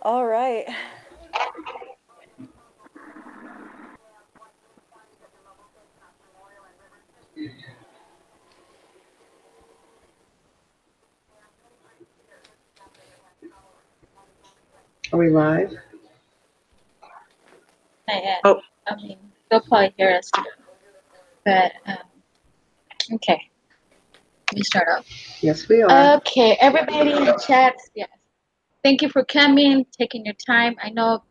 All right. Are we live? Not yet. Oh. I mean, they'll probably hear us too. But, okay. Let me start off. Yes, we are. Okay, everybody in the chat, yes. Thank you for coming, taking your time. I know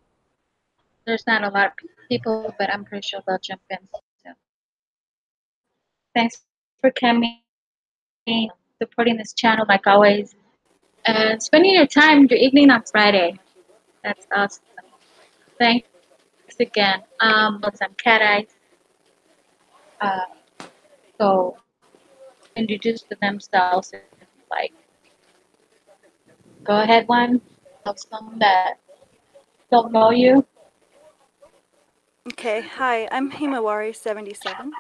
there's not a lot of people, but I'm pretty sure they'll jump in. So, thanks for coming, supporting this channel like always, and spending your time, your evening on Friday. That's awesome. Thanks again. I'm Cat Eyes. So introduce themselves if you like. Go ahead, one. Of some that don't know you. Okay. Hi, I'm Himawari77.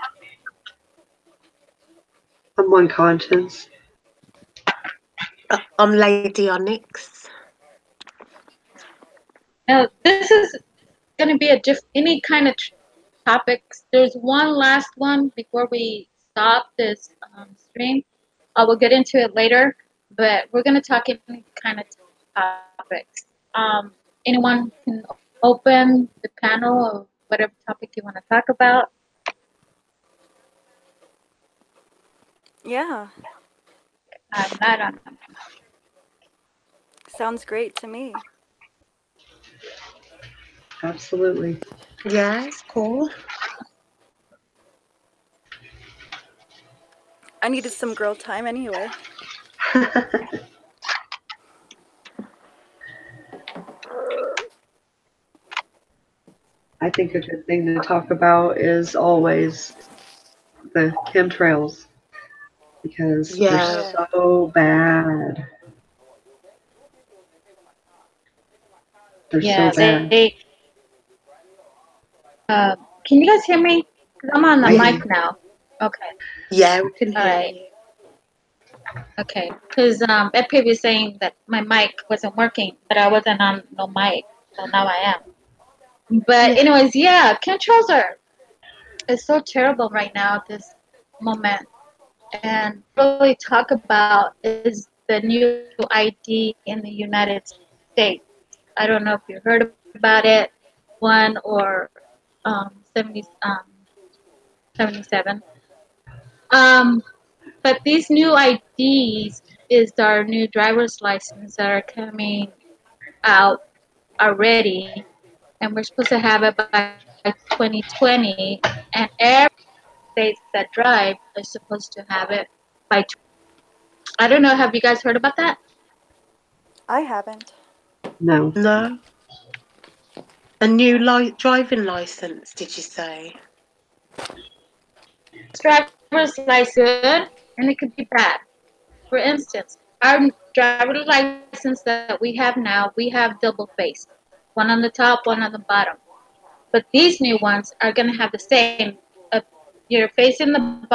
I'm One Conscience. I'm Lady Onyx. Now, this is going to be any kind of topics. There's one last one before we stop this stream. I will get into it later, but we're going to talk any kind of topics. Anyone can open the panel of whatever topic you want to talk about. Yeah, I'm not on them. sounds great to me. Absolutely. Yeah, it's cool. I needed some girl time anyway. I think a good thing to talk about is always the chemtrails because Yeah. they're so bad. They're Yeah, so bad. can you guys hear me? Because I'm on the I mic now. Okay. Yeah, we can All hear right. you. Okay. Because Ed Pay was saying that my mic wasn't working, but I wasn't on no mic, so now I am. But anyways, yeah, chemtrails is so terrible right now at this moment. And really talk about is the new ID in the United States. I don't know if you heard about it, one or 77. But these new IDs is our new driver's license that are coming out already, and we're supposed to have it by 2020, and every states that drive are supposed to have it by. I don't know. Have you guys heard about that? I haven't. No. No. A new driving license, did you say? Driver's license good, and it could be bad. For instance, our driver's license that we have now, we have double face, one on the top, one on the bottom. But these new ones are going to have the same. You're facing the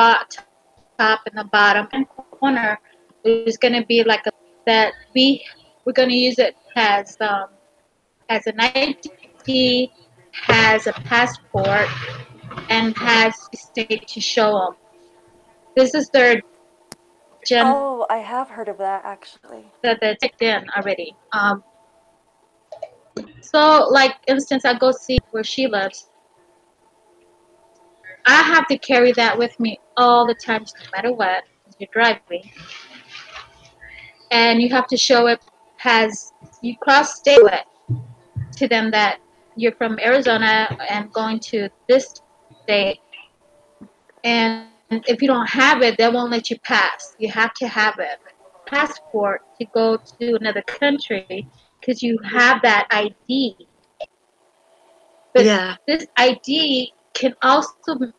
top and the bottom and corner is going to be like a that we're going to use it as an ID, has a passport, and has state to show them. This is their gen Oh, I have heard of that actually. that they checked in already. So like instance, I go see where she lives. I have to carry that with me all the time, no matter what. You're driving, and you have to show it has you cross state with to them that you're from Arizona and going to this state. And if you don't have it, they won't let you pass. You have to have it. Passport to go to another country because you have that ID. But this ID can also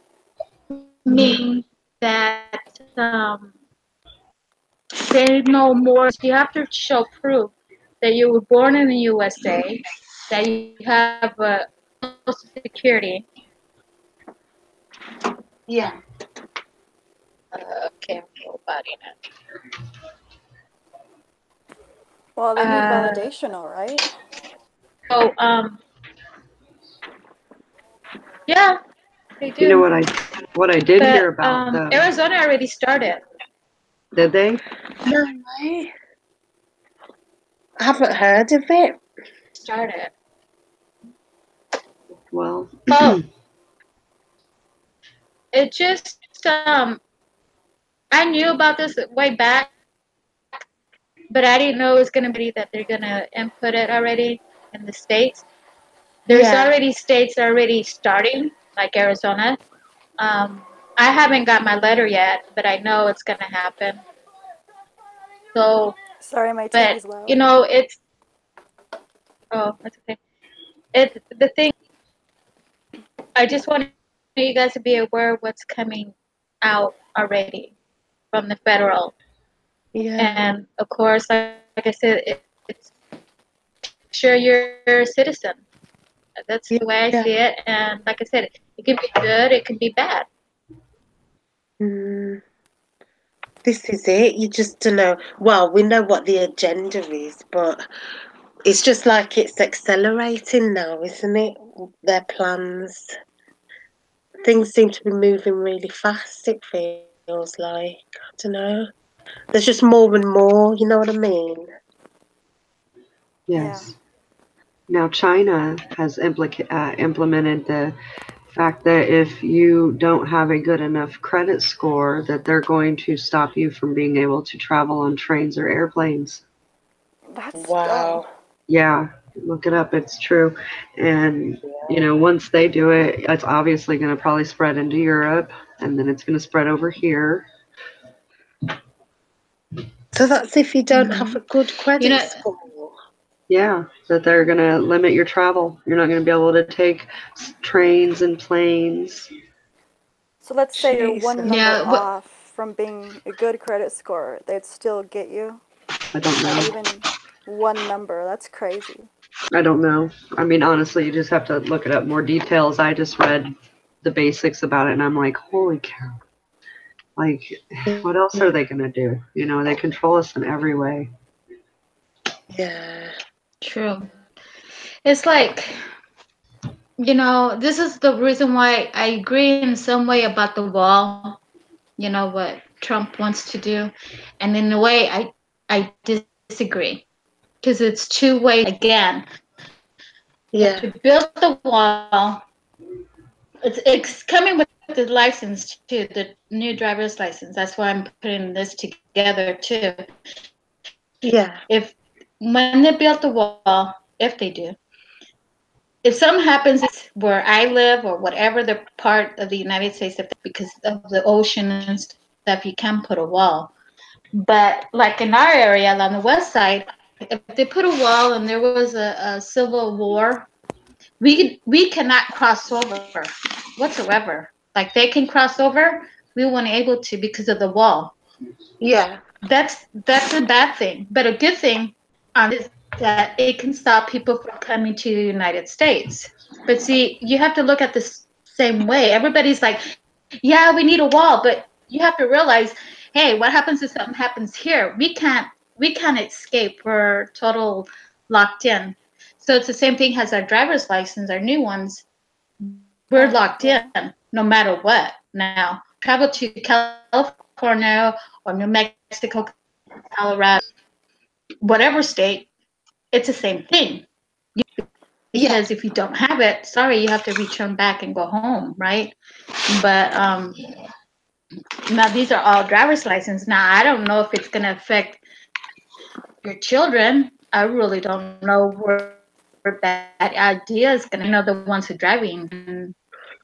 mean that they know more. So you have to show proof that you were born in the USA, that you have Social Security. Yeah. Okay, I'm roboting it. Well, they need validation, all right? yeah, they do. You know what I did hear But about though? Arizona already started. Did they? No way. I haven't heard of it. Started. Well, Oh, it just I knew about this way back, but I didn't know it was gonna be that they're gonna input it already in the states. There's Yeah. already states already starting, like Arizona. I haven't got my letter yet, but I know it's gonna happen. So, Sorry, my but TV's loud. you know, it's that's okay. It's the thing. I just want you guys to be aware of what's coming out already from the federal, Yeah. and of course, like I said, it's sure you're a citizen. That's the way I Yeah. see it, and like I said, it can be good, it can be bad. Mm, this is it. You just don't know. Well, we know what the agenda is, but it's just like it's accelerating now, isn't it? Their plans. Things seem to be moving really fast, it feels like. I don't know. There's just more and more, you know what I mean? yes. Now China has implemented the fact that if you don't have a good enough credit score, that they're going to stop you from being able to travel on trains or airplanes. That's dumb. Wow. Yeah, look it up. It's true. And, once they do it, it's obviously going to probably spread into Europe and then it's going to spread over here. So that's if you don't have Hmm. a good You credit know, score. Yeah, that they're going to limit your travel. You're not going to be able to take trains and planes. So let's say you're one Jesus. number yeah, off from being a good credit score, they'd still get you? I don't Not know. even one number. That's crazy. I don't know. I mean, honestly, you just have to look it up more details. I just read the basics about it and I'm like, holy cow. Like, what else are they going to do? They control us in every way. Yeah. true. It's like, this is the reason why I agree in some way about the wall, what Trump wants to do. And in a way, I disagree because it's two ways again. Yeah. To build the wall, it's coming with the license too, the new driver's license. That's why I'm putting this together too. Yeah. If when they build the wall, if they do, if something happens where I live or whatever the part of the United States, because of the ocean and stuff, you can put a wall. But like in our area on the west side, if they put a wall and there was a civil war, we cannot cross over whatsoever. Like they can cross over, we weren't able to because of the wall. Yeah. That's a bad thing, but a good thing is that it can stop people from coming to the United States. But see, you have to look at this same way. Everybody's like, yeah, we need a wall, but you have to realize, hey, what happens if something happens here? We can't escape. We're total locked in. So it's the same thing as our driver's license, our new ones. We're locked in Yeah. no matter what. Now, travel to California or New Mexico, Colorado, whatever state, it's the same thing. Yeah. Because if you don't have it, sorry, you have to return back and go home, right? But now these are all driver's license. Now I don't know if it's gonna affect your children. I really don't know where that idea is gonna. The ones who are driving, and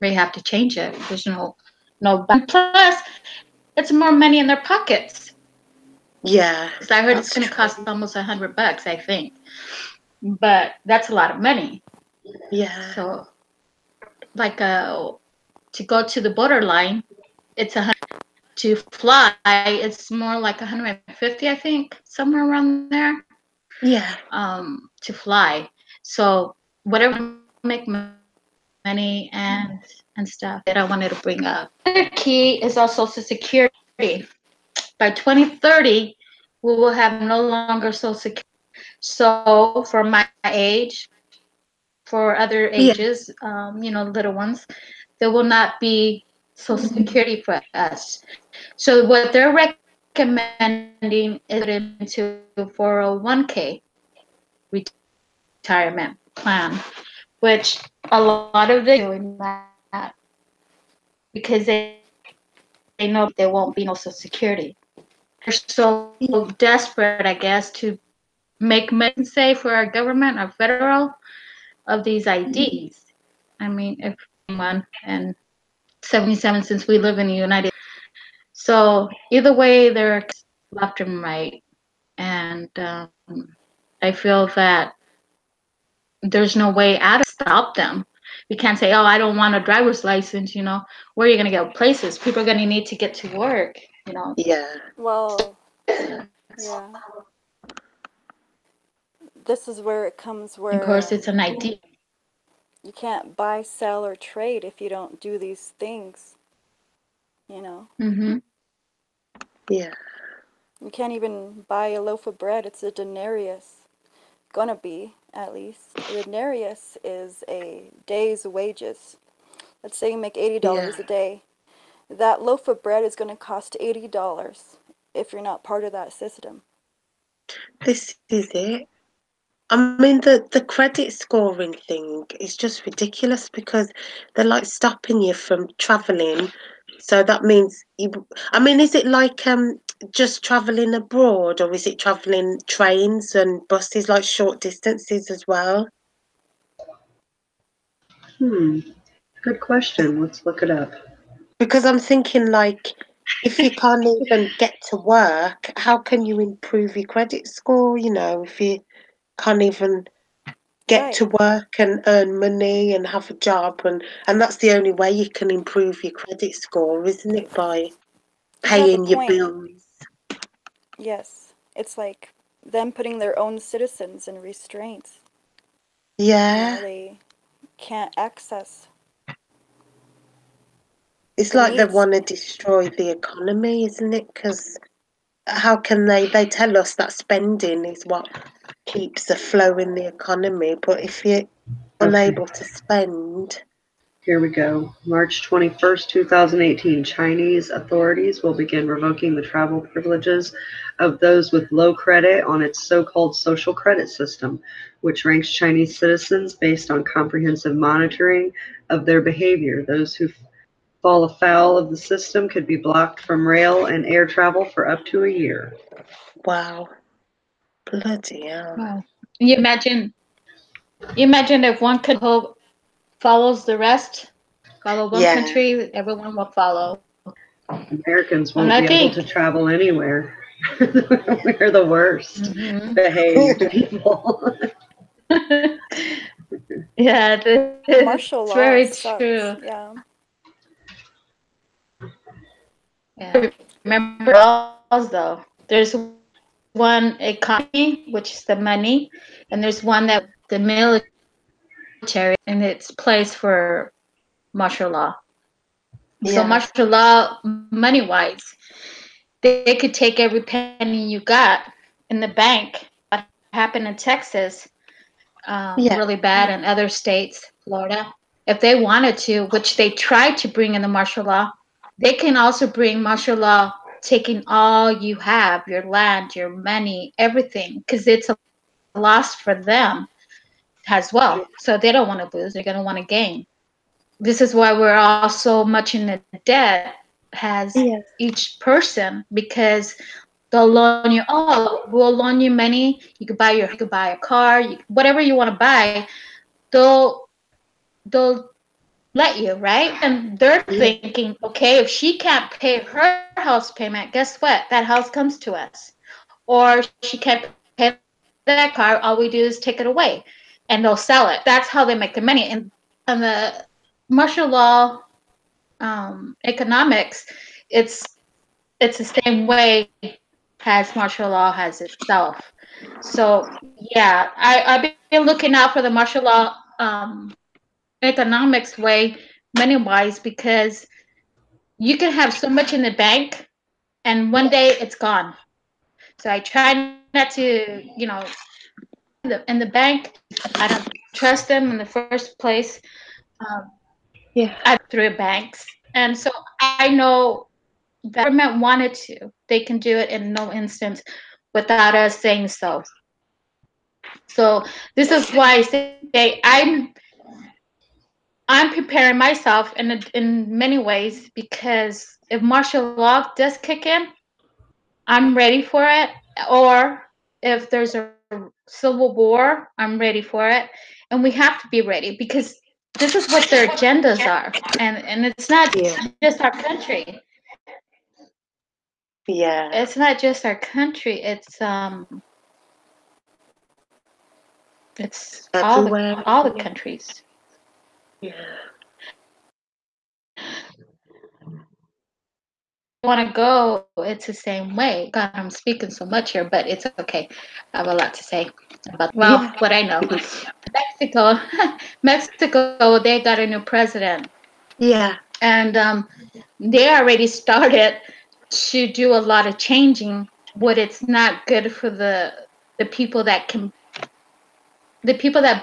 we have to change it. There's no. Plus, it's more money in their pockets. Yeah. Because I heard it's That's gonna true. cost almost $100, I think. But that's a lot of money. Yeah. So, like, to go to the borderline, it's to fly. It's more like 150, I think, somewhere around there. Yeah. To fly. So whatever make money and stuff that I wanted to bring up. Another key is also Social Security. By 2030, we will have no longer Social Security. So for my age, for other Yeah. ages, little ones, there will not be Social Security for us. So what they're recommending is put into 401k retirement plan, which a lot of them are doing that because they know there won't be no Social Security. They're so desperate, I guess, to make money, say, for our government or federal of these IDs. I mean, if one and 77 since we live in the United. So either way, they're left and right, and I feel that there's no way out to stop them. We can't say, "Oh, I don't want a driver's license." Where are you going to go places? People are going to need to get to work. Yeah. Well, yeah. This is where it comes Of course, where it's an ID. you can't buy, sell, or trade if you don't do these things. Mm-hmm. Yeah. You can't even buy a loaf of bread. It's a denarius. Gonna be, at least. A denarius is a day's wages. Let's say you make $80 Yeah. a day. That loaf of bread is going to cost $80 if you're not part of that system. This is it. I mean, the credit scoring thing is just ridiculous because they're like stopping you from traveling. So that means I mean, is it like just traveling abroad, or is it traveling trains and buses, like short distances as well? Good question. Let's look it up. Because I'm thinking, like, if you can't even get to work, how can you improve your credit score? If you can't even get to Right. work and earn money and have a job, and that's the only way you can improve your credit score, isn't it? By You have a paying your point. bills. Yes. It's like them putting their own citizens in restraints. Yeah, They can't access it's the like they needs. want to destroy the economy, isn't it? Because how can they tell us that spending is what keeps the flow in the economy, but if you're Okay, unable to spend. here we go. March 21st, 2018. Chinese authorities will begin revoking the travel privileges of those with low credit on its so-called social credit system, which ranks Chinese citizens based on comprehensive monitoring of their behavior. Those who fall afoul of the system could be blocked from rail and air travel for up to a year. Wow, bloody hell. Wow. You imagine if one country follows the rest, follow one Yeah, country, everyone will follow. Americans And won't I be able to think, travel anywhere. We're the worst mhm. behaved people. Yeah, Martial it's law very sucks. true. Yeah. Yeah. Remember laws though. There's one economy, which is the money, and there's one that the military, and it's place for martial law. So yeah, martial law, money wise, they could take every penny you got in the bank. What happened in Texas, yeah, really bad in other states, Florida. If they wanted to, which they tried to bring in the martial law, they can also bring martial law, taking all you have, your land, your money, everything, because it's a loss for them as well. So they don't want to lose, they're going to want to gain. This is why we're all so much in the debt as yeah, each person, because they'll loan you, oh, we'll loan you money, you could buy a car, whatever you want to buy, they'll let you, right? And they're yeah, thinking, okay, if she can't pay her house payment, guess what? That house comes to us. Or she can't pay that car, all we do is take it away and they'll sell it. That's how they make the money. And the martial law economics, it's the same way as martial law has itself. So yeah, I've been looking out for the martial law economics way, money wise, because you can have so much in the bank and one day it's gone. So I try not to, and the bank, I don't trust them in the first place. Through banks, and so I know the government wanted to. They can do it in no instance without us saying so. So this is why I say I'm preparing myself in many ways, because if martial law does kick in, I'm ready for it. Or if there's a civil war, I'm ready for it. And we have to be ready, because this is what their agendas are. And it's not just our country. Yeah. It's not just our country. It's Everywhere. all the countries. Yeah. Want to go, it's the same way. God, I'm speaking so much here, but it's okay. I have a lot to say about what I know. Mexico, Mexico, they got a new president, Yeah. and they already started to do a lot of changing. What it's not good for the people that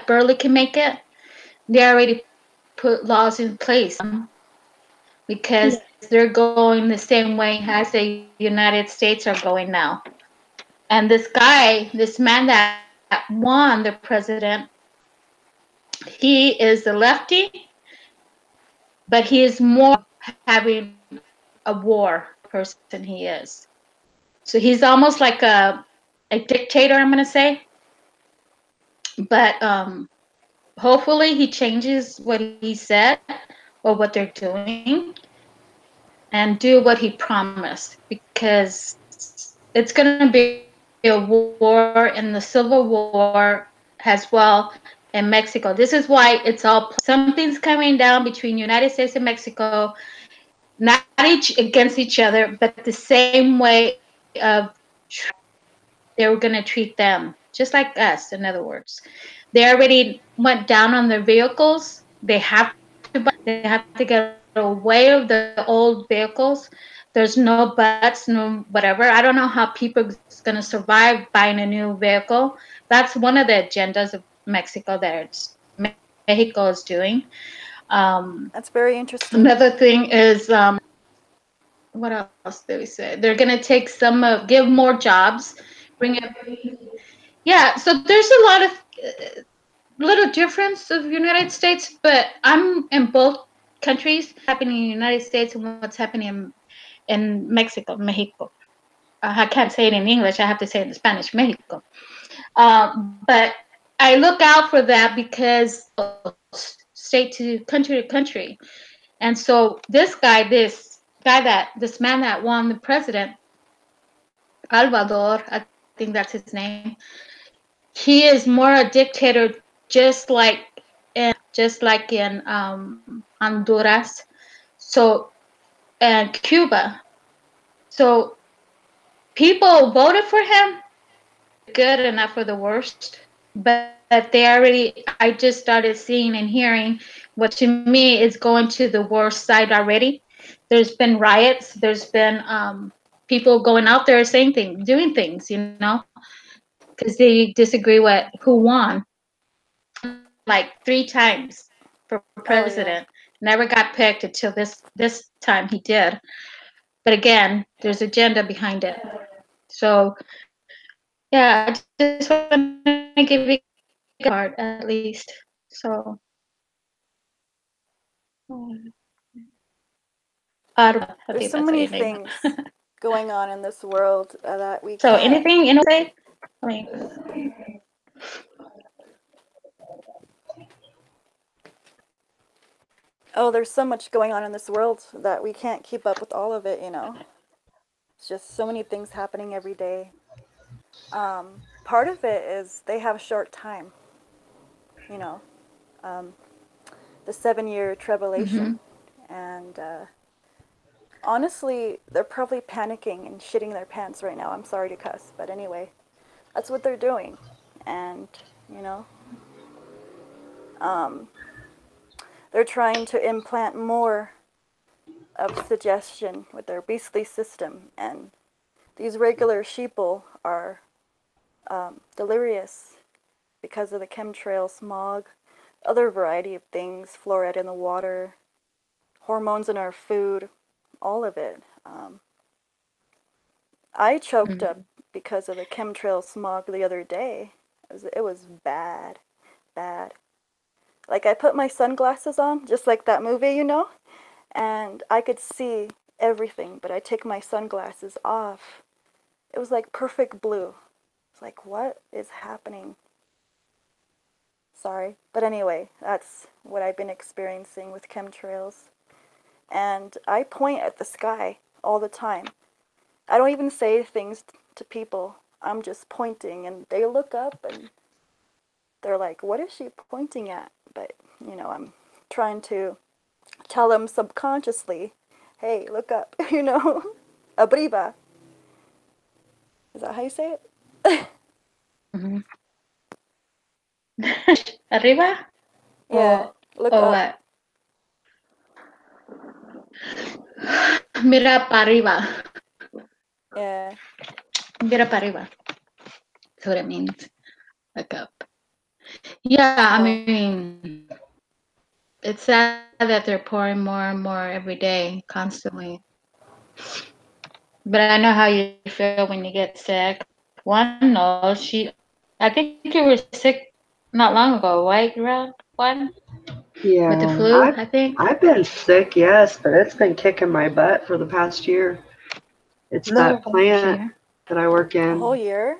barely can make it. They already put laws in place, because they're going the same way as the United States are going now. And this man that won the president, he is the lefty, but he is more having a war person he is. So he's almost like a dictator, I'm going to say. But hopefully he changes what he said or what they're doing and do what he promised, because it's going to be a war, and the civil war as well in Mexico. This is why it's all something's coming down between United States and Mexico, not against each other, but the same way of they were going to treat them, just like us. In other words, they already went down on their vehicles. They have to get away of the old vehicles. There's no butts, no whatever. I don't know how people are going to survive buying a new vehicle. That's one of the agendas of Mexico that Mexico is doing. That's very interesting. Another thing is, what else did we say? They're going to take give more jobs, bring it. Yeah, so there's a lot of little difference of United States, but I'm in both countries, happening in the United States and what's happening in Mexico. I can't say it in English. I have to say it in Spanish, Mexico. But I look out for that, because state to country. And so this man that won the president, Salvador, I think that's his name. He is more a dictator, just like in Honduras, so, and Cuba. So people voted for him, good enough for the worst, but I just started seeing and hearing what to me is going to the worst side already. There's been riots. There's been people going out there saying things, doing things, because they disagree with who won. Like 3 times for president. Never got picked until this time he did. But again, there's agenda behind it. So yeah, I just want to give you a part at least. So There's so many things going on in this world that we So can't. anything say? I mean, Oh, there's so much going on in this world that we can't keep up with all of it, It's just so many things happening every day. Part of it is they have a short time, you know, the 7-year tribulation. And honestly, they're probably panicking and shitting their pants right now. I'm sorry to cuss, but anyway, that's what they're doing. And, they're trying to implant more of suggestion with their beastly system, and these regular sheeple are delirious because of the chemtrail smog, other variety of things, fluoride in the water, hormones in our food, all of it. I choked up because of the chemtrail smog the other day. It was bad, bad. Like I put my sunglasses on, just like that movie, you know, and I could see everything, but I take my sunglasses off. It was like perfect blue. It's like, what is happening? Sorry. But anyway, that's what I've been experiencing with chemtrails. And I point at the sky all the time. I don't even say things to people. I'm just pointing, and they look up and they're like, what is she pointing at? But, you know, I'm trying to tell them subconsciously, hey, look up, you know, arriba. Is that how you say it? Mm-hmm. Arriba? Yeah, look up. What? Mira para arriba. Yeah. Mira para arriba. That's what it means. Look up. Yeah, I mean, it's sad that they're pouring more and more every day, constantly. But I know how you feel when you get sick. One knows I think you were sick not long ago, right, Rob? One? Yeah, With the flu, I think. I've been sick, yes, but it's been kicking my butt for the past year. It's that plant that I work in. A whole year?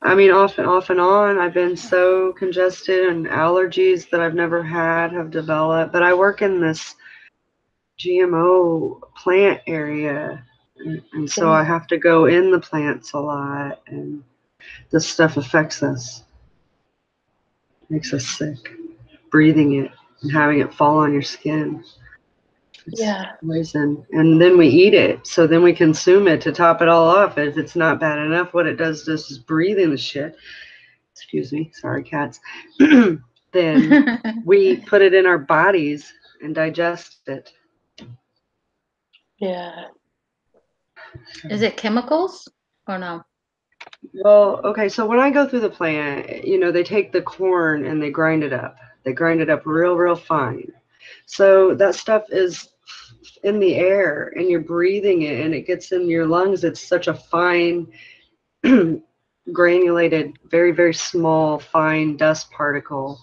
I mean, off and on. I've been so congested, and allergies that I've never had have developed. But I work in this GMO plant area, and so I have to go in the plants a lot, and this stuff affects us, makes us sick. Breathing it and having it fall on your skin. It's poison. And then we eat it. So then we consume it to top it all off. If it's not bad enough, what it does is just breathing the shit. Excuse me. Sorry, cats. Then we put it in our bodies and digest it. Yeah. Is it chemicals or no? Well, okay, so when I go through the plant, you know, they take the corn and they grind it up. They grind it up real fine. So that stuff is in the air and you're breathing it and it gets in your lungs. It's such a fine, granulated, very small, fine dust particle.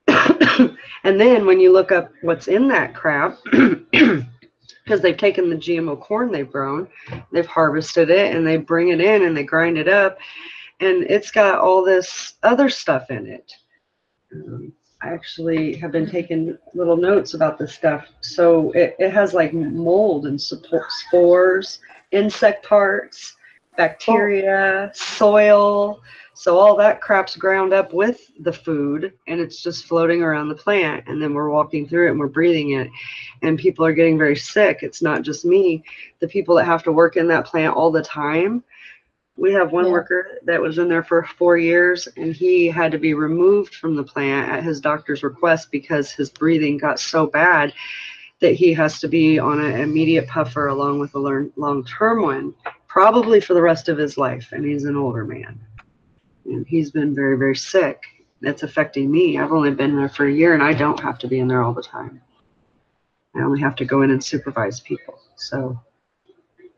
And then when you look up what's in that crap, because they've taken the GMO corn they've grown, they've harvested it, and they bring it in and they grind it up, and it's got all this other stuff in it. I actually have been taking little notes about this stuff. So it has like mold and spores, insect parts, bacteria, soil. So all that crap's ground up with the food and it's just floating around the plant. And then we're walking through it and we're breathing it. And people are getting very sick. It's not just me. The people that have to work in that plant all the time. We have one worker that was in there for 4 years, and he had to be removed from the plant at his doctor's request because his breathing got so bad that he has to be on an immediate puffer along with a long-term one, probably for the rest of his life. And he's an older man. And he's been very sick. That's affecting me. I've only been there for a year, and I don't have to be in there all the time. I only have to go in and supervise people. So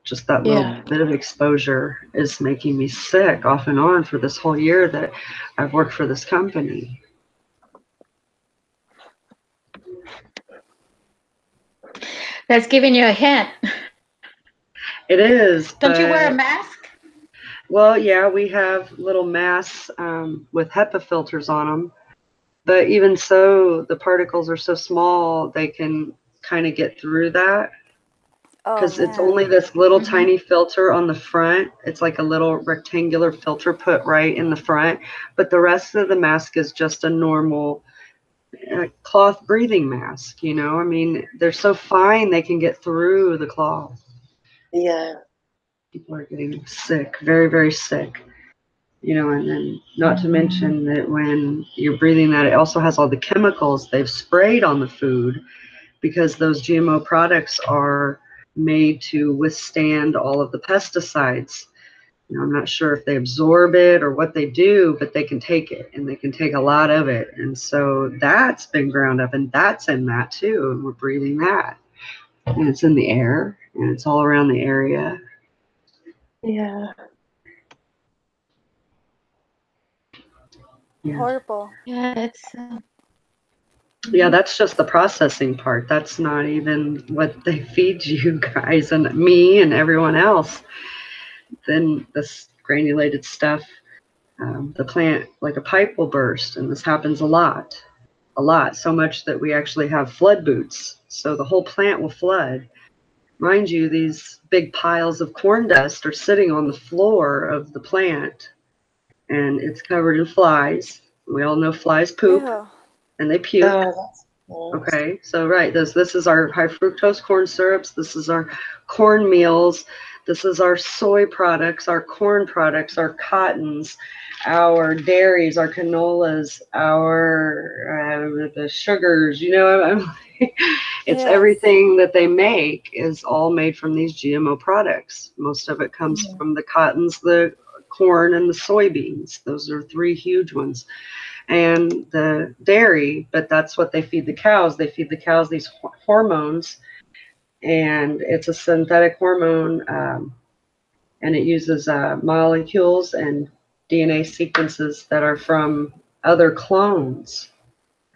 just that little bit of exposure is making me sick off and on for this whole year that I've worked for this company. That's giving you a hint. It is. Don't you wear a mask? Well, yeah, we have little masks with HEPA filters on them. But even so, the particles are so small, they can kind of get through that. Because it's only this little tiny filter on the front. It's like a little rectangular filter put right in the front. But the rest of the mask is just a normal cloth breathing mask, you know? I mean, they're so fine they can get through the cloth. Yeah. People are getting sick, very sick. You know, and then not to mention that when you're breathing that, it also has all the chemicals they've sprayed on the food because those GMO products are made to withstand all of the pesticides I'm not sure if they absorb it or what they do, but they can take it, and they can take a lot of it. And so that's been ground up, and that's in that too. And we're breathing that. And it's in the air, and it's all around the area. Yeah. Yeah. Horrible. Yeah, it's Yeah, that's just the processing part. That's not even what they feed you guys and me and everyone else. Then this granulated stuff, the plant, like a pipe will burst, and this happens a lot, so much that we actually have flood boots. So the whole plant will flood. Mind you, these big piles of corn dust are sitting on the floor of the plant, and it's covered in flies. We all know flies poop Ew. and they puke. Oh, that's nice. Okay, so right, this is our high fructose corn syrups. This is our corn meals. This is our soy products, our corn products, our cottons, our dairies, our canolas, our the sugars. It's Yes. everything that they make is all made from these GMO products. Most of it comes Mhm. from the cottons, the corn, and the soybeans. Those are three huge ones, and the dairy, but that's what they feed the cows. They feed the cows these hormones, and it's a synthetic hormone, and it uses molecules and DNA sequences that are from other clones.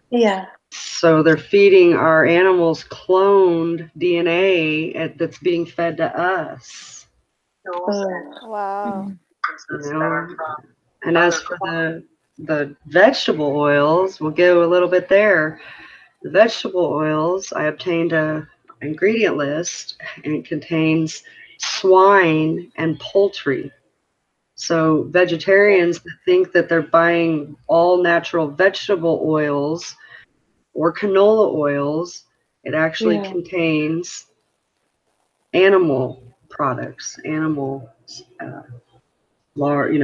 Yeah. So they're feeding our animals cloned DNA that's being fed to us. Oh. Wow. You know? And as for the vegetable oils, we'll go a little bit there. The vegetable oils, I obtained a ingredient list, and it contains swine and poultry. So vegetarians that think that they're buying all natural vegetable oils or canola oils, it actually Yeah. contains animal products, animal,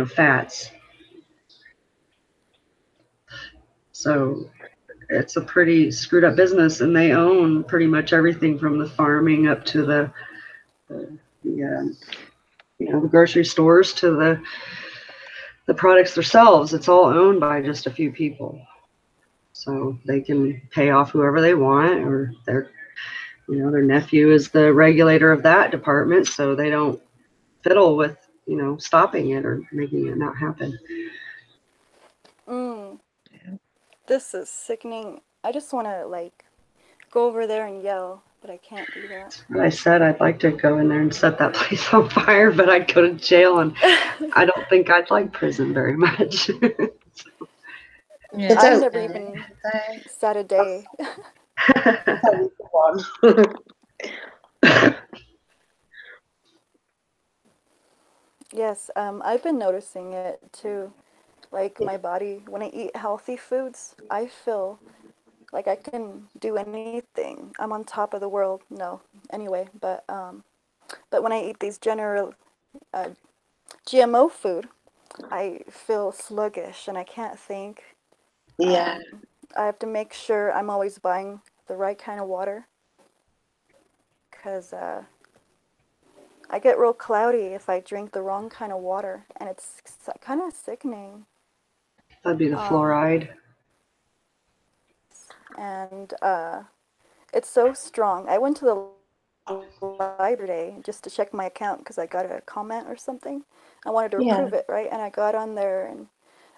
fats. So it's a pretty screwed up business, and they own pretty much everything from the farming up to the the grocery stores to the products themselves. It's all owned by just a few people, so they can pay off whoever they want, or their nephew is the regulator of that department, so they don't fiddle with stopping it or making it not happen. Mm. This is sickening. I just want to go over there and yell, but I can't do that. I said I'd like to go in there and set that place on fire, but I'd go to jail, and I don't think I'd like prison very much. They yeah. I've don't never care, even do they? sat a day. That's only the one. Yes, I've been noticing it too. Like my body, when I eat healthy foods, I feel like I can do anything. I'm on top of the world. No, anyway, but when I eat these general uh, GMO food, I feel sluggish and I can't think. Yeah. Um, I have to make sure I'm always buying the right kind of water because I get real cloudy if I drink the wrong kind of water, and it's kind of sickening. That'd be the Um, fluoride. and it's so strong. I went to the library today just to check my account because I got a comment or something. I wanted to Yeah. approve it, right? And I got on there and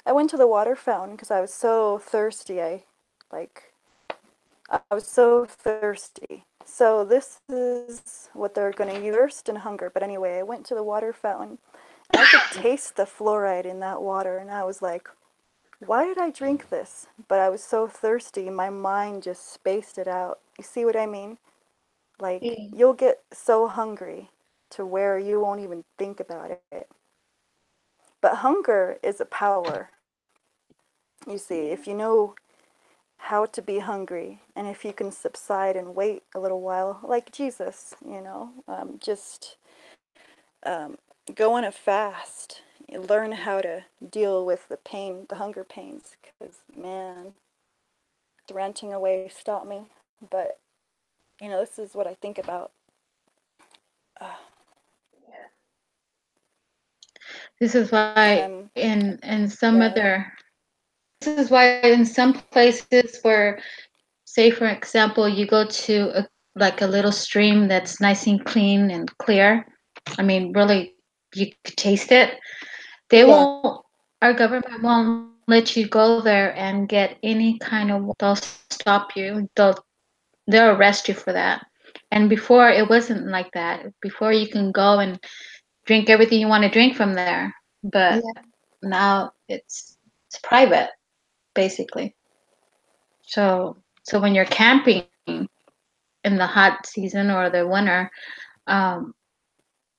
I went to the water fountain because I was so thirsty. Like I was so thirsty. So this is what they're gonna use, thirst and hunger. But anyway, I went to the water fountain and I could taste the fluoride in that water, and I was like, why did I drink this? But I was so thirsty, my mind just spaced it out. You see what I mean? Like, Yeah. you'll get so hungry to where you won't even think about it. But hunger is a power. You see, if you know how to be hungry, and if you can subside and wait a little while, like Jesus, just um, go on a fast. You learn how to deal with the pain, the hunger pains, because, man, the ranting away stopped me. But, this is what I think about. Uh, This is why And in some yeah. other, this is why in some places where, say for example, you go to like a little stream that's nice and clean and clear. I mean, really, you could taste it. They Yeah. won't. Our government won't let you go there and get any kind of. They'll stop you. They'll arrest you for that. And before it wasn't like that. Before you can go and drink everything you want to drink from there, but Yeah. now it's private basically. So when you're camping in the hot season or the winter, um,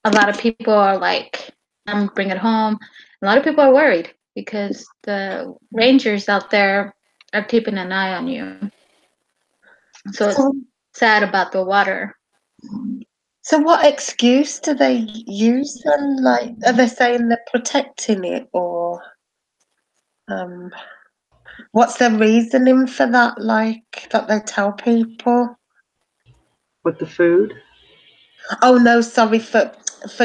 a lot of people are like, "I'm bring it home." A lot of people are worried because the rangers out there are keeping an eye on you. So it's So, sad about the water. so what excuse do they use then? Like, are they saying they're protecting it, or um, what's their reasoning for that? Like that they tell people? With the food? Oh no, sorry for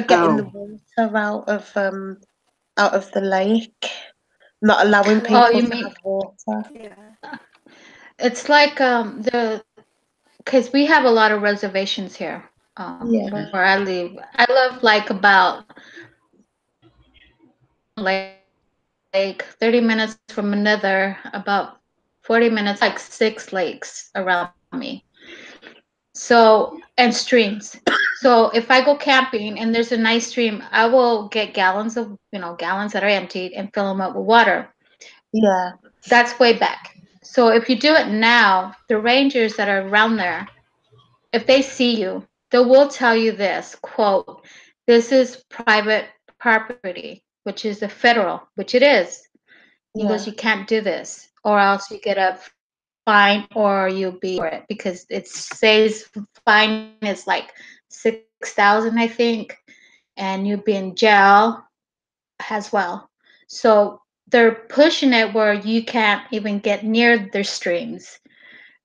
getting the Oh, water out of the lake, not allowing Oh, people you to mean have water. Yeah. it's like the because we have a lot of reservations here Yeah, where I live. I live like about like 30 minutes from another, about 40 minutes, like 6 lakes around me. So, and streams. So if I go camping and there's a nice stream, I will get gallons of, gallons that are emptied and fill them up with water. yeah, That's way back. So if you do it now, the rangers that are around there, if they see you, they will tell you this quote, this is private property, which is the federal, which it is. He goes, yeah, you can't do this, or else you get a fine or you'll be for it because it says fine is like 6,000, I think, and you'll be in jail as well. So they're pushing it where you can't even get near their streams.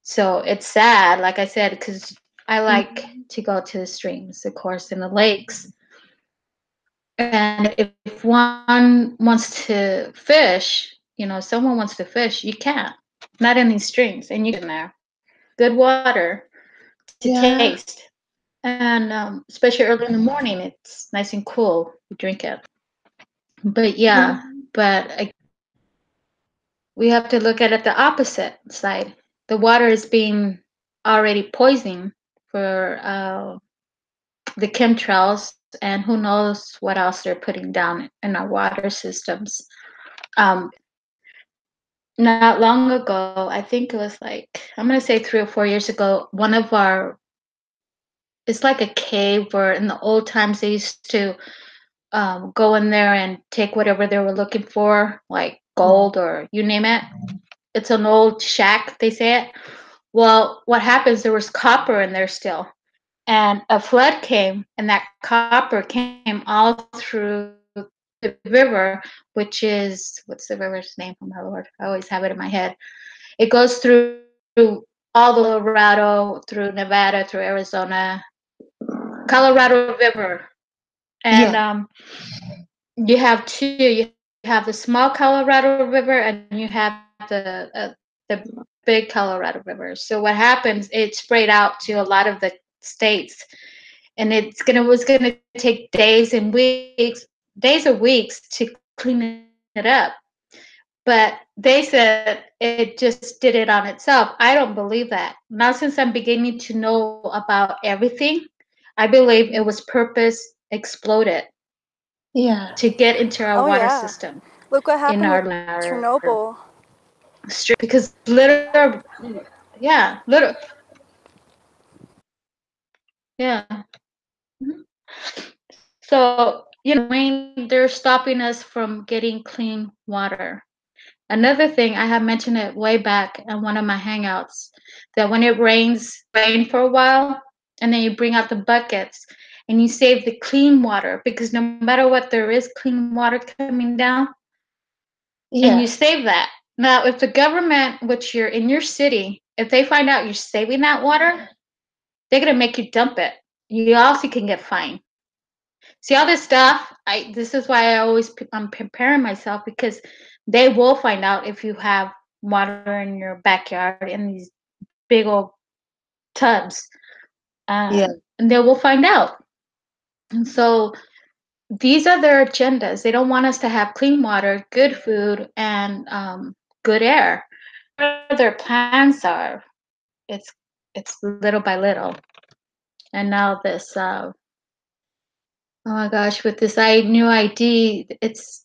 So it's sad, like I said, because I like to go to the streams, of course, in the lakes. And if one wants to fish, someone wants to fish, you can't. Not in these streams, and you get in there. Good water to yeah, taste, and especially early in the morning, it's nice and cool. You drink it. But yeah, yeah, but we have to look at it the opposite side. The water is being already poisoned for the chemtrails, and who knows what else they're putting down in our water systems. Um, Not long ago, I think it was like, I'm going to say 3 or 4 years ago, it's like a cave where in the old times they used to go in there and take whatever they were looking for, like gold or you name it. It's an old shack, they say it. Well, what happens, there was copper in there still. And a flood came, and that copper came all through the river, which is, what's the river's name? Oh my Lord, I always have it in my head. It goes through all the Colorado, through Nevada, through Arizona, Colorado River. And yeah, you have two. You have the small Colorado River, and you have the big Colorado River. So what happens? It sprayed out to a lot of the states, and was gonna take days or weeks to clean it up. But they said it just did it on itself. I don't believe that. Now, since I'm beginning to know about everything, I believe it was purpose exploded yeah. to get into our Oh water yeah. system Look what in happened with our Chernobyl. street because little, yeah, little, yeah. Mhm. So, when they're stopping us from getting clean water. Another thing, I have mentioned it way back in one of my hangouts, that when it rain for a while, and then you bring out the buckets and you save the clean water because no matter what, there is clean water coming down, and you Yeah, save that. Now, if the government, which you're in your city, if they find out you're saving that water, they're gonna make you dump it. You also can get fined. See all this stuff. This is why I'm preparing myself, because they will find out if you have water in your backyard in these big old tubs, Yeah. and they will find out. And so these are their agendas. They don't want us to have clean water, good food, and good air. Whatever their plans are, it's little by little. And now this, oh my gosh, with this new ID, it's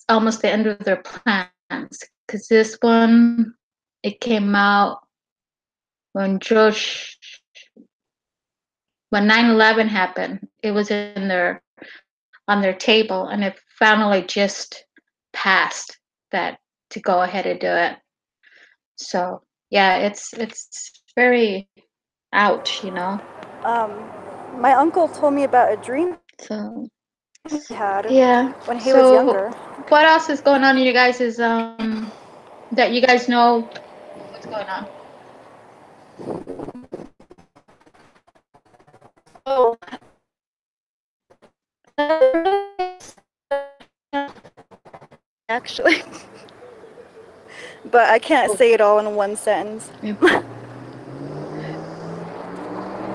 almost the end of their plans, because this one, it came out when when 9/11 happened. It was in on their table, and it finally just passed that to go ahead and do it. So yeah, it's very ouch, My uncle told me about a dream So he had yeah. when he was So younger. what else is going on in you guys is that you guys know what's going on? Oh, actually, but I can't say it all in one sentence.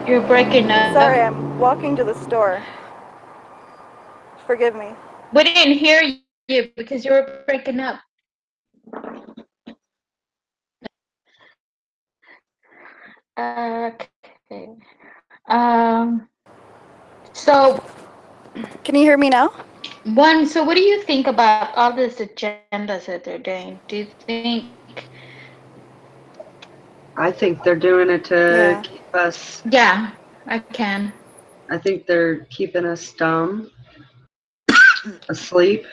You're breaking up. Sorry, I'm walking to the store. Forgive me. We didn't hear you because you were breaking up. Okay. So Can you hear me now? so what do you think about all these agendas that they're doing? Do you think? I think they're doing it to keep us. Yeah, I can. I think they're keeping us dumb, asleep.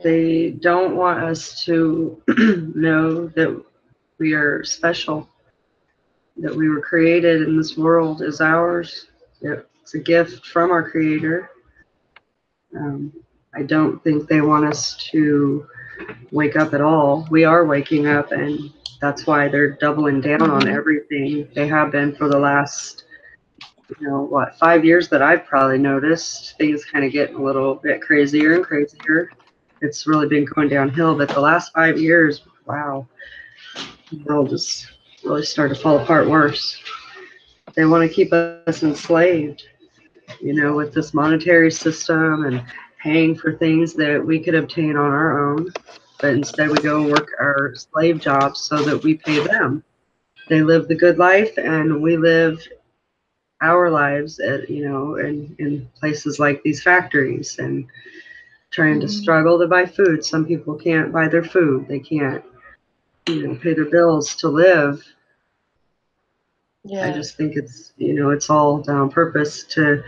They don't want us to know that we are special, that we were created and this world is ours. It's a gift from our Creator. I don't think they want us to wake up at all. We are waking up, and that's why they're doubling down on everything. They have been for the last, 5 years that I've probably noticed. Things kind of getting a little bit crazier and crazier. It's really been going downhill, but the last 5 years, wow, the world just really started to fall apart worse. They want to keep us enslaved, with this monetary system and paying for things that we could obtain on our own. But instead, we go and work our slave jobs so that we pay them. They live the good life, and we live our lives in places like these factories and trying to struggle to buy food. Some people can't buy their food. They can't, pay their bills to live. I just think it's all done on purpose to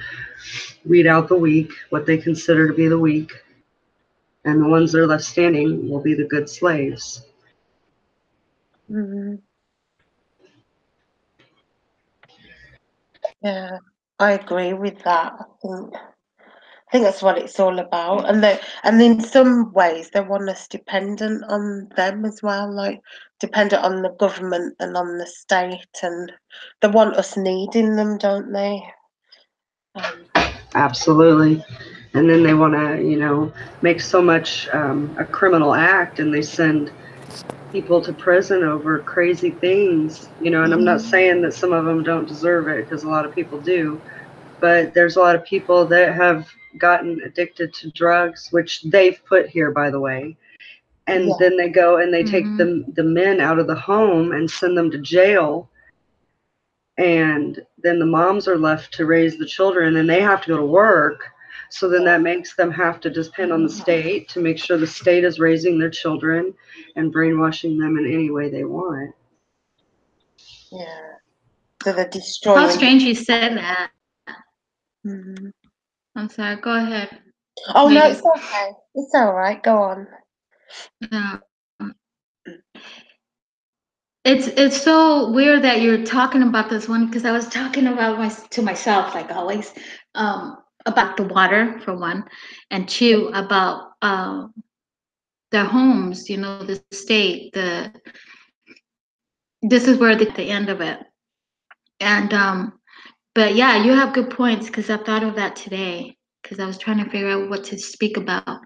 weed out the weak, what they consider to be the weak, and the ones that are left standing will be the good slaves. Mm-hmm. Yeah, I agree with that. I think that's what it's all about, and in some ways they want us dependent on them as well, like dependent on the government and on the state, and they want us needing them, don't they? Absolutely. And then they want to, make so much a criminal act, and they send people to prison over crazy things, and I'm not saying that some of them don't deserve it, because a lot of people do, but there's a lot of people that have gotten addicted to drugs, which they've put here, by the way, and then they go and they take the men out of the home and send them to jail, and then the moms are left to raise the children, and they have to go to work. So then that makes them have to depend on the state to make sure the state is raising their children and brainwashing them in any way they want. Yeah. So they're destroying. How strange you said that. Mm-hmm. I'm sorry. Go ahead. Oh no, it's okay. It's all right. Go on. It's so weird that you're talking about this one, because I was talking about to myself, like always, about the water for one, and two about their homes. The state. This is where the end of it, and But yeah, you have good points because I thought of that today because I was trying to figure out what to speak about.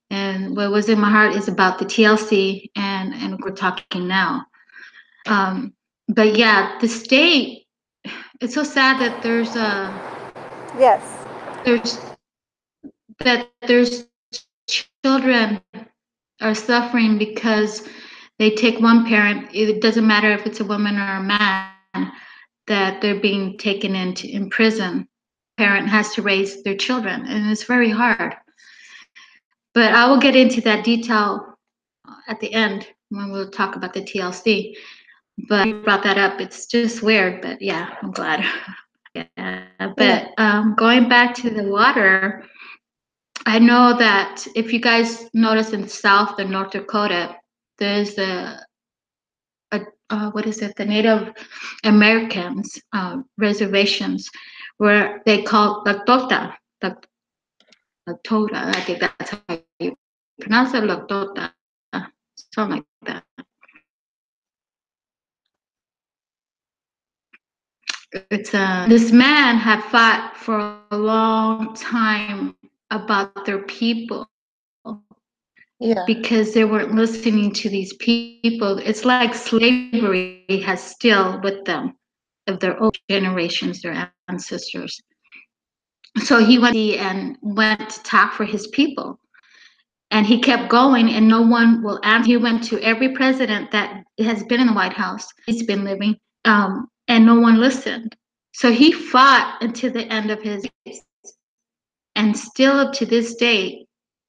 And what was in my heart is about the TLC, and we're talking now. But yeah, the state. It's so sad that Yes. there's children are suffering because they take one parent. It doesn't matter if it's a woman or a man, that they're being taken in prison. Parent has to raise their children, and it's very hard. But I will get into that detail at the end when we'll talk about the TLC. But you brought that up. It's just weird, but yeah, I'm glad. Yeah. But going back to the water, I know that if you guys notice in the South, the North Dakota, there's what is it? The Native Americans reservations where they call Lakota. Lakota, I think that's how you pronounce it, Lakota, something like that. It's this man had fought for a long time about their people. Yeah. Because they weren't listening to these people. It's like slavery has still with them of their old generations, their ancestors. So he went to talk for his people. And he kept going and no one will answer. He went to every president that has been in the White House. He's been living, and no one listened. So he fought until the end of his days. And still up to this day,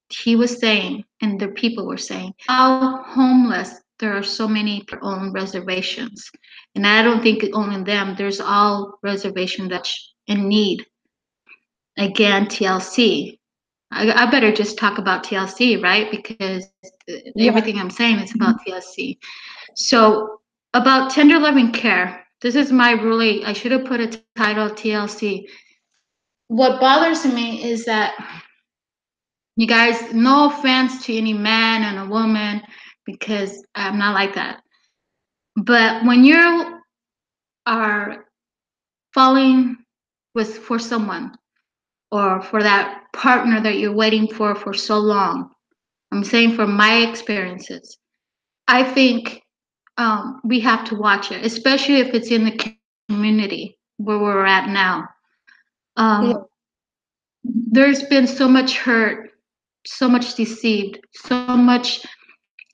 he was saying, and the people were saying, how homeless there are so many on reservations. And I don't think only them, there's all reservations that's in need. Again, TLC. I better just talk about TLC, right? Because everything I'm saying is about TLC. So about tender loving care, this is my really, I should have put a title TLC. What bothers me is that you guys, no offense to any man and a woman, because I'm not like that. But when you are falling for someone or for that partner that you're waiting for so long, I'm saying from my experiences, I think we have to watch it, especially if it's in the community where we're at now. There's been so much hurt, so much deceived, so much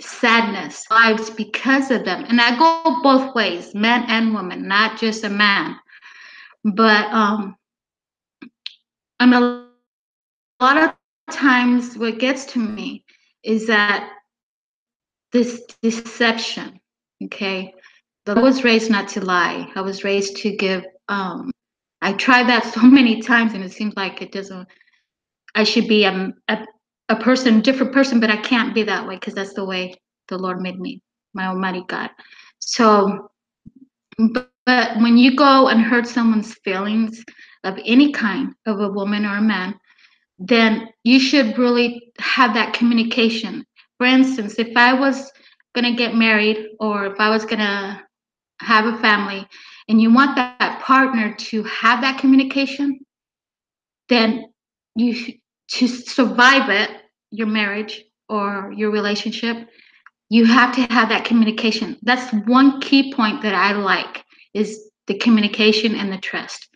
sadness lives because of them. And I go both ways, men and women, not just a man. But and a lot of times what gets to me is that this deception, okay? I was raised not to lie. I was raised to give, I tried that so many times and it seems like it doesn't, I should be a person, different person, but I can't be that way because that's the way the Lord made me, my Almighty God. So, but when you go and hurt someone's feelings of any kind, of a woman or a man, then you should really have that communication. For instance, if I was going to get married or if I was going to have a family and you want that partner to have that communication, then to survive it, your marriage or your relationship, you have to have that communication. That's one key point that I like is the communication and the trust.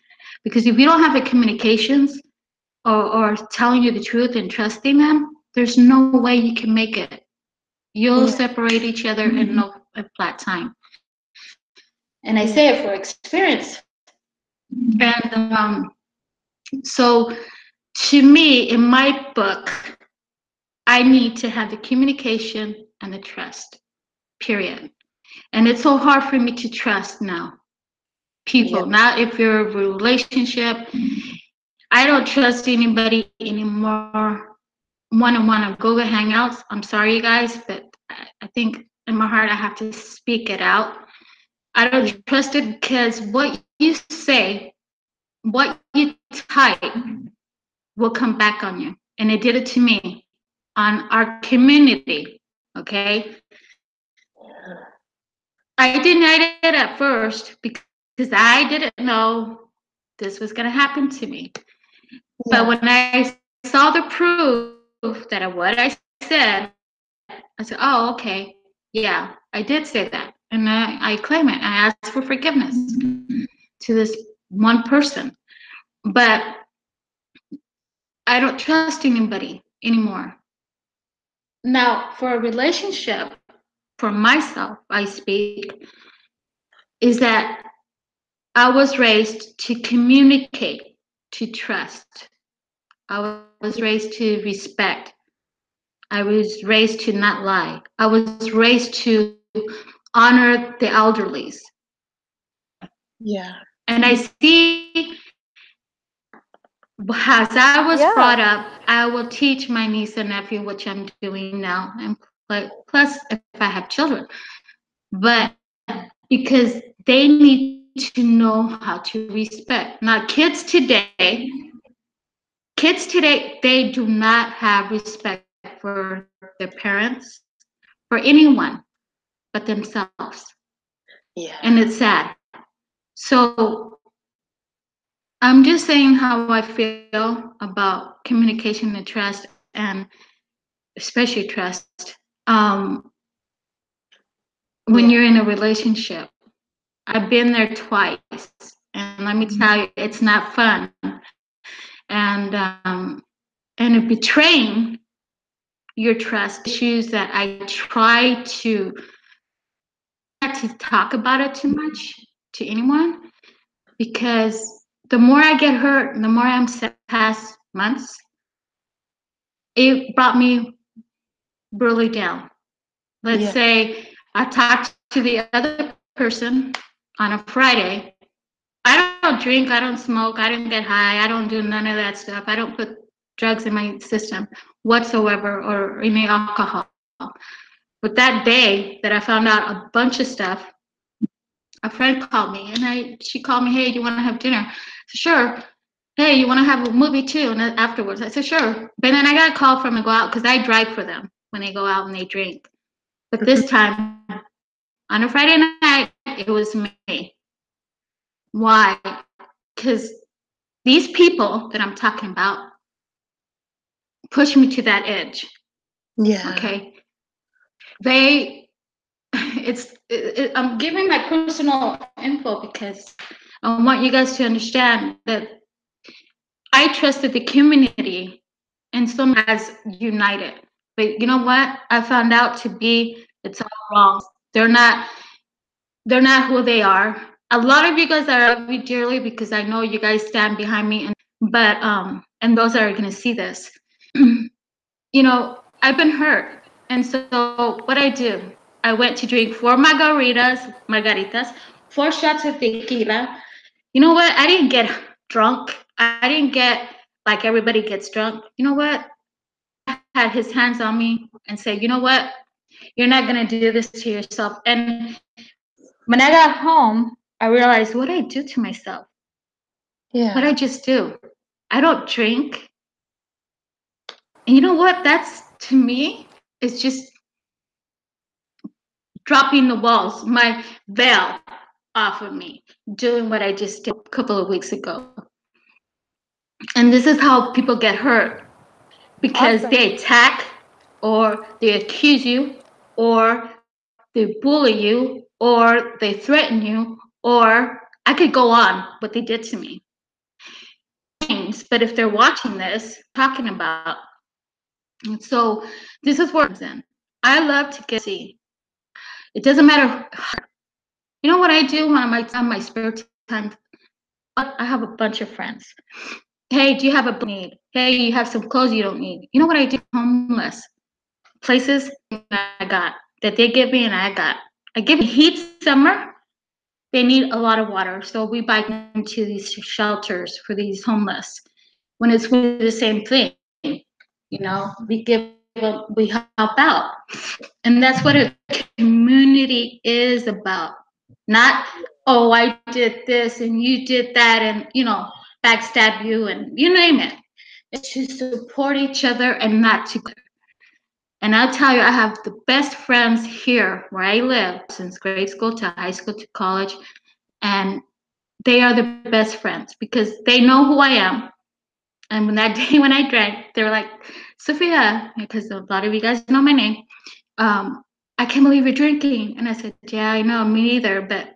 Because if you don't have the communications or telling you the truth and trusting them, there's no way you can make it. You'll separate each other in no flat time. And I say it for experience. And so to me, in my book, I need to have the communication and the trust, period. And it's so hard for me to trust now people. Not if you're a relationship. I don't trust anybody anymore one-on-one on Google Hangouts. I'm sorry, you guys, but I think in my heart I have to speak it out. I don't trust it because what you say, what you type will come back on you. And it did it to me on our community, okay? I denied it at first because I didn't know this was going to happen to me. But when I saw the proof that of what I said, I said, oh, okay. Yeah, I did say that. And I claim it. I asked for forgiveness to this one person. But I don't trust anybody anymore. Now, for a relationship, for myself, I speak, is that I was raised to communicate, to trust. I was raised to respect. I was raised to not lie. I was raised to honor the elderlies. Yeah. And I see, as I was brought Yeah. up, I will teach my niece and nephew, which I'm doing now, and plus if I have children. But because they need to know how to respect. Now, kids today, they do not have respect for their parents, for anyone but themselves. Yeah. And it's sad. So I'm just saying how I feel about communication and trust, and especially trust. When you're in a relationship, I've been there twice, and let me tell you, it's not fun. And betraying your trust, issues that I try to not to talk about it too much to anyone, because the more I get hurt, the more I'm set past months, it brought me really down. Let's say I talked to the other person on a Friday. I don't drink, I don't smoke, I don't get high, I don't do none of that stuff. I don't put drugs in my system whatsoever, or any alcohol. But that day that I found out a bunch of stuff, a friend called me, and she called me, hey, do you want to have dinner? I said, sure. Hey, you want to have a movie too? And then afterwards, I said, sure. But then I got a call from them to go out, because I drive for them when they go out and they drink. But this time, on a Friday night, it was me. Why? Because these people that I'm talking about push me to that edge. Yeah. Okay. I'm giving my personal info because I want you guys to understand that I trusted the community and some has united. But you know what? I found out it's all wrong. They're not who they are. A lot of you guys I love you dearly, because I know you guys stand behind me, and those that are gonna see this. I've been hurt. And so what I do, I went to drink 4 margaritas, 4 shots of tequila. You know what? I didn't get drunk. I didn't get like everybody gets drunk. You know what? Had his hands on me and said, you know what? You're not going to do this to yourself. And when I got home, I realized what I do to myself. What I just do. I don't drink. And you know what? That's, to me, it's just dropping the walls, my veil off of me, doing what I just did a couple of weeks ago. And this is how people get hurt, because Awesome. they attack, or they accuse you, or they bully you, or they threaten you, or I could go on what they did to me. But if they're watching this, talking about, so this is where it comes in. I love to get see. It doesn't matter. You know what I do when I'm on my spare time? I have a bunch of friends. Hey, do you have a need? Hey, you have some clothes you don't need. You know what I do? Homeless places I got that they give me, and I give heat summer. They need a lot of water, so we buy them to these shelters for these homeless. When it's the same thing, we help out, and that's what a community is about. Not, oh, I did this and you did that, and backstab you, and you name it. It's to support each other and not to. And I'll tell you, I have the best friends here where I live, since grade school to high school to college. And they are the best friends because they know who I am. And when that day when I drank, they were like, Sophia, because a lot of you guys know my name. I can't believe you're drinking. And I said, yeah, I know, me neither. But,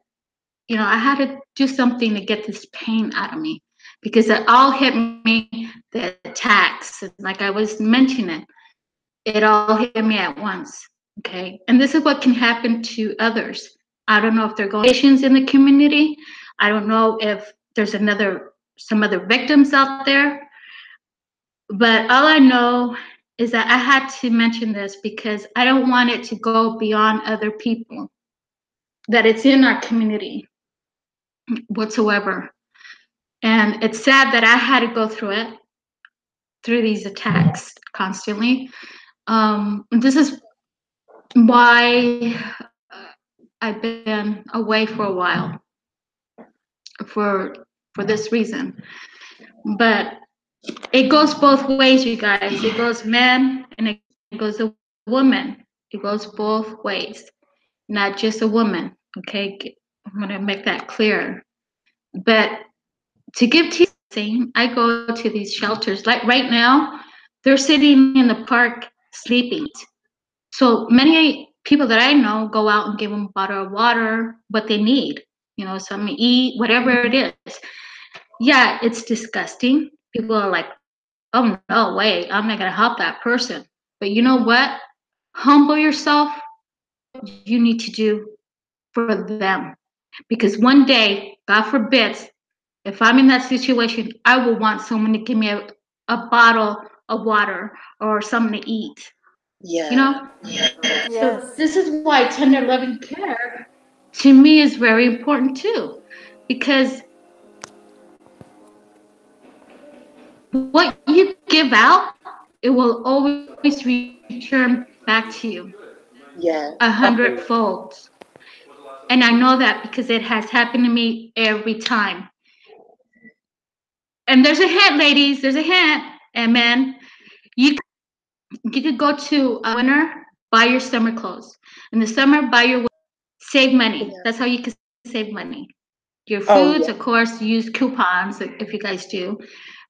I had to do something to get this pain out of me because it all hit me, the attacks. Like I was mentioning, it all hit me at once. Okay. And this is what can happen to others. I don't know if they're going in the community. I don't know if there's some other victims out there. But all I know is that I had to mention this because I don't want it to go beyond other people, that it's in our community whatsoever. And it's sad that I had to go through these attacks constantly. This is why I've been away for a while for this reason. But it goes both ways, you guys. It goes men and it goes a woman. It goes both ways, not just a woman. Okay, I'm gonna make that clear. But to give teaching, I go to these shelters. Like right now, they're sitting in the park sleeping. So many people that I know go out and give them a bottle of water, what they need, something to eat, whatever it is. Yeah, it's disgusting. People are like, oh, no way, I'm not going to help that person. But you know what? Humble yourself. You need to do for them. Because one day, God forbid, if I'm in that situation, I will want someone to give me a bottle of water or something to eat. Yeah. Yes. So this is why tender loving care to me is very important too. Because what you give out, it will always return back to you Yeah. 100-fold. And I know that because it has happened to me every time. And there's a hint, ladies, there's a hint. And men, you could go to a winter, buy your summer clothes. In the summer, buy your save money. Yeah. That's how you can save money. Your Oh, foods, yeah. of course, use coupons if you guys do.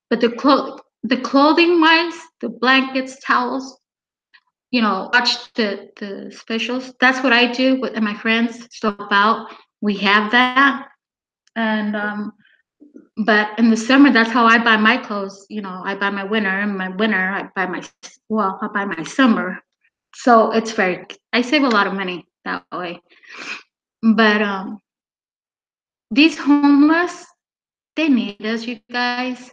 But the clothing wise, the blankets, towels, watch the specials. That's what I do with my friends. Stop out. We have that. And but in the summer, that's how I buy my clothes. I buy my winter, and my winter I buy my summer. So I save a lot of money that way. But these homeless, they need us, you guys.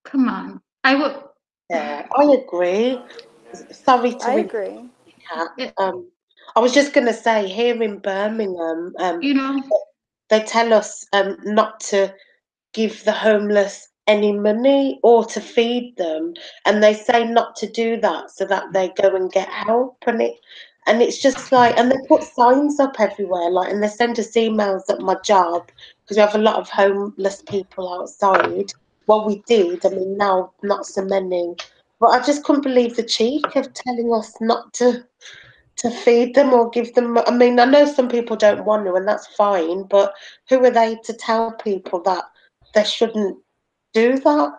Come on. Yeah, I agree. Sorry to I interrupt, agree. Kat. I was just going to say, here in Birmingham, you know, they tell us not to give the homeless any money or to feed them, and they say not to do that so that they go and get help. And it's just like, and they put signs up everywhere, like, and they send us emails at my job because we have a lot of homeless people outside. Well, we did. I mean, now not so many. But I just couldn't believe the cheek of telling us not to feed them or give them. I mean, I know some people don't want to, and that's fine. But who are they to tell people that they shouldn't do that?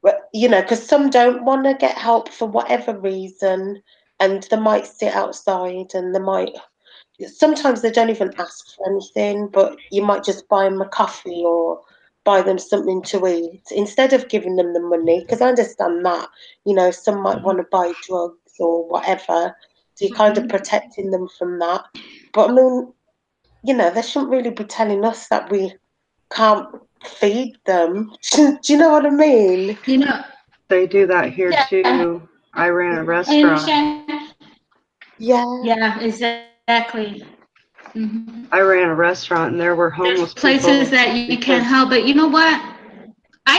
Because some don't want to get help for whatever reason, and they might sit outside, and they might. Sometimes they don't even ask for anything, but you might just buy them a coffee or buy them something to eat instead of giving them the money. Because I understand that, some might want to buy drugs or whatever. So you're kind of protecting them from that. But I mean, they shouldn't really be telling us that we can't feed them. Do you know what I mean? They do that here yeah, too. I ran a I restaurant. understand. Yeah. Yeah, exactly. I ran a restaurant and there were There's homeless places people that you can't because help, but you know what? I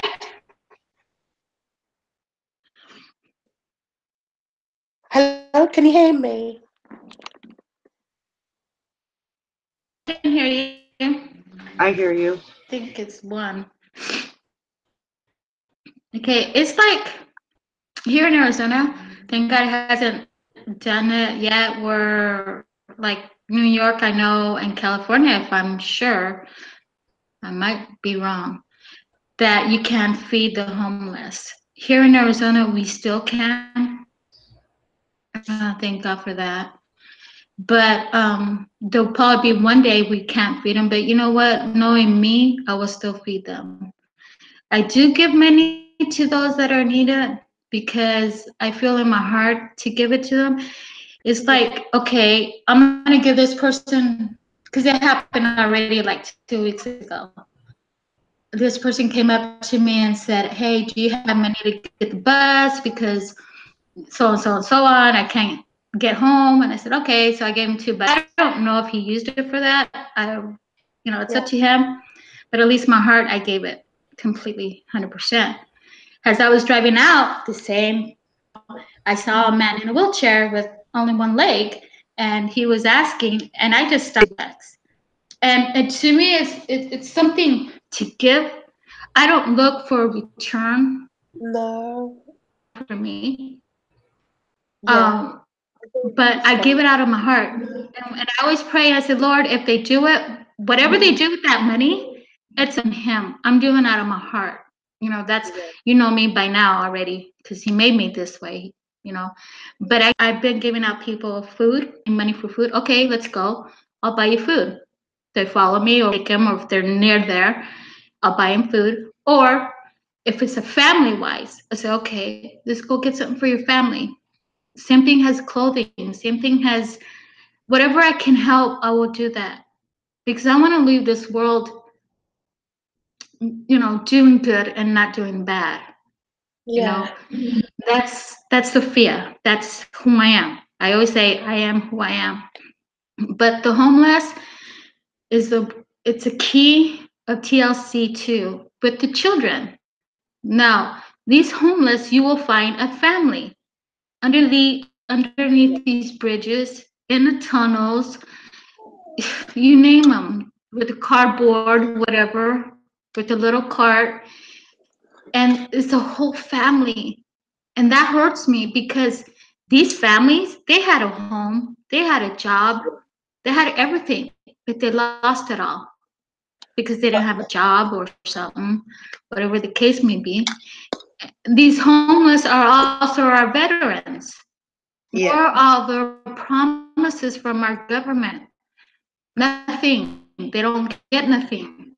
Hello, can you hear me? can hear you. I hear you. I think it's one. Okay, it's like here in Arizona, thank God it hasn't done it yet. We're like New York, I know, and California, if I'm sure. I might be wrong, that you can feed the homeless. Here in Arizona, we still can. Thank God for that. But there'll probably be one day we can't feed them. But you know what? Knowing me, I will still feed them. I do give money to those that are needed because I feel in my heart to give it to them. It's like, okay, I'm gonna give this person, because it happened already like 2 weeks ago. This person came up to me and said, "Hey, do you have money to get the bus? Because so and so and so on, I can't get home." And I said, "Okay." So I gave him 2 bucks. I don't know if he used it for that. It's up to him. But at least my heart, I gave it completely, 100%. As I was driving out, I saw a man in a wheelchair with only one leg, and he was asking, and I just stopped. And to me, it's something to give. I don't look for a return No. for me. Yeah. But I give it out of my heart. And I always pray, I said, Lord, if they do it, whatever they do with that money, it's on him. I'm doing it out of my heart. That's, you know me by now already, because he made me this way, But I've been giving out people food and money for food. Okay, let's go. I'll buy you food. They follow me or take them, or if they're near there, I'll buy them food. Or if it's a family wise, I say, okay, let's go get something for your family. Same thing has clothing. Same thing has whatever I can help, I will do that. Because I want to leave this world, doing good and not doing bad. Yeah. That's Sophia. That's who I am. I always say I am who I am. But the homeless it's a key of TLC too, with the children. Now, these homeless, you will find a family underneath these bridges, in the tunnels, you name them, with a cardboard, whatever, with a little cart, and it's a whole family. And that hurts me because these families, they had a home, they had a job, they had everything, but they lost it all because they didn't have a job or something, whatever the case may be. These homeless are also our veterans. Yeah. Where are all the promises from our government? Nothing. They don't get nothing.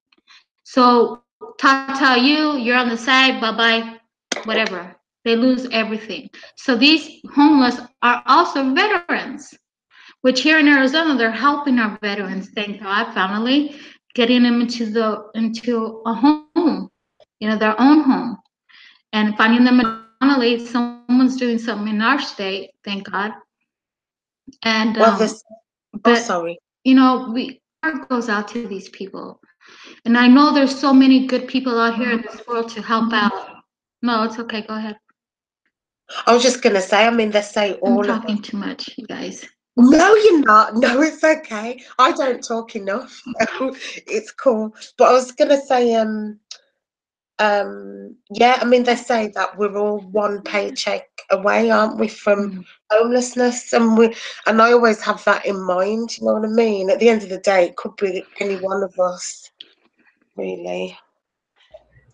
So, Tata, you're on the side, bye-bye, whatever. They lose everything. So these homeless are also veterans, which here in Arizona, they're helping our veterans, thank God, finally, getting them into a home, their own home, and finding them finally someone's doing something in our state, thank God. And Well, this. Oh, but sorry. we heart goes out to these people, and I know there's so many good people out here in this world to help out. No, it's okay. Go ahead. I was just gonna say. I mean, they say I'm all of talking them. too much, you guys. No, you're not. No, it's okay. I don't talk enough. So it's cool. But I was gonna say, yeah. I mean, they say that we're all one paycheck away, aren't we, from homelessness? And I always have that in mind. You know what I mean? At the end of the day, it could be any one of us, really.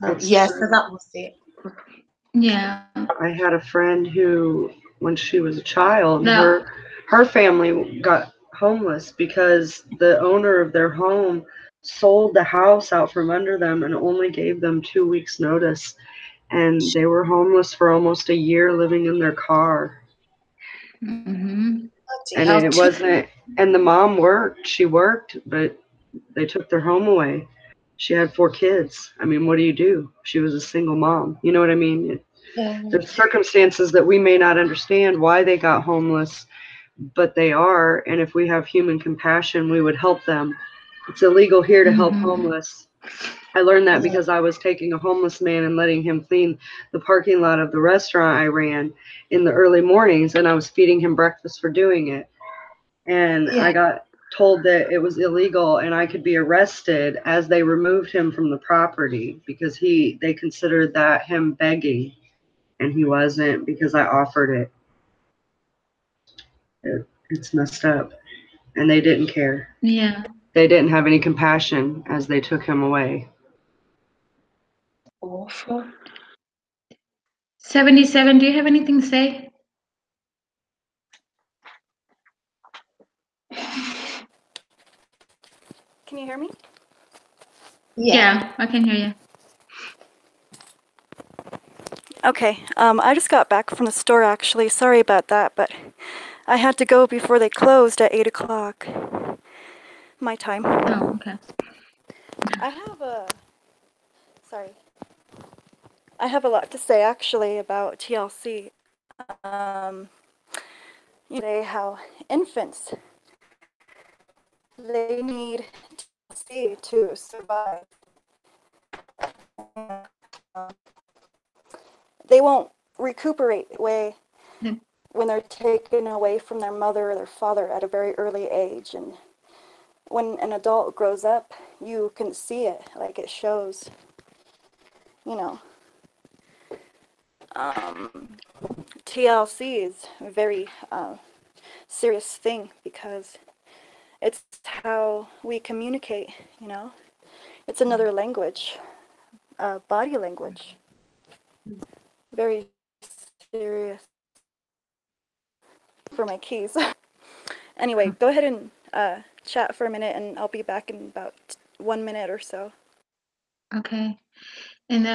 It's Yeah. So true. that was it. Yeah. I had a friend who, when she was a child, No. her family got homeless because the owner of their home sold the house out from under them and only gave them 2 weeks notice, and they were homeless for almost a year, living in their car. Mm-hmm. And it wasn't, and the mom worked, she worked, but they took their home away. She had 4 kids. I mean, what do you do? She was a single mom. You know what I mean? Yeah. There's circumstances that we may not understand why they got homeless, but they are. And if we have human compassion, we would help them. It's illegal here to help homeless. I learned that because I was taking a homeless man and letting him clean the parking lot of the restaurant I ran in the early mornings, and I was feeding him breakfast for doing it. And I got told that it was illegal and I could be arrested as they removed him from the property because they considered that him begging, and he wasn't, because I offered it. It's messed up, and they didn't care. Yeah. they didn't have any compassion as they took him away. Awful. 77, do you have anything to say? Can you hear me? Yeah, I can hear you. Okay, I just got back from the store actually. Sorry about that, but I had to go before they closed at 8 o'clock. My time. Oh, okay. I have a. Sorry. I have a lot to say actually about TLC. You know how infants, they need TLC to survive. They won't recuperate way Yep. when they're taken away from their mother or their father at a very early age. And when an adult grows up, you can see it, like it shows, you know. TLC is a very serious thing because it's how we communicate, you know. It's another language, body language. Very serious for my keys. Anyway, go ahead and chat for a minute and I'll be back in about 1 minute or so. Okay. And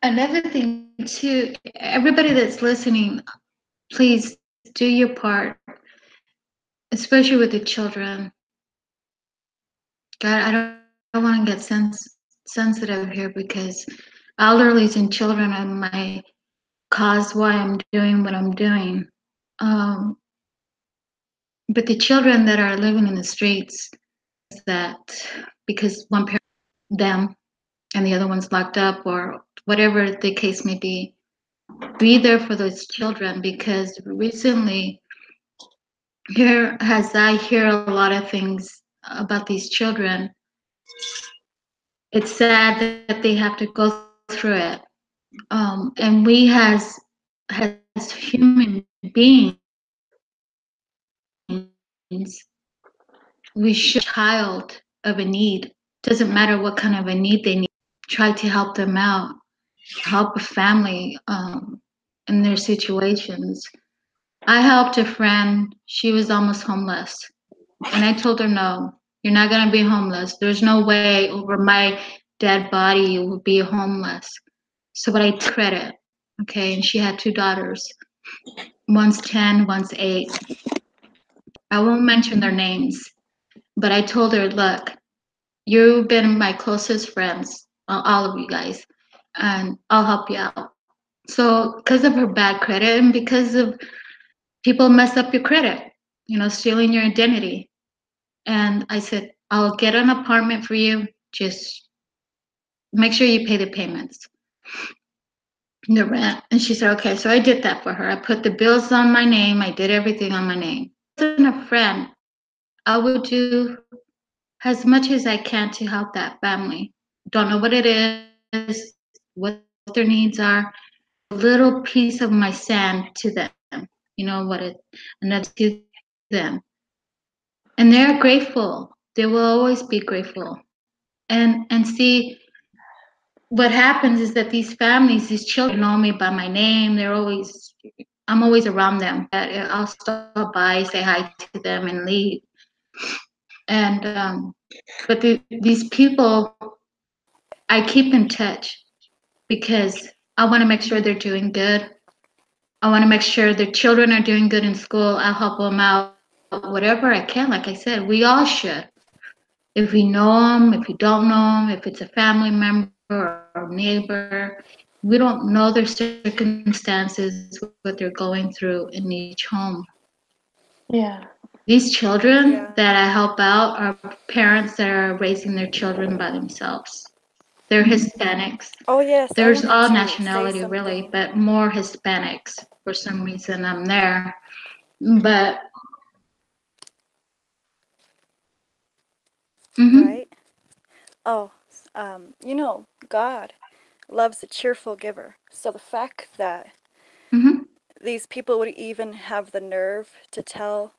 another thing too, everybody that's listening, please do your part, especially with the children. God, I don't want to get sensitive here because elderlies and children are my cause why I'm doing what I'm doing. But the children that are living in the streets, that because one parent, them, and the other one's locked up or whatever the case may be there for those children, because recently I hear a lot of things about these children. It's sad that they have to go through it. And we as human beings, we should child of a need. Doesn't matter what kind of a need they need. Try to help them out, help a family in their situations. I helped a friend. She was almost homeless. And I told her, no, you're not going to be homeless. There's no way over my dead body you will be homeless. So, but I took credit. Okay. And she had 2 daughters. One's 10, one's 8. I won't mention their names, but I told her, look, you've been my closest friends, all of you guys, and I'll help you out. So, because of her bad credit and because of people mess up your credit, stealing your identity. And I said, I'll get an apartment for you. Just make sure you pay the payments, the rent. And she said, okay. So I did that for her. I put the bills on my name. I did everything on my name. As a friend, I would do as much as I can to help that family. Don't know what it is, what their needs are. A little piece of my sand to them. You know what it, another to them. And they're grateful. They will always be grateful. And see, what happens is that these families, these children know me by my name. I'm always around them. I'll stop by, say hi to them, and leave. And but these people, I keep in touch because I want to make sure they're doing good. I want to make sure their children are doing good in school. I'll help them out, whatever I can. Like I said, we all should. If we know them, if we don't know them, if it's a family member or a neighbor, we don't know their circumstances, what they're going through in each home. Yeah. These children Yeah. that I help out are parents that are raising their children by themselves. They're Hispanics. Oh yes, I There's wanted all to nationality say really, something. but more Hispanics. For some reason, I'm there. But Right? Oh, God loves a cheerful giver. So the fact that these people would even have the nerve to tell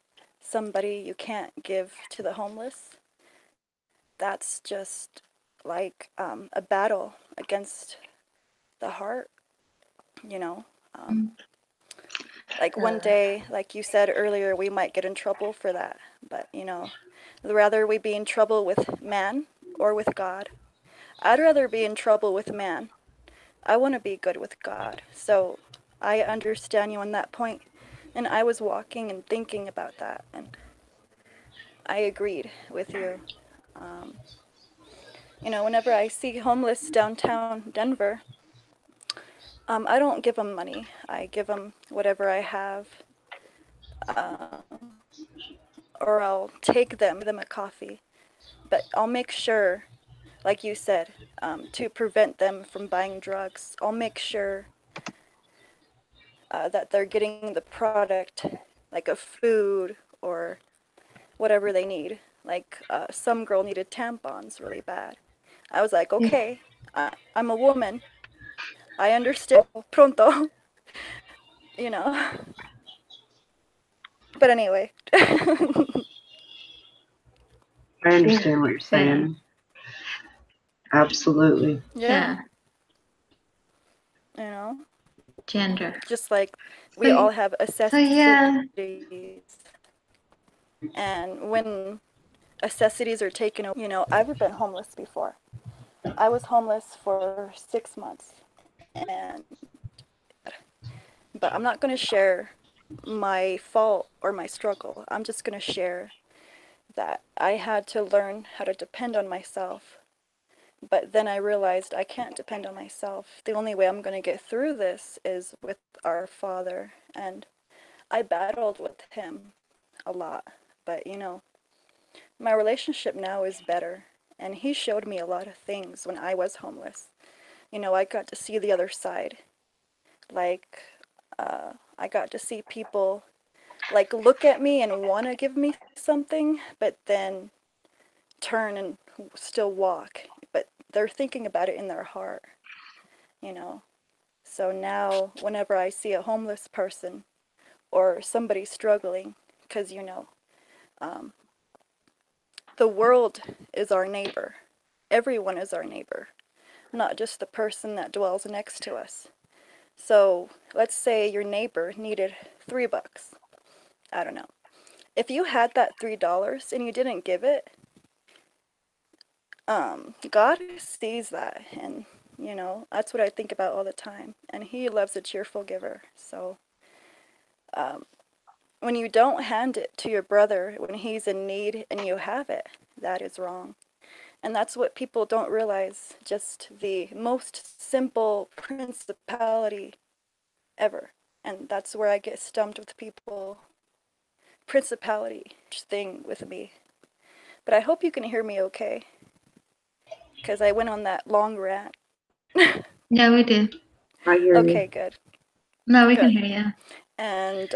somebody you can't give to the homeless, that's just like a battle against the heart, you know. Like one day, like you said earlier, we might get in trouble for that. But, you know, rather we be in trouble with man or with God. I'd rather be in trouble with man. I want to be good with God. So I understand you on that point. And I was walking and thinking about that. And I agreed with you. You know, whenever I see homeless downtown Denver, I don't give them money. I give them whatever I have. Or I'll take them a coffee. But I'll make sure, like you said, to prevent them from buying drugs, I'll make sure that they're getting the product, like a food or whatever they need. Like some girl needed tampons really bad. I was like, okay, I'm a woman. I understand. Pronto. You know. But anyway. I understand what you're saying. Absolutely. Yeah. You know. Gender. Just like we all have necessities. And when necessities are taken away, you know, I've been homeless before. I was homeless for 6 months. But I'm not going to share my fault or my struggle. I'm just going to share that I had to learn how to depend on myself. But then I realized I can't depend on myself. The only way I'm going to get through this is with our Father. And I battled with him a lot. But, you know, my relationship now is better. And he showed me a lot of things when I was homeless. You know, I got to see the other side. Like, I got to see people, like, look at me and want to give me something, but then turn and still walk. But they're thinking about it in their heart, you know. So now, whenever I see a homeless person or somebody struggling, because, you know, the world is our neighbor. Everyone is our neighbor, not just the person that dwells next to us. So let's say your neighbor needed $3. I don't know. If you had that $3 and you didn't give it, God sees that, and you know, that's what I think about all the time. And he loves a cheerful giver. So when you don't hand it to your brother when he's in need and you have it, that is wrong. And that's what people don't realize, just the most simple principality ever. And that's where I get stumped with people. Principality thing with me. But I hope you can hear me okay, because I went on that long rant. Yeah, we did. I hear Okay, you. good. No, we can Good. hear you. And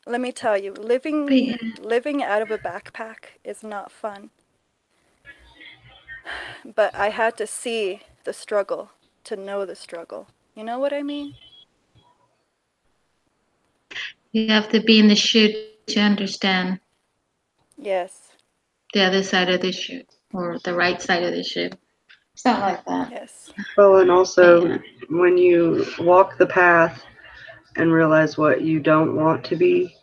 let me tell you, living out of a backpack is not fun. But I had to see the struggle to know the struggle. You know what I mean? You have to be in the shoe to understand Yes. the other side of the shoe, or the right side of the shoe. Something like that. Yes. Well, and also Yeah. when you walk the path and realize what you don't want to be,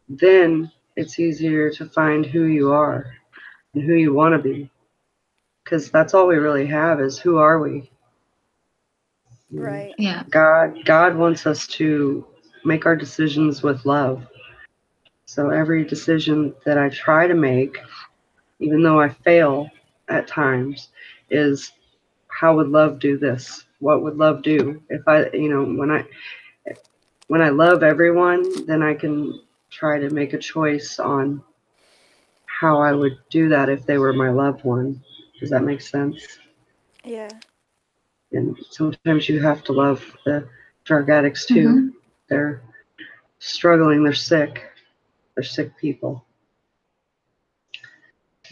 then it's easier to find who you are and who you want to be. Because that's all we really have is who are we? Right. Yeah. God wants us to make our decisions with love. So every decision that I try to make, even though I fail at times, is how would love do this? What would love do? If I, you know, when I love everyone, then I can try to make a choice on how I would do that if they were my loved one. Does that make sense? Yeah. And sometimes you have to love the drug addicts too. Mm-hmm. They're struggling, they're sick people.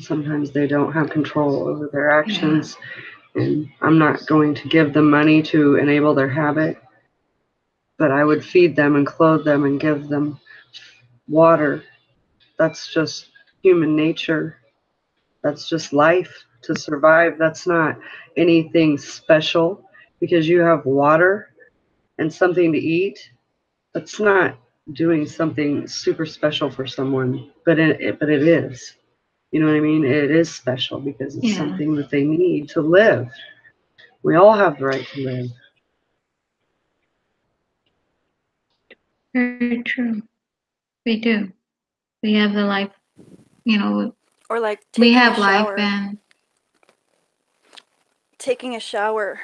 Sometimes they don't have control over their actions, and I'm not going to give them money to enable their habit, but I would feed them and clothe them and give them water That's just human nature. That's just life to survive. That's not anything special because you have water and something to eat. That's not doing something super special for someone, but it is. You know what I mean? It is special because it's Yeah, something that they need to live. We all have the right to live. very true. We do. We have the life, you know, Or like we taking a have life shower. and Taking a shower.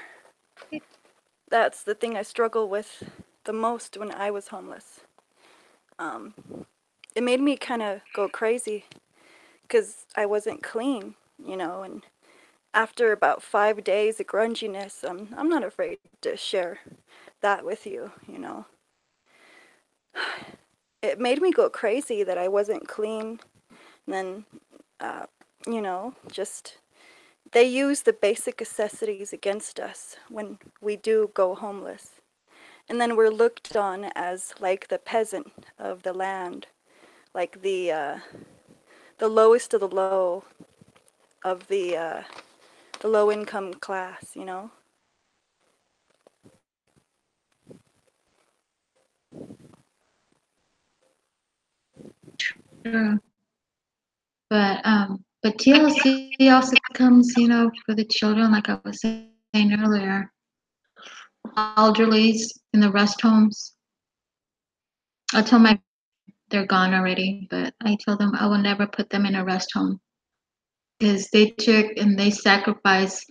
That's the thing I struggle with the most when I was homeless. Um, it made me kind of go crazy because I wasn't clean, you know, and after about 5 days of grunginess, I'm not afraid to share that with you, you know. It made me go crazy that I wasn't clean. And then, uh, you know, just they use the basic necessities against us when we do go homeless. And then we're looked on as like the peasant of the land, like the lowest of the low of the low income class, you know. true. But TLC also comes, you know, for the children, like I was saying earlier, elderlies in the rest homes. I told my they're gone already, but I told them I will never put them in a rest home because they took and they sacrificed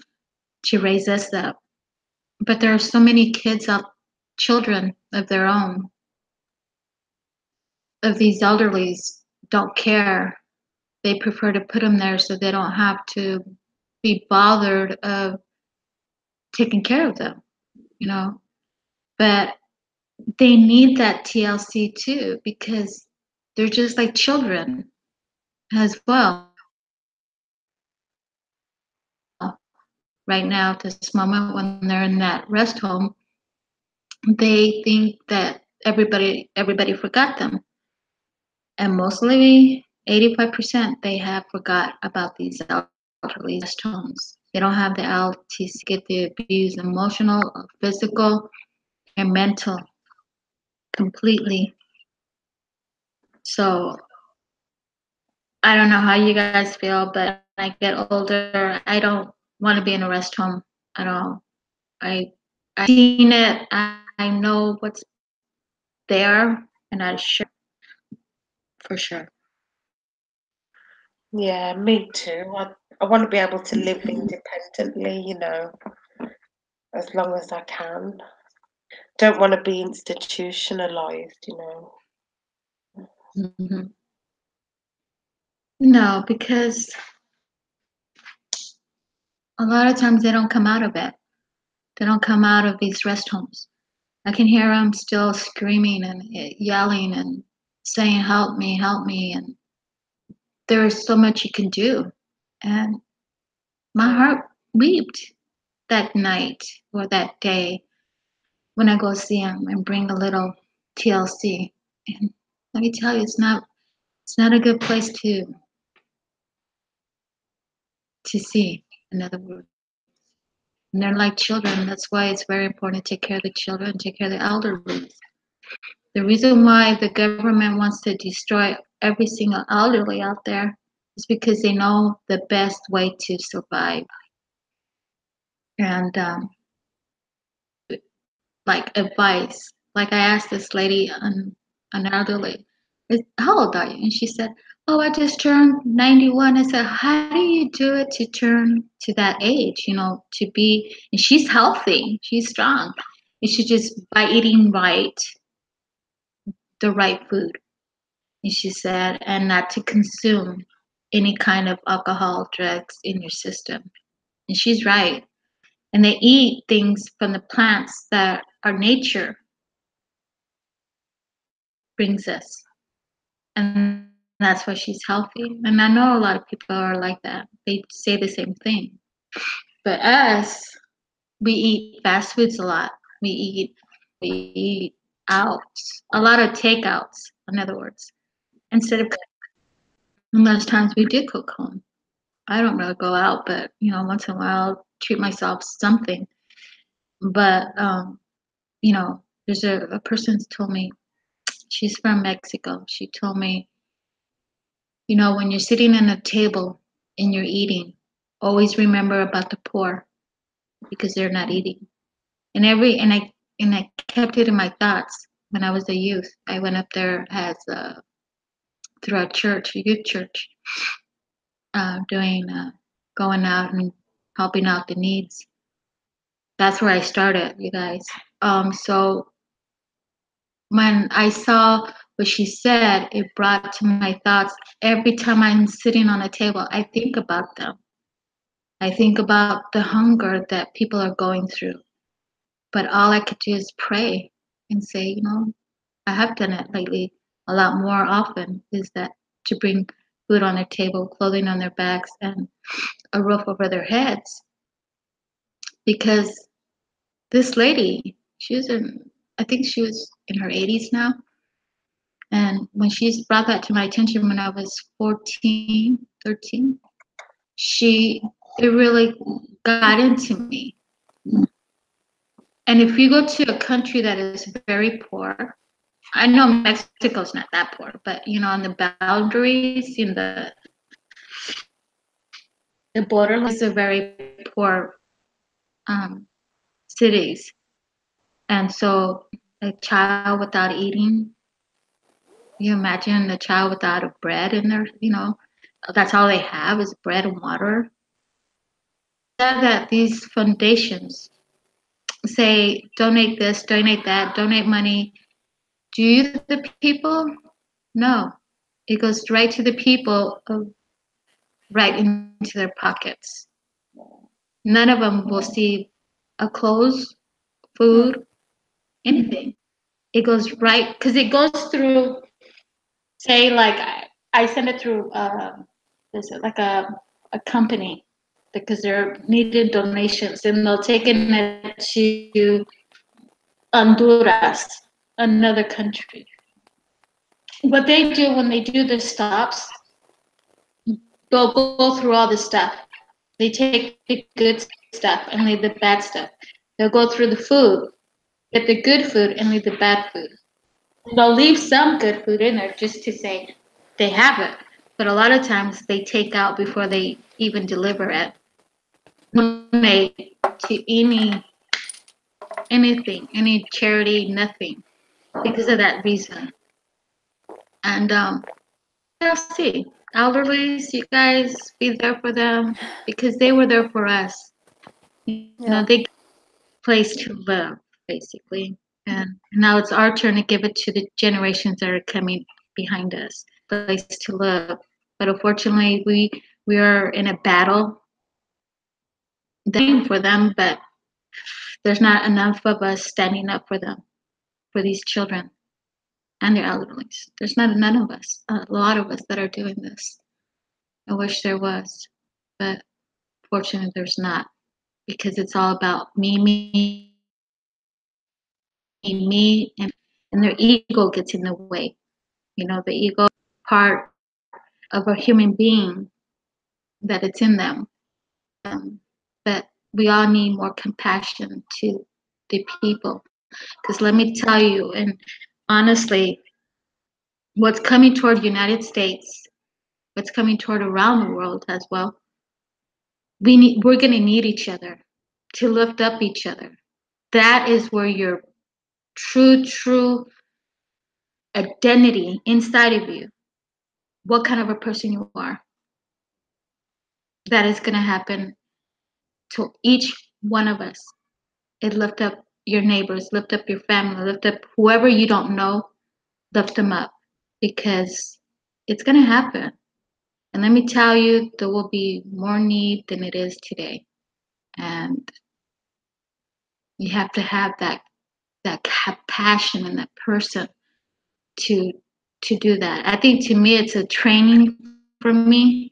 to raise us up. But there are so many kids out, children of their own, of these elderlies don't care. They prefer to put them there so they don't have to be bothered of taking care of them, you know. But they need that TLC too because they're just like children as well. Right now, at this moment, when they're in that rest home, they think that everybody forgot them, and mostly 85% they have forgot about these elderly rest homes. They don't have the LTC, get the abuse, emotional, physical, and mental completely. So I don't know how you guys feel, but when I get older, I don't want to be in a rest home at all. I've seen it. I know what's there, and I sure for sure. Yeah, me too. I want to be able to live independently, you know, as long as I can. Don't want to be institutionalized, you know. Mm-hmm. No, because a lot of times they don't come out of it. They don't come out of these rest homes. I can hear them still screaming and yelling and saying, help me. And there is so much you can do. And my heart wept that night or that day when I go see him and bring a little TLC. And let me tell you, it's not a good place to see, in other words. And they're like children. That's why it's very important to take care of the children, take care of the elderly. The reason why the government wants to destroy every single elderly out there is because they know the best way to survive. And like advice, like I asked this lady, an elderly, how old are you? And she said, oh, I just turned 91. I said, how do you do it to turn to that age, you know, to be, and she's healthy, she's strong. And she just, by eating right, the right food. And she said, and not to consume any kind of alcohol, drugs in your system. And she's right. And they eat things from the plants that our nature brings us. And that's why she's healthy. And I know a lot of people are like that. They say the same thing. But us, we eat fast foods a lot. We eat out, a lot of takeouts, in other words, instead of And last times we did cook home. I don't really go out, but once in a while I'll treat myself something. But there's a person told me, she's from Mexico. She told me, when you're sitting at a table and you're eating, always remember about the poor because they're not eating. And I kept it in my thoughts when I was a youth. I went up there as through a church, a youth church, doing going out and helping out the needs. That's where I started, you guys. So when I saw what she said, it brought to my thoughts. Every time I'm sitting on a table, I think about them. I think about the hunger that people are going through. But all I could do is pray and say, I have done it lately a lot more often, is that to bring food on their table, clothing on their backs, and a roof over their heads. Because this lady, I think she was in her 80s now. And when she brought that to my attention when I was 14, 13, it really got into me. And if you go to a country that is very poor, I know Mexico's not that poor, but on the boundaries, in the borderlands are very poor cities. And so a child without eating, you imagine a child without a bread in there, that's all they have is bread and water. That these foundations say, donate this, donate that, donate money. Do you the people? No. It goes right to the people, right into their pockets. None of them will see a clothes, food, anything. It goes right, because it goes through, say, like I send it through, like a company, because they're needed donations, and they'll take it to Honduras, another country. What they do when they do the stops, they'll go through all the stuff. They take the good stuff and leave the bad stuff. They'll go through the food, get the good food and leave the bad food. They'll leave some good food in there just to say they have it. But a lot of times they take out before they even deliver it. Donate to anything, any charity, nothing, because of that reason. And I'll see. Elderlies, you guys be there for them because they were there for us. They get a place to live, basically. And now it's our turn to give it to the generations that are coming behind us, a place to live. But unfortunately, we are in a battle for them, but there's not enough of us standing up for them, for these children and their elderlies. There's not none of us, a lot of us that are doing this. I wish there was, but fortunately there's not, because it's all about me, and their ego gets in the way. The ego part of a human being, that it's in them. But we all need more compassion to the people, because let me tell you, and honestly, what's coming toward the United States, what's coming toward around the world as well, we're going to need each other to lift up each other. That is where your true identity inside of you, what kind of a person you are, that is going to happen to each one of us. It lift up your neighbors, lift up your family, lift up whoever you don't know, lift them up, because it's going to happen. And let me tell you, there will be more need than it is today. And you have to have that passion in that person to do that. I think, to me, it's a training for me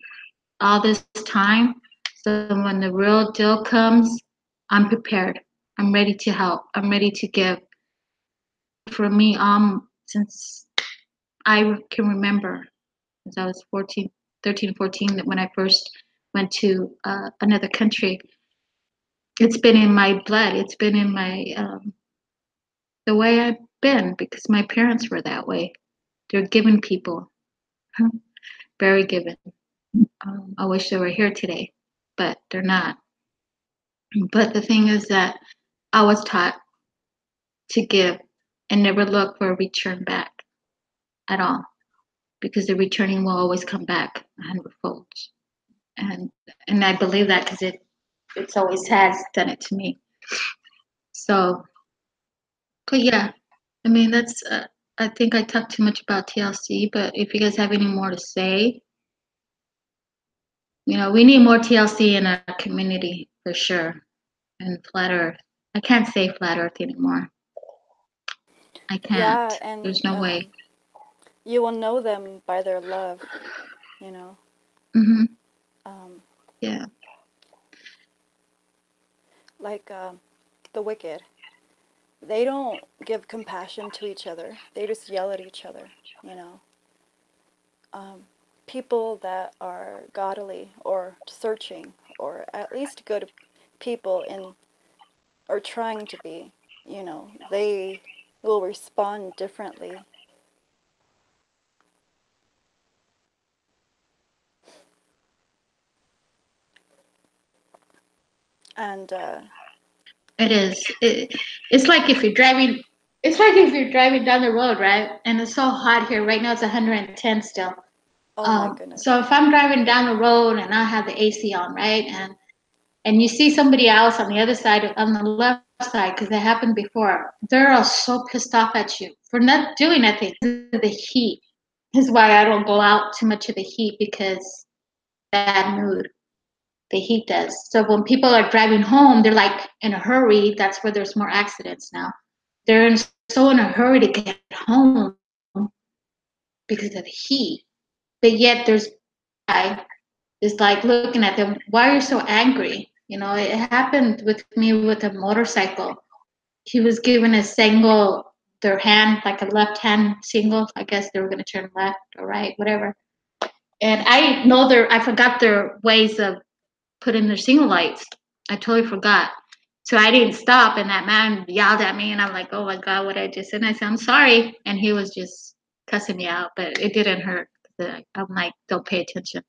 all this time. So when the real deal comes, I'm prepared. I'm ready to help. I'm ready to give. For me, since I can remember, since I was 14, 13, 14, when I first went to another country. It's been in my blood. It's been in my the way I've been because my parents were that way. They're giving people, very given. I wish they were here today, but they're not. But the thing is that I was taught to give and never look for a return back at all, because the returning will always come back 100-fold. And I believe that because it's always has done it to me. So, but yeah, I mean that's. I think I talked too much about TLC, but if you guys have any more to say, we need more TLC in our community for sure. And flat Earth. I can't say flat Earth anymore. I Yeah, can't. and There's no way. you will know them by their love, Mm-hmm. Um, Yeah. like the wicked. They don't give compassion to each other. They just yell at each other, you know. People that are godly or searching or at least good people or trying to be, they will respond differently. And It is. It's like if you're driving. It's like if you're driving down the road, right? And it's so hot here. Right now it's 110 still. oh my goodness. So if I'm driving down the road and I have the AC on, right, and you see somebody else on the other side, on the left side, because it happened before, they're all so pissed off at you for not doing anything. The heat is why I don't go out too much of the heat, because bad mood. The heat does. So when people are driving home, they're like in a hurry. That's where there's more accidents now. They're so in a hurry to get home because of the heat. But yet there's guy is like looking at them. Why are you so angry? It happened with me with a motorcycle. He was given a single, their hand, like a left hand single. I guess they were going to turn left or right, whatever. And I forgot their ways of putting their signal lights. I totally forgot. So I didn't stop, and that man yelled at me, and I'm like, oh my God, what I just said. And I said, I'm sorry. And he was just cussing me out, but it didn't hurt. I'm like, don't pay attention.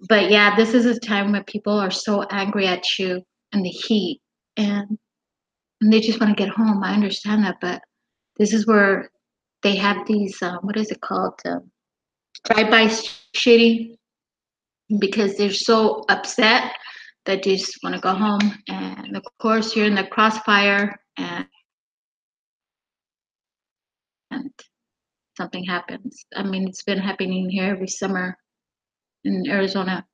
But yeah, this is a time when people are so angry at you in the heat, and they just want to get home. I understand that, but this is where they have these, what is it called? Drive-by shitty, because they're so upset that they just want to go home. And of course, you're in the crossfire, and something happens. I mean, it's been happening here every summer in Arizona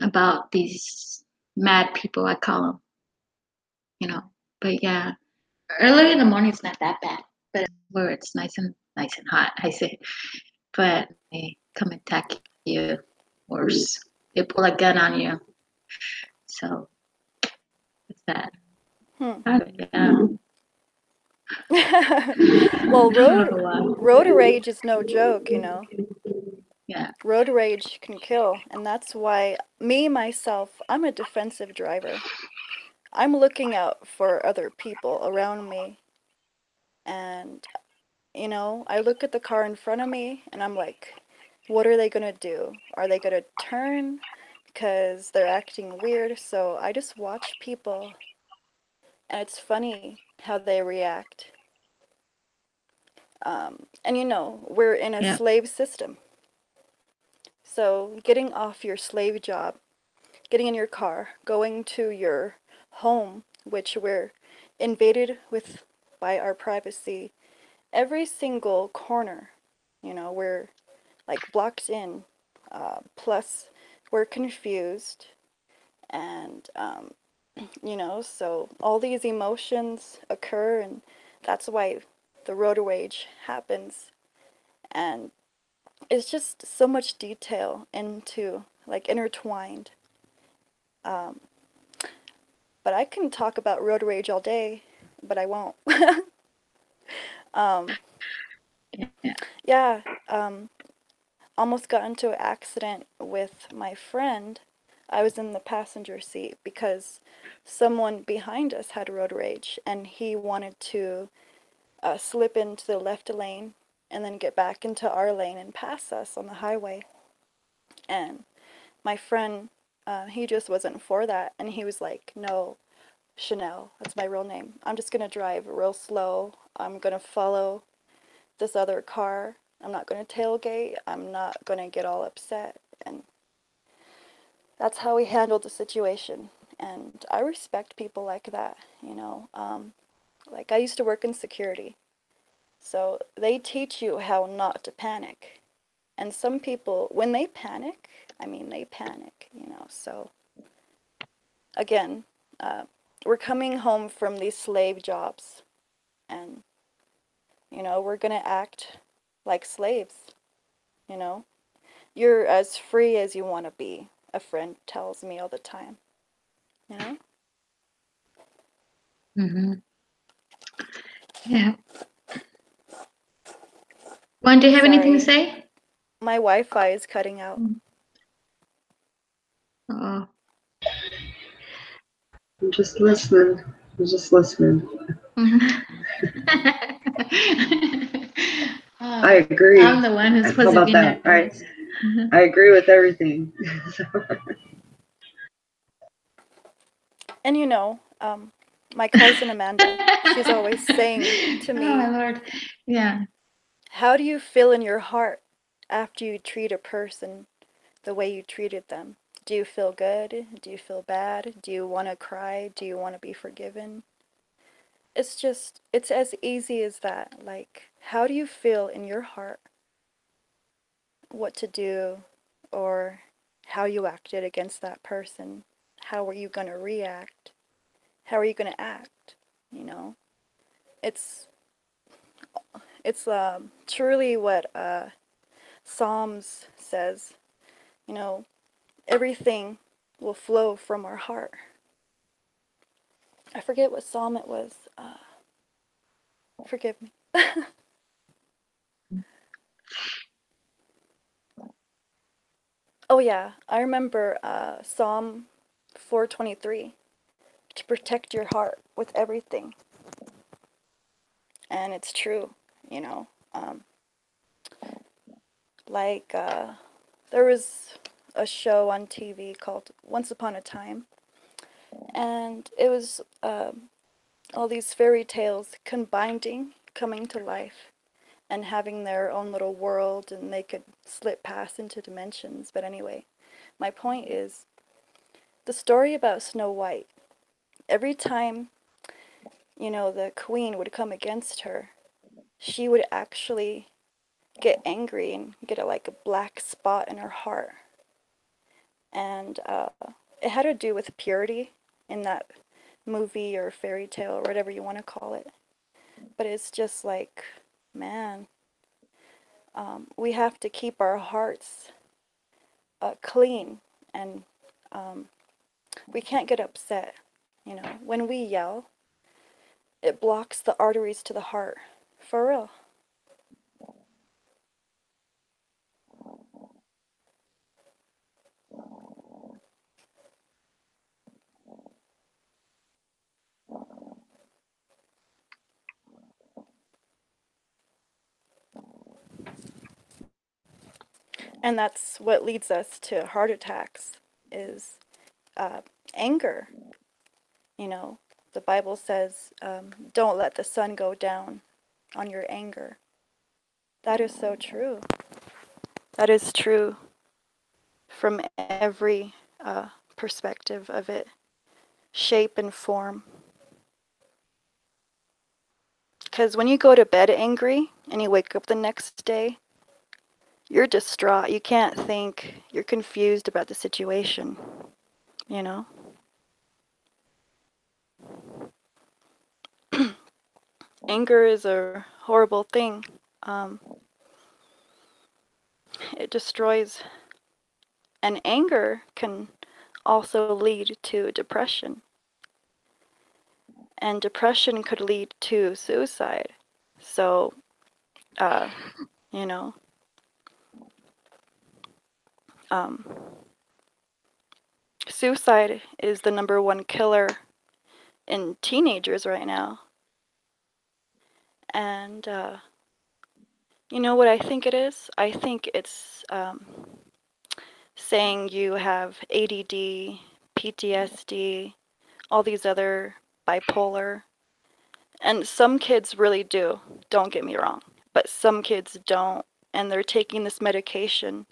about these mad people, I call them. But yeah, early in the morning it's not that bad, but where it's nice and hot, I say. But they come attack you, worse. They pull a gun on you. So it's that. Yeah. Well, road rage is no joke, Yeah. Road rage can kill, and that's why myself, I'm a defensive driver. I'm looking out for other people around me, and I look at the car in front of me, and I'm like, what are they gonna do? Are they gonna turn because they're acting weird? So I just watch people, and it's funny how they react. And we're in a slave system. So getting off your slave job, getting in your car, going to your home, which we're invaded with by our privacy, every single corner, we're like blocked in. Plus, we're confused, and so all these emotions occur, and that's why the road rage happens. And it's just so much detail like intertwined. Um, but I can talk about road rage all day, but I won't. um, Yeah. yeah, almost got into an accident with my friend. I was in the passenger seat because someone behind us had road rage, and he wanted to slip into the left lane and then get back into our lane and pass us on the highway. And my friend, he just wasn't for that, and he was like, no, Chanel, that's my real name, I'm just gonna drive real slow. I'm gonna follow this other car. I'm not gonna tailgate. I'm not gonna get all upset. And that's how we handled the situation. And I respect people like that, you know. Like, I used to work in security, so they teach you how not to panic. And some people, when they panic, I mean, they panic, you know. So, again, we're coming home from these slave jobs, and, you know, we're going to act like slaves, you know. You're as free as you want to be, a friend tells me all the time, you know. Mm-hmm. Yeah. Juan, do you have anything to Sorry, say? my Wi-Fi is cutting out. Oh. I'm just listening. I'm just listening. I agree. I'm the one who's How supposed to about be that? nervous. I agree with everything. And you know, my cousin Amanda, she's always saying to Oh my me, Lord. Yeah. how do you feel in your heart after you treat a person the way you treated them? Do you feel good? Do you feel bad? Do you want to cry? Do you want to be forgiven? It's just, it's as easy as that. Like, how do you feel in your heart what to do, or how you acted against that person? How are you going to react? How are you going to act? You know, it's it's truly what Psalms says. You know, everything will flow from our heart. I forget what psalm it was. Forgive me. Oh yeah, I remember Psalm 4:23, to protect your heart with everything. And it's true, you know. Like, there was a show on TV called Once Upon a Time, and it was all these fairy tales combining, coming to life, and having their own little world, and they could slip past into dimensions. But anyway, my point is the story about Snow White. Every time, you know, the queen would come against her, she would actually get angry and get like a black spot in her heart. And it had to do with purity in that movie or fairy tale or whatever you want to call it. But it's just like, man, we have to keep our hearts clean, and we can't get upset. You know, when we yell, it blocks the arteries to the heart. For real. And that's what leads us to heart attacks, is uh, anger. You know, the Bible says, don't let the sun go down on your anger. That is so true. That is true from every perspective of it, shape and form. Because when you go to bed angry and you wake up the next day, you're distraught. You can't think. You're confused about the situation, you know? Anger is a horrible thing. Um, it destroys, and anger can also lead to depression. And depression could lead to suicide. So, you know, suicide is the #1 killer in teenagers right now. And you know what I think it is? I think it's saying you have ADD, PTSD, all these other bipolar. And some kids really do, don't get me wrong, but some kids don't, and they're taking this medication.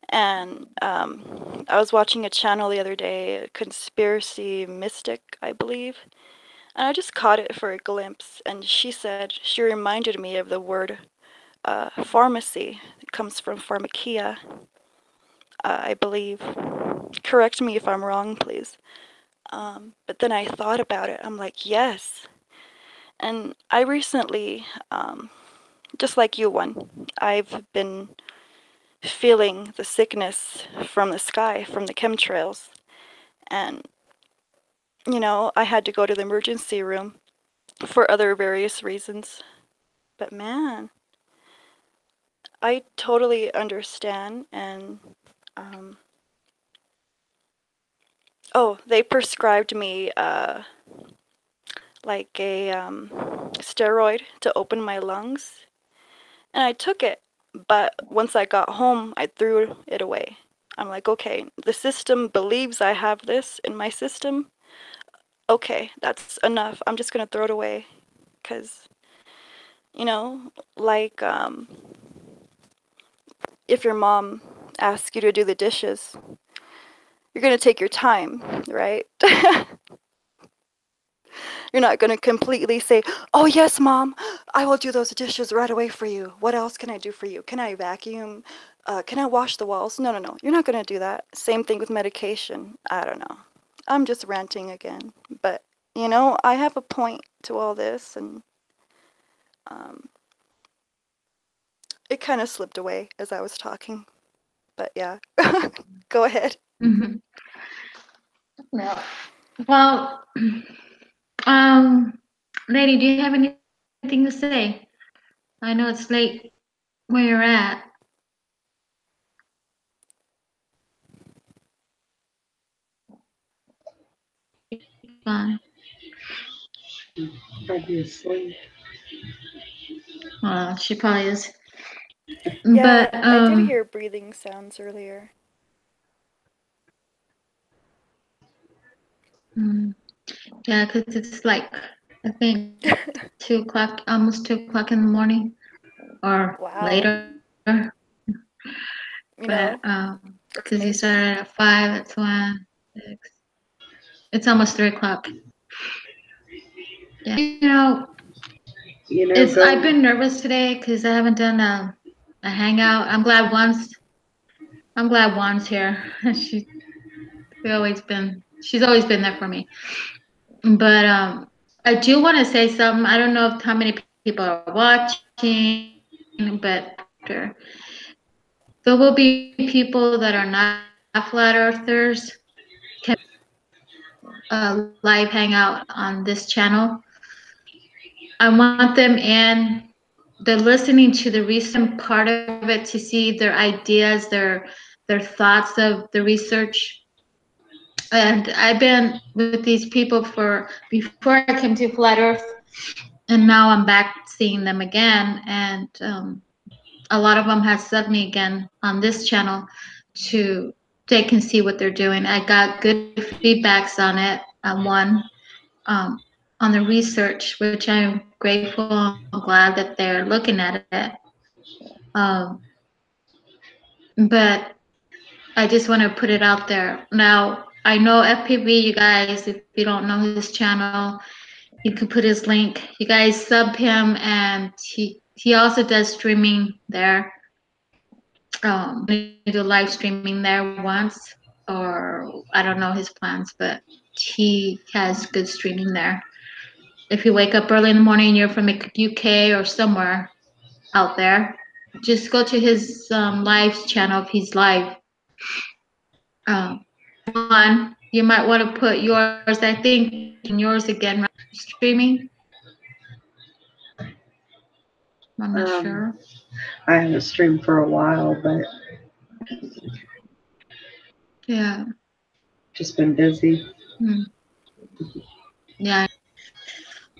And I was watching a channel the other day, Conspiracy Mystic, I believe, and I just caught it for a glimpse. And she reminded me of the word pharmacy. It comes from pharmakia, I believe. Correct me if I'm wrong, please. But then I thought about it. I'm like, yes. And I recently, just like you, I've been feeling the sickness from the sky, from the chemtrails. And, you know, I had to go to the emergency room for other various reasons. But man, I totally understand. And, oh, they prescribed me like a steroid to open my lungs. And I took it. But once I got home, I threw it away. I'm like, okay, the system believes I have this in my system. Okay, that's enough. I'm just gonna throw it away. Because, you know, like if your mom asks you to do the dishes, you're gonna take your time, right? You're not gonna completely say, oh yes, mom, I will do those dishes right away for you. What else can I do for you? Can I vacuum? Can I wash the walls? No, no, no. You're not gonna do that. Same thing with medication. I don't know. I'm just ranting again. But, you know, I have a point to all this, and it kind of slipped away as I was talking. But yeah, go ahead. Mm-hmm. Well, lady, do you have anything to say? I know it's late where you're at. Fine. Probably asleep. Well, she probably is. Yeah, But I did hear breathing sounds earlier. yeah, because it's like I think 2 o'clock, almost 2 o'clock in the morning or Wow. later. You But know, that's because you amazing. started at 5, it's 1, 6. It's almost 3 o'clock. Yeah, You know, I've been nervous today because I haven't done a hangout. I'm glad Juan's here. She's always been there for me. But I do want to say something. I don't know how many people are watching, but there will be people that are not flat earthers can live hangout on this channel. I want them in. They're listening to the recent part of it to see their ideas, their thoughts of the research. And I've been with these people before I came to Flat Earth, and now I'm back seeing them again. And a lot of them have subbed me again on this channel to they can see what they're doing. I got good feedbacks on it. One on the research, which I'm grateful and glad that they're looking at it. But I just want to put it out there. Now, I know FPV, you guys, if you don't know his channel, you can put his link. You guys sub him, and he also does streaming there. We do live streaming there once, or I don't know his plans, but he has good streaming there. If you wake up early in the morning and you're from the UK or somewhere out there, just go to his live channel if he's live. One, you might want to put yours, I think, in yours again, right? Streaming. I'm not sure. I haven't streamed for a while, but Yeah. Just been busy. Mm. Yeah.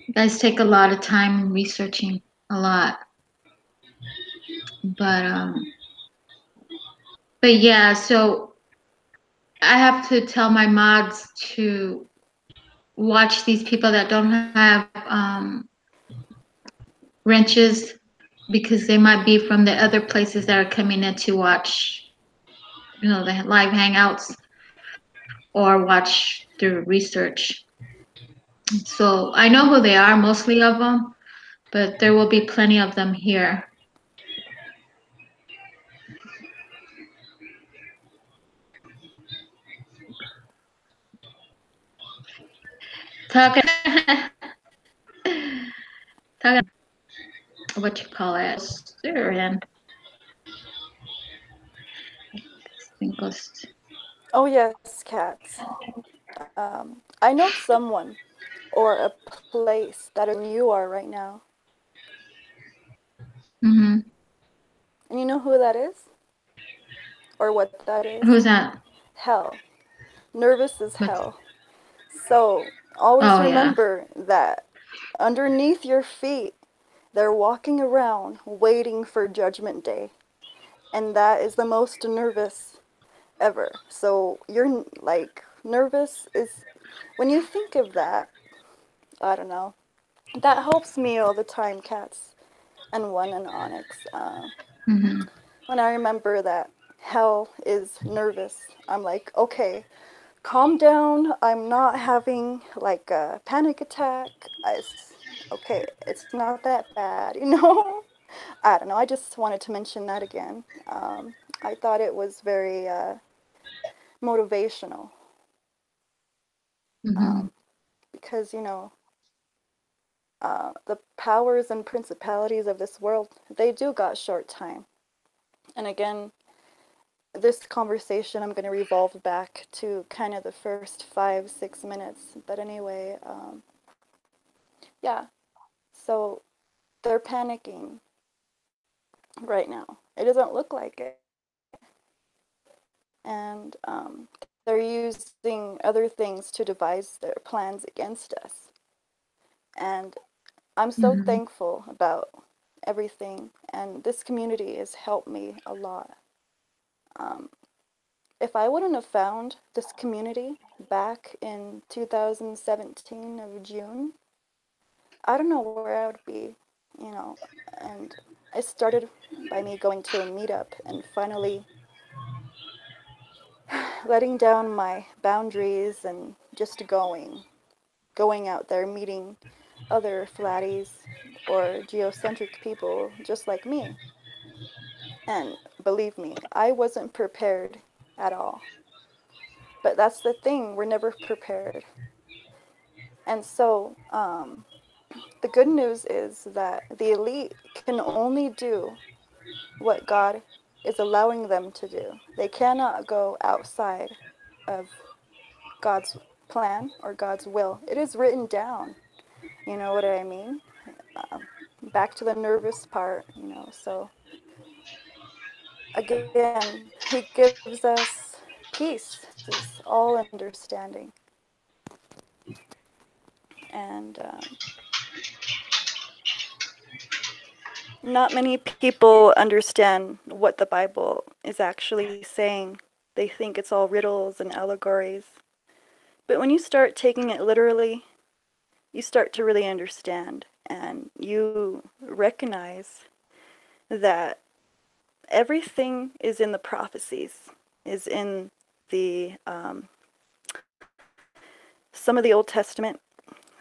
You guys take a lot of time researching a lot. But yeah, so I have to tell my mods to watch these people that don't have wrenches, because they might be from the other places that are coming in to watch, the live hangouts or watch through research. So I know who they are, mostly of them, but there will be plenty of them here. Talking, talking, what you call it, and ghost. Oh yes, cats. I know someone or a place that is where you are right now. Mm-hmm. And you know who that is? Or what that is? Who's that? Hell. Nervous as What's, hell. So always oh yeah. remember that underneath your feet, they're walking around waiting for Judgment Day. And that is the most nervous ever. So you're like, nervous is, when you think of that, I don't know, that helps me all the time, cats and one and onyx. Mm-hmm. When I remember that hell is nervous, I'm like, okay, calm down. I'm not having like a panic attack. Okay, it's not that bad, you know? I don't know. I just wanted to mention that again. I thought it was very motivational, Mm-hmm. because, the powers and principalities of this world, they do got short time. And again, this conversation, I'm going to revolve back to kind of the first 5, 6 minutes. But anyway, yeah. So they're panicking right now. It doesn't look like it. And they're using other things to devise their plans against us. And I'm so Mm-hmm. thankful about everything. And this community has helped me a lot. Um, if I wouldn't have found this community back in 2017 of June, I don't know where I would be, you know. And it started by me going to a meetup and finally letting down my boundaries and just going out there, meeting other flatties or geocentric people just like me. And believe me, I wasn't prepared at all. But that's the thing, we're never prepared. And so, the good news is that the elite can only do what God is allowing them to do. They cannot go outside of God's plan or God's will. It is written down. You know what I mean? Back to the nervous part, So, again, He gives us peace, is all understanding. And not many people understand what the Bible is actually saying. They think it's all riddles and allegories. But when you start taking it literally, you start to really understand, and you recognize that everything is in the prophecies, is in the some of the Old Testament.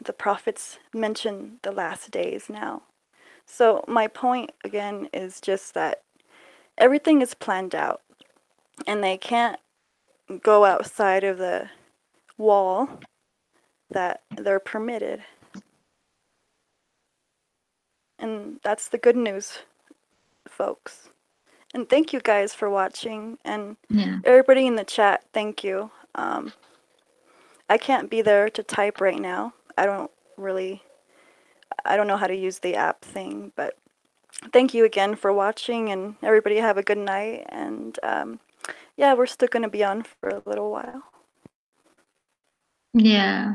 The prophets mention the last days now. So my point again is just that everything is planned out, and they can't go outside of the wall that they're permitted. And that's the good news, folks. And thank you guys for watching. And Yeah. everybody in the chat, thank you. I can't be there to type right now. I don't know how to use the app thing, but thank you again for watching, and everybody have a good night. And Yeah, we're still going to be on for a little while. Yeah.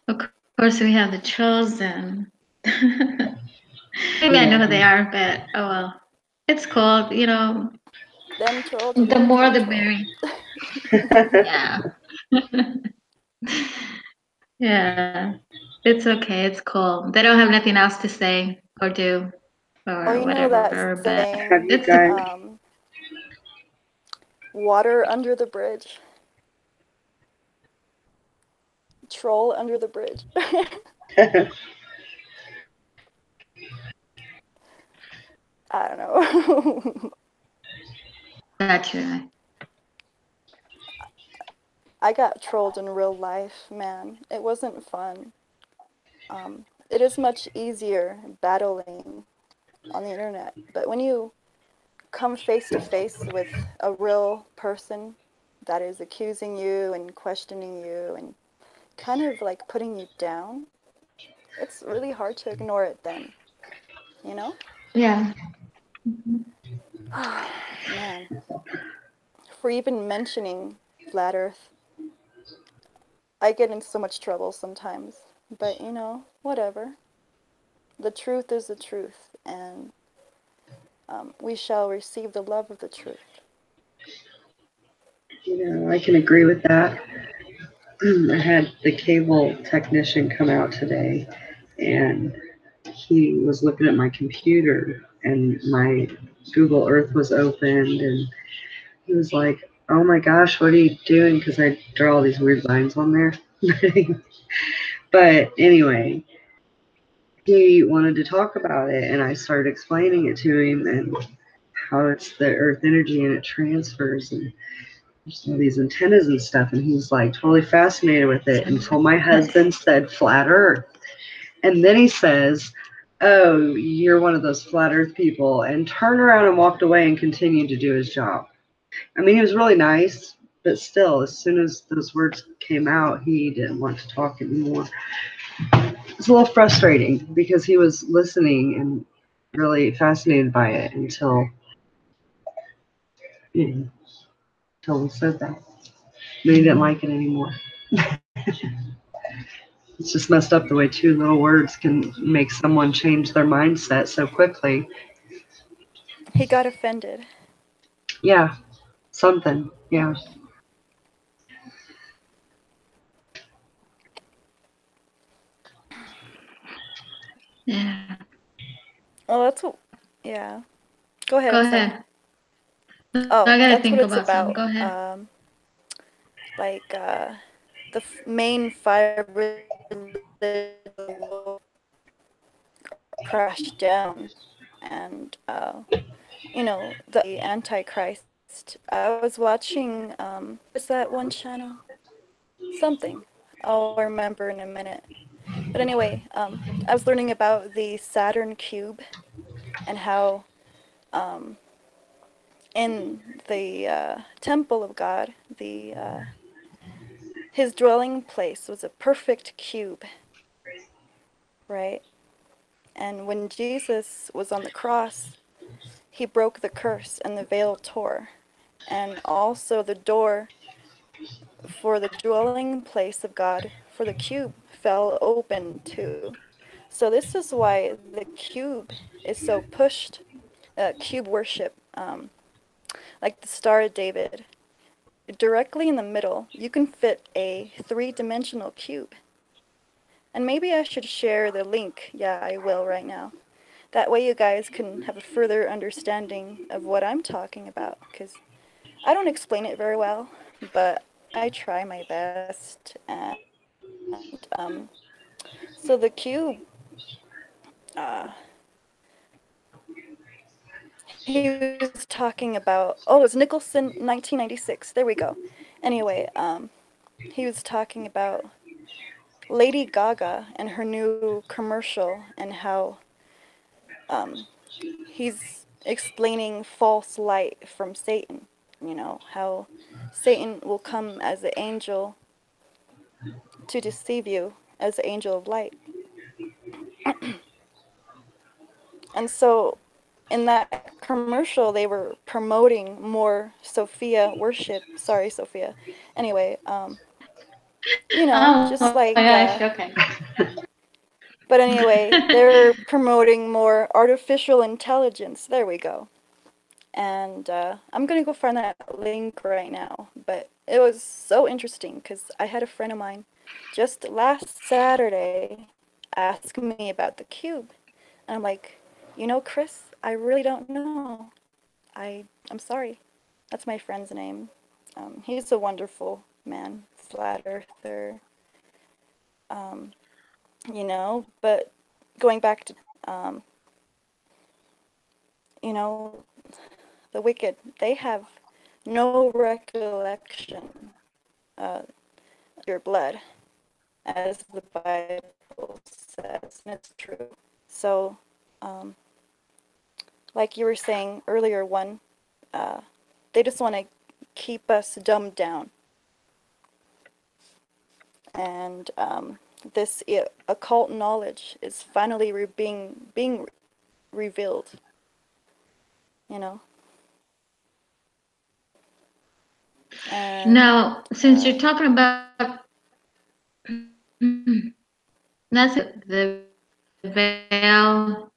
Of course, we have the chosen. Maybe I know who they are, but oh well. It's cool, you know. Them troll, The troll, more troll, the troll. merry. Yeah. Yeah. It's okay. It's cool. They don't have nothing else to say or do Oh, or you know that whatever, but Have saying, you it's guys? water under the bridge, troll under the bridge. I don't know. gotcha. I got trolled in real life, man. It wasn't fun. It is much easier battling on the internet, but when you come face to face with a real person that is accusing you and questioning you and kind of like putting you down, it's really hard to ignore it then, you know? Yeah. Man, for even mentioning flat earth, I get in so much trouble sometimes, but you know, whatever. The truth is the truth, and we shall receive the love of the truth. I can agree with that. I had the cable technician come out today, and he was looking at my computer, and my Google Earth was opened, and he was like, "Oh my gosh, what are you doing?" Because I draw all these weird lines on there. But anyway, he wanted to talk about it, and I started explaining it to him and how it's the Earth energy and it transfers and there's all these antennas and stuff. And he's like totally fascinated with it until my husband said flat Earth. And then he says, "Oh, you're one of those flat Earth people," and turned around and walked away and continued to do his job. I mean, he was really nice, but still, as soon as those words came out, he didn't want to talk anymore. It's a little frustrating because he was listening and really fascinated by it you know, until we said that. But he didn't like it anymore. It's just messed up the way two little words can make someone change their mindset so quickly. He got offended. Yeah, something. Yeah. Yeah. Well, that's what, yeah. Go ahead, Go Sam. ahead. I Oh, gotta that's what think it's about something. about. Go ahead. Like, the main fire will crash down, and, you know, the Antichrist. I was watching, what's that one channel? Something. I'll remember in a minute. But anyway, I was learning about the Saturn cube and how in the temple of God, his dwelling place was a perfect cube, right? And when Jesus was on the cross, he broke the curse and the veil tore. And also the door for the dwelling place of God, for the cube, fell open too. So this is why the cube is so pushed, cube worship, like the Star of David. Directly in the middle, you can fit a three-dimensional cube. And maybe I should share the link. Yeah, I will right now. That way you guys can have a further understanding of what I'm talking about, because I don't explain it very well, but I try my best. And so the cube, uh, he was talking about, oh, it was Nicholson 1996. There we go. Anyway, he was talking about Lady Gaga and her new commercial and how he's explaining false light from Satan. You know, how Satan will come as an angel to deceive you as the angel of light. And so in that commercial, they were promoting more Sophia worship. Sorry, Sophia. Anyway, Oh just my like, gosh, okay. but anyway, they're promoting more artificial intelligence. There we go. And I'm gonna go find that link right now. But it was so interesting because I had a friend of mine just last Saturday ask me about the cube. And I'm like, Chris, I really don't know. I'm sorry. That's my friend's name. He's a wonderful man, flat earther. Um, but going back to, um, you know, the wicked, they have no recollection of your blood, as the Bible says, and it's true. So, um, like you were saying earlier, they just want to keep us dumbed down. And this occult knowledge is finally being revealed, you know. And Now, since you're talking about that's the veil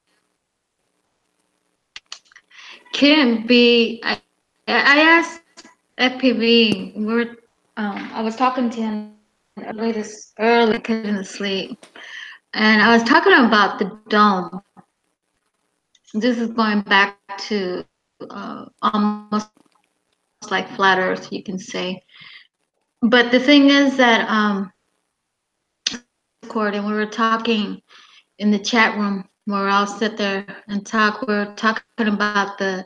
can't be. I asked FPV. I was talking to him early, couldn't sleep, and I was talking about the dome. This is going back to almost like flat Earth, you can say. But the thing is that and we were talking in the chat room where I'll sit there and talk. We're talking about the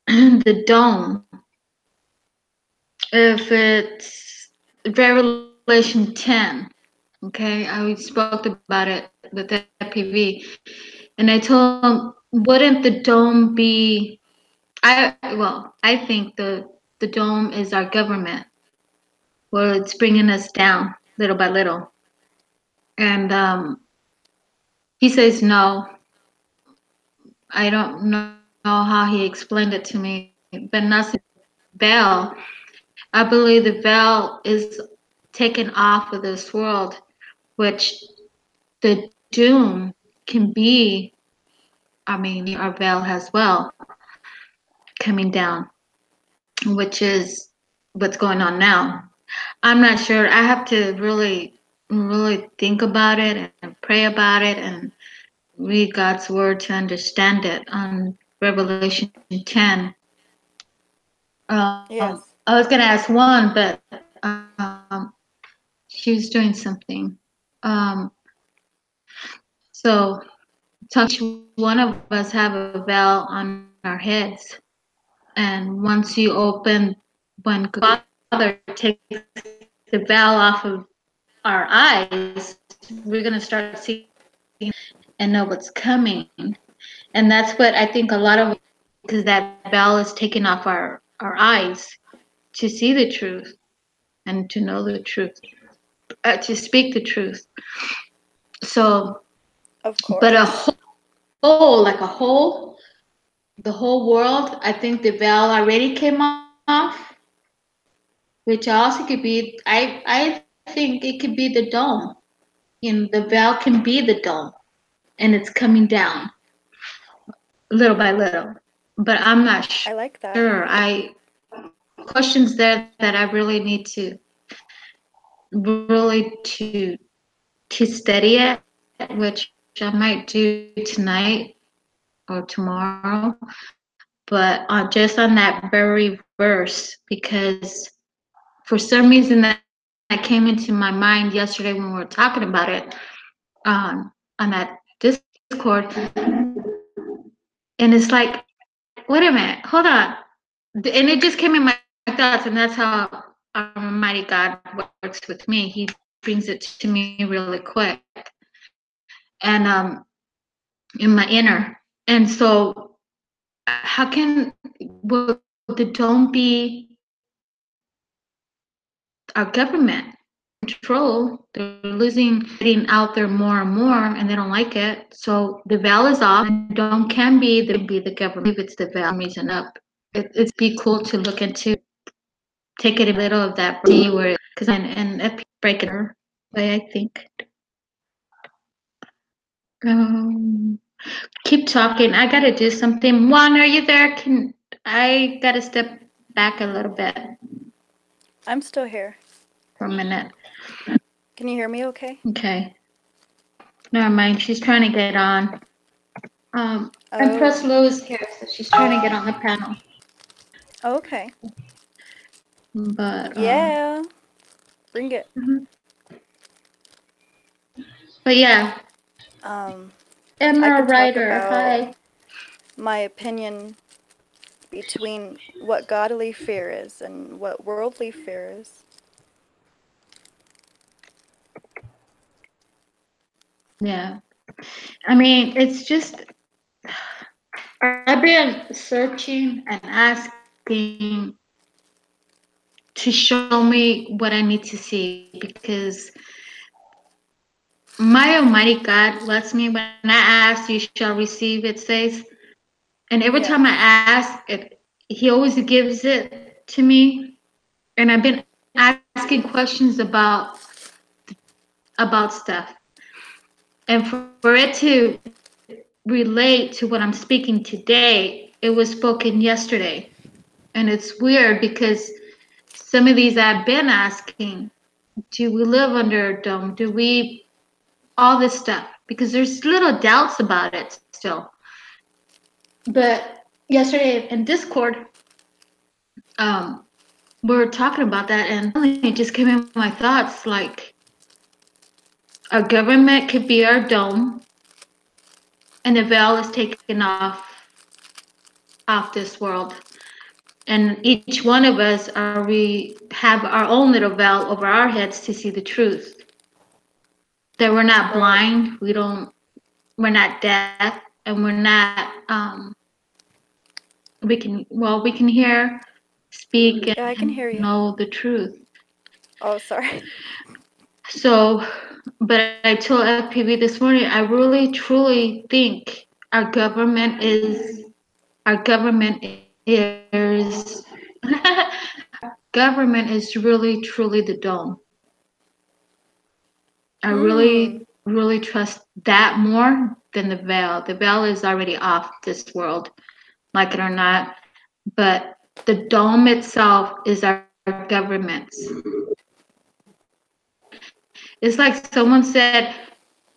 the dome. If it's Revelation 10, okay, I spoke about it with FPV, and I told him, wouldn't the dome be? I think the dome is our government. Well, it's bringing us down little by little, and he says no. I don't know how he explained it to me, but not the veil. I believe the veil is taken off of this world, which the doom can be, our veil as well, coming down, which is what's going on now. I'm not sure. I have to really, really think about it and pray about it and read God's word to understand it on Revelation 10. yes, I was going to ask one, but she was doing something. So each one of us have a veil on our heads. And once you open, when Father takes the veil off of our eyes, we're going to start seeing and know what's coming. And that's what I think a lot of, because that veil is taken off our eyes to see the truth and to know the truth, to speak the truth. So, of course. but the whole world, I think the veil already came off, which also could be, I think it could be the dome. The veil can be the dome, and it's coming down little by little. But I'm not I like that. sure. Questions there that I really need to study it, which I might do tonight or tomorrow. But just on that very verse, because for some reason that came into my mind yesterday when we were talking about it on that Discord, and it's like, wait a minute, hold on, and it just came in my thoughts, and that's how Almighty God works with me. He brings it to me really quick, and in my inner, and so how will the dome be our government? control. They're losing, getting out there more and more, and they don't like it. So the veil is off, and don't can be the government. If it's the veil reason up, it'd be cool to look into, take it a little of that, see where, because and break it way, I think. Keep talking. I gotta do something. Juan, are you there? I gotta step back a little bit I'm still here. for a minute. Can you hear me okay? Okay. Never mind. She's trying to get on. Empress Oh, Lou is here, so she's trying to get on the panel. okay. But Yeah. Bring it. but yeah, I Emerald could talk Rider. about Hi. my opinion between what godly fear is and what worldly fear is. Yeah. I mean, it's just I've been searching and asking to show me what I need to see, because my Almighty God lets me, when I ask, you shall receive, it says. And every time I ask it, He always gives it to me. And I've been asking questions about stuff. And for it to relate to what I'm speaking today, it was spoken yesterday. And it's weird because some of these I've been asking, do we live under a dome? Do we, all this stuff? Because there's little doubts about it still. But yesterday in Discord, we were talking about that, and it just came in my thoughts, like, our government could be our dome, and the veil is taken off this world. And each one of us we have our own little veil over our heads to see the truth. That we're not blind, we're not deaf, and we're not we can hear, speak, Yeah, I can hear and you. know the truth. Oh, sorry. So, but I told FPV this morning, I really truly think our government is government is really truly the dome. I really trust that more than the veil. The veil is already off this world, like it or not. But the dome itself is our government's. It's like someone said,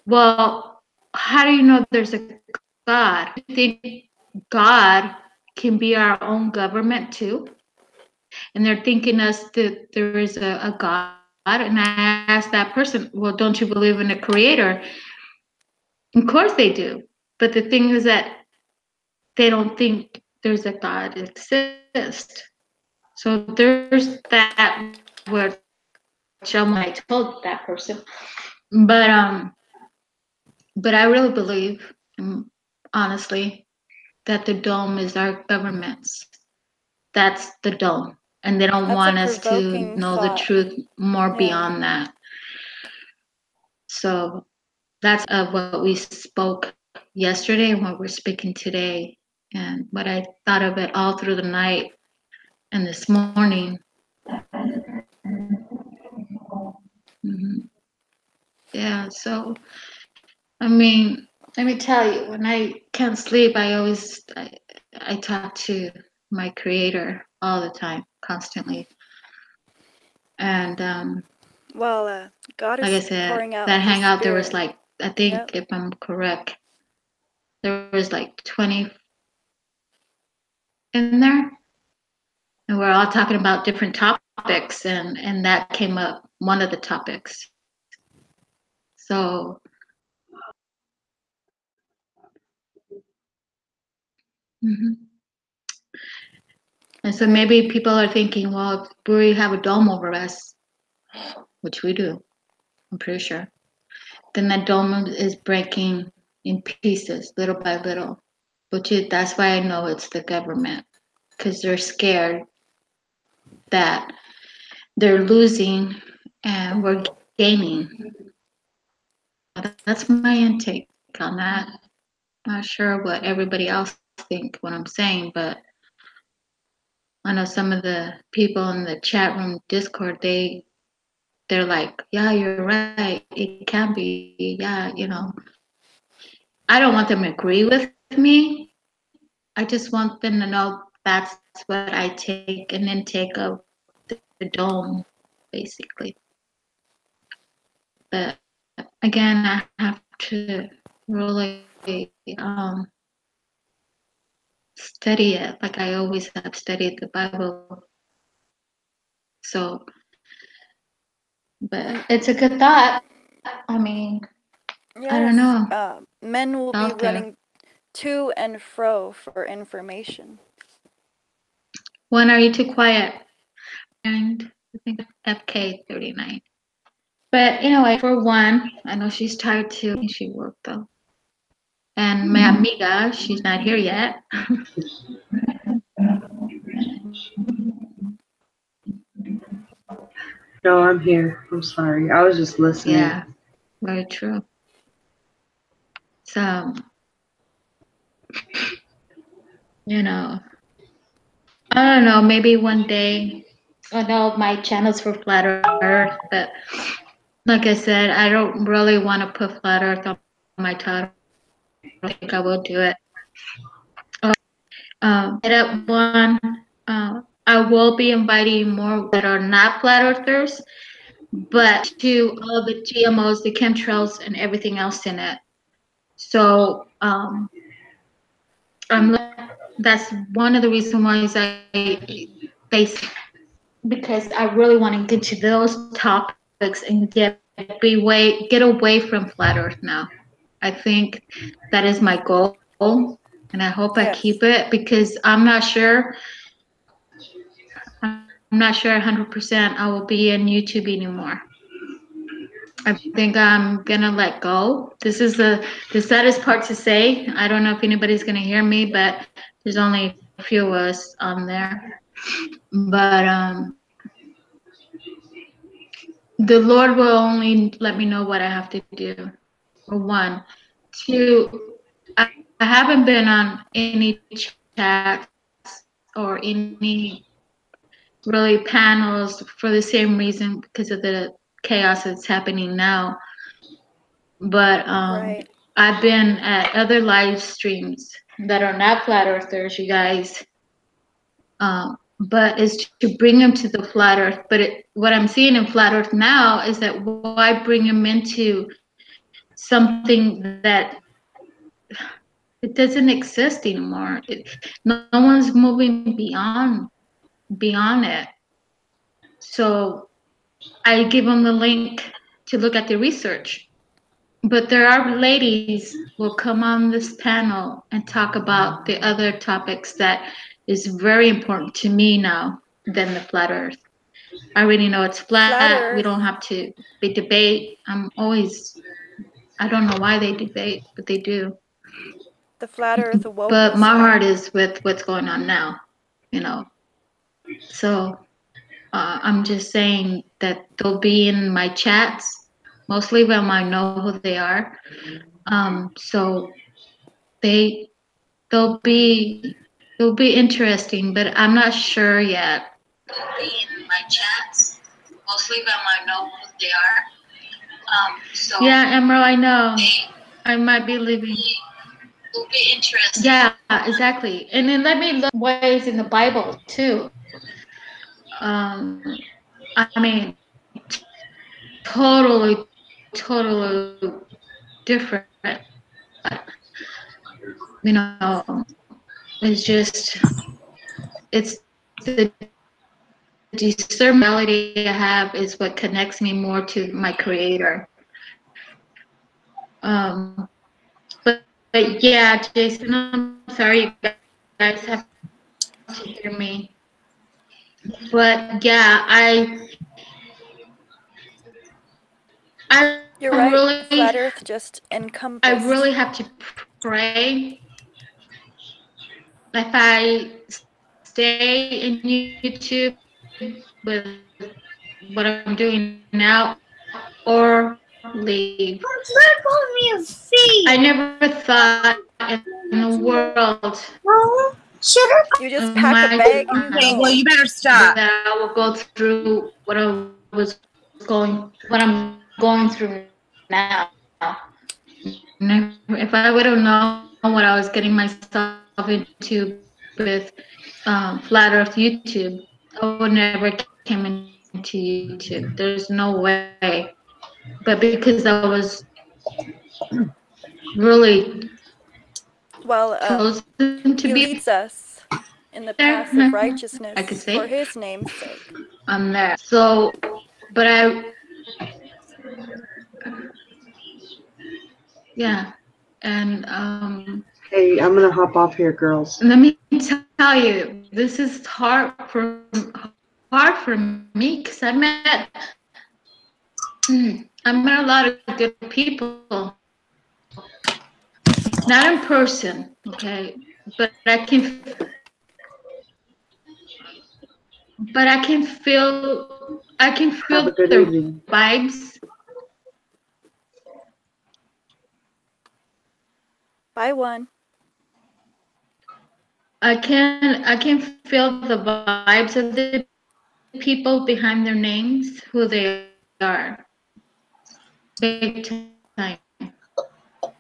well, how do you know there's a God? Do you think God can be our own government too? And they're thinking us that there is a God. And I asked that person, well, don't you believe in a creator? Of course they do. But the thing is that they don't think there's a God exists. So there's that where I told that person. But I really believe, honestly, that the dome is our government's. That's the dome. And they don't That's a want us to provoking know the thought. truth more Yeah. beyond that. So that's what we spoke yesterday and what we're speaking today. And what I thought of it all through the night and this morning. Yeah, so, I mean, let me tell you, when I can't sleep, I talk to my creator all the time, constantly. And Well, God like I is said, pouring out that His hangout, there was Spirit. like, I think if I'm correct, there was like 20 in there. And we're all talking about different topics, and that came up, one of the topics. So, and so maybe people are thinking, well, if we have a dome over us, which we do, I'm pretty sure, then that dome is breaking in pieces little by little. That's why I know it's the government, because they're scared that they're losing and we're gaining. That's my intake on that. Not sure what everybody else think what I'm saying, but I know some of the people in the chat room Discord, they're like, yeah, you're right. It can be, yeah, you know. I don't want them to agree with me. I just want them to know that's what I take, an intake of the dome, basically. But again, I have to really study it like I always have studied the Bible. So, but it's a good thought. I mean, I don't Yes, know. men will be Out there. running to and fro for information. When are you too quiet? And I think FK39. But anyway, for one, I know she's tired too. I think she worked though. And my amiga, she's not here yet. No, I'm here. I'm sorry. I was just listening. Yeah, very true. So, you know, I don't know, maybe one day, I know my channel's for Flat Earth, but like I said, I don't really want to put Flat Earth on my title. I don't think I will do it. Hit up one, I will be inviting more that are not Flat Earthers, but to all the GMOs, the chemtrails, and everything else in it. So, that's one of the reasons why because I really want to get to those topics and get away from flat Earth now. I think that is my goal, and I hope I Yes. keep it because I'm not sure. I'm not sure 100% I will be in YouTube anymore. I think I'm gonna let go. This is the saddest part to say. I don't know if anybody's gonna hear me, but there's only a few of us on there. But the Lord will only let me know what I have to do. For one, two, I haven't been on any chats or any really panels for the same reason because of the chaos that's happening now. But Right. I've been at other live streams that are not flat earthers, you guys. But it's to bring them to the flat earth. But what I'm seeing in flat earth now is that why bring them into something that it doesn't exist anymore. No one's moving beyond it. So I give them the link to look at the research. But there are ladies will come on this panel and talk about the other topics that is very important to me now than the flat earth. I already know it's flat. Flat Earth. We don't have to debate. I don't know why they debate, but they do. The flat Earth awokeness. But my heart is with what's going on now, you know. So I'm just saying that they'll be in my chats, mostly when I know who they are. So they'll be interesting, but I'm not sure yet. They'll be in my chats, mostly when I know who they are. So yeah, Emerald, I know. I might be leaving. Will be interesting. Yeah, exactly. And then let me look ways in the Bible too. I mean, totally different. You know, it's the discernment I have is what connects me more to my Creator. But yeah, Jason, I'm sorry you guys have to hear me. But yeah, You're right. really, Flat Earth just encompassed. I really have to pray. If I stay in YouTube with what I'm doing now or leave. I never thought in the world You just of pack a my bag and you Okay, well, go. you better stop. that I will go through what I'm going through now. If I would have known what I was getting myself into with Flat Earth YouTube, I would never came into YouTube. There's no way. But because I was really Well, chosen to he be leads us in the there, paths of I could righteousness for say his name's sake. I'm there. So, but yeah, and Hey, I'm gonna hop off here, girls. let me tell you, this is hard for me because I met a lot of good people, not in person, okay, but I can Have a feel good their evening. vibes. Bye, one. I can feel the vibes of the people behind their names, who they are, big time.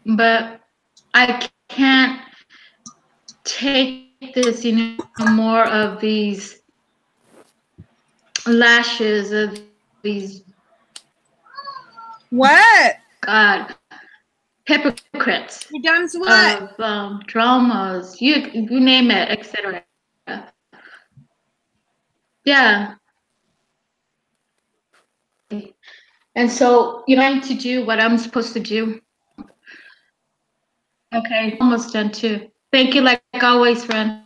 But I can't take this, more of these lashes of these What? God hypocrites You done what? of dramas, you name it, etc. Yeah, and so trying to do what I'm supposed to do. Okay, almost done too. Thank you, like always, friend.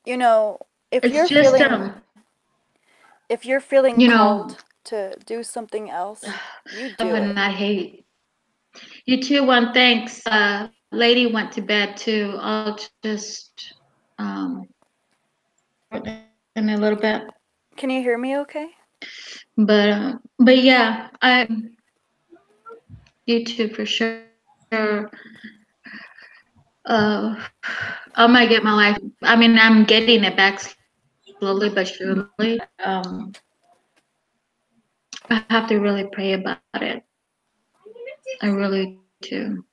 You know, It's just if you're feeling you know, called to do something else, you love do and it. not hate. You too. One thanks. Lady went to bed too. I'll just in a little bit. Can you hear me okay? But yeah, you too for sure. I might get my life. I mean, I'm getting it back slowly but surely. I have to really pray about it. I really do.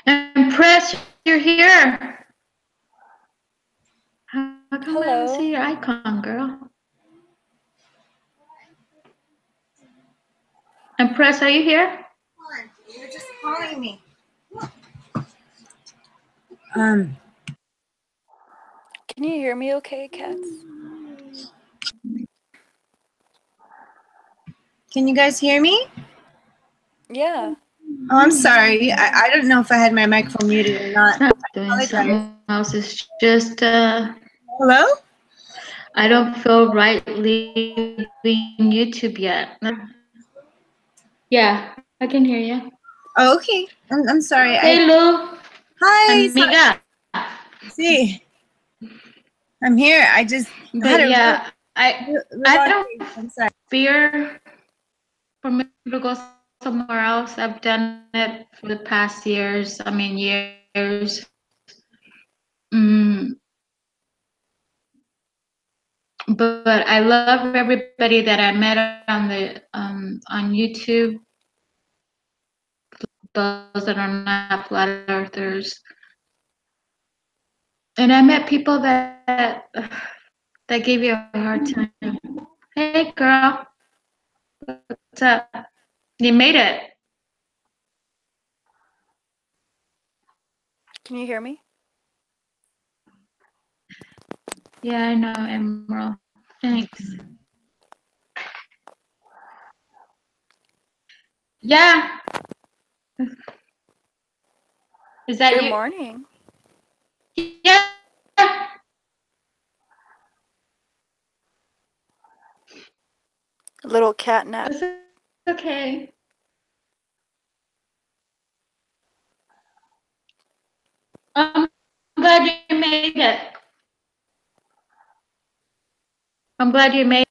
And Press, you're here. How come I don't Hello. see your icon, girl? And Press, are you here? You're just calling me. Can you hear me okay, cats? Can you guys hear me? Yeah. Oh, I'm sorry. I don't know if I had my microphone muted or not. Not doing Apologize. something else. It's just Hello? I don't feel right leaving YouTube yet. Yeah, I can hear you. Oh, okay. I'm sorry. Hey, Lou, Hi. amiga. See, I'm here. I just had But a yeah, I don't I'm sorry. fear for me to go somewhere else. I've done it for the past years. I mean, years. Mm, but I love everybody that I met on YouTube. Those that are not flat earthers, and I met people that gave you a hard time. Hey, girl, what's up? You made it. Can you hear me? Yeah, I know, Emerald. Thanks. Yeah. Is that Good you? morning. Yeah. A little cat nap. It's okay. I'm made it. I'm glad you made it.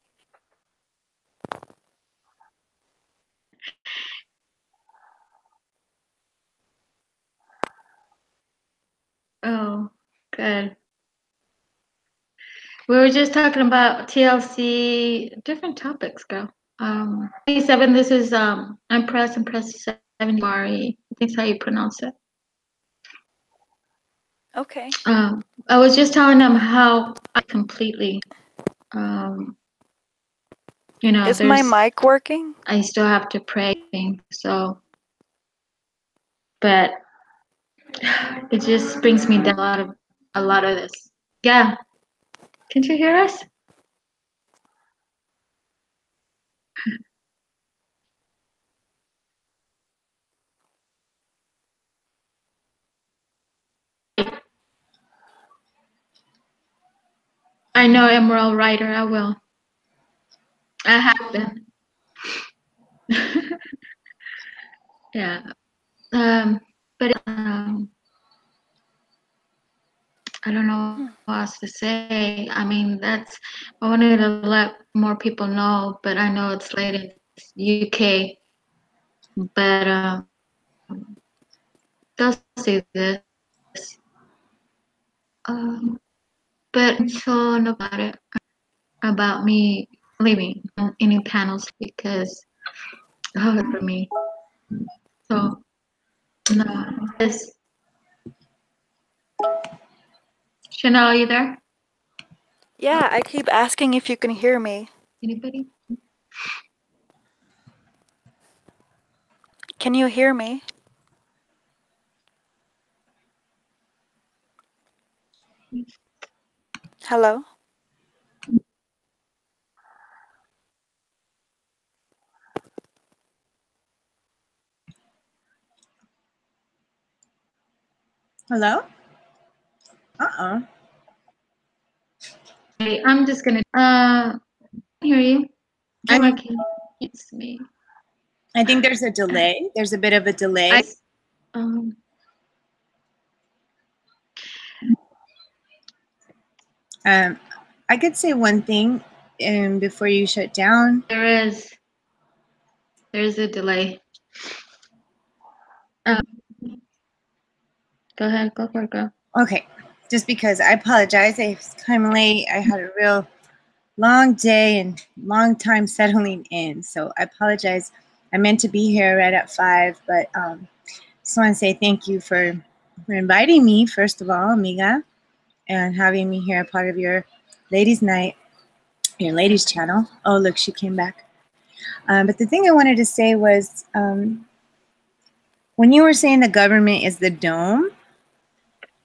Oh, good. We were just talking about TLC, different topics, girl. 27, this is, I'm Press 7, Mari. I think that's how you pronounce it. Okay. I was just telling them how I completely, you know, Is my there's, mic working? I still have to pray, so, but it just brings me down a lot of this. Yeah. Can't you hear us? I know, Emerald Writer, I will. I have been. Yeah. But I don't know what else to say. I mean, I wanted to let more people know, but I know it's late in UK. But they'll see this. But I'm sure about it, about me leaving any panels because it's hard for me. So, no. Yes. Chanel, are you there? Yeah, I keep asking if you can hear me. Anybody? Can you hear me? Hello? Hello? Uh-oh. Okay, I'm just gonna hear you. Can you, It's me. I think there's a delay. There's a bit of a delay. Um I could say one thing before you shut down. there's a delay. Go ahead, go for it, girl. Okay, just because I apologize. I was kind of late. I had a real long day and long time settling in. So I apologize. I meant to be here right at 5, but just want to say thank you for inviting me, first of all, amiga, and having me here, part of your ladies' night, your ladies' channel. Oh, look, she came back. But the thing I wanted to say was when you were saying the government is the dome,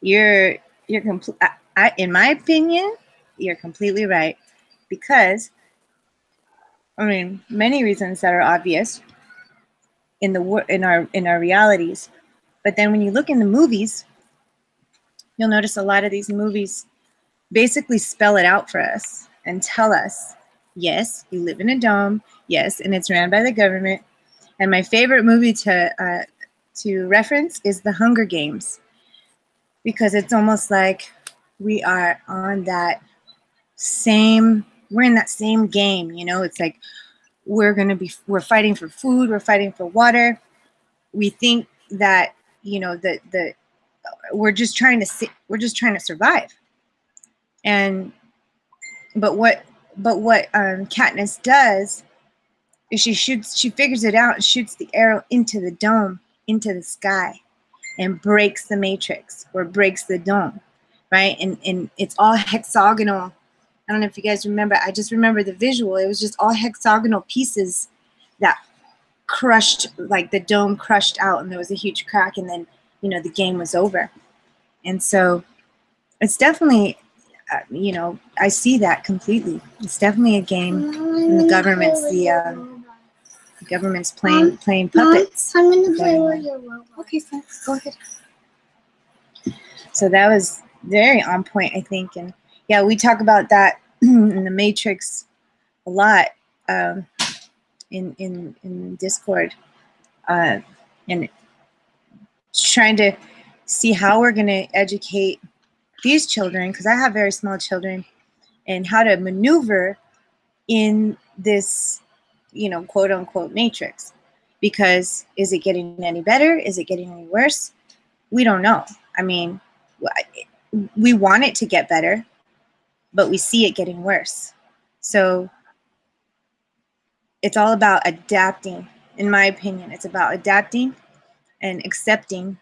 you're complete. In my opinion, you're completely right, because I mean, many reasons that are obvious in our realities. But then when you look in the movies, you'll notice a lot of these movies basically spell it out for us and tell us, yes, you live in a dome, yes, and it's ran by the government. And my favorite movie to reference is The Hunger Games, because it's almost like we are on that we're in that same game, you know. It's like we're fighting for food, we're fighting for water. We think that, you know, we're just trying to survive. But what Katniss does is she figures it out and shoots the arrow into the dome, into the sky, and breaks the matrix, or breaks the dome, right? And it's all hexagonal. I don't know if you guys remember. I just remember the visual. It was just all hexagonal pieces that crushed, like the dome crushed out, and there was a huge crack, and then, you know, the game was over. And so it's definitely, you know, I see that completely. It's definitely a game, and the government's playing puppets. I'm gonna play with your robot. Okay, son, go ahead. So that was very on point, I think. And yeah, we talk about that in the Matrix a lot, in Discord, and trying to see how we're going to educate these children, because I have very small children, and how to maneuver in this, you know, quote unquote matrix. Because is it getting any better? Is it getting any worse? We don't know. I mean, we want it to get better, but we see it getting worse. So it's all about adapting. In my opinion, it's about adapting and accepting,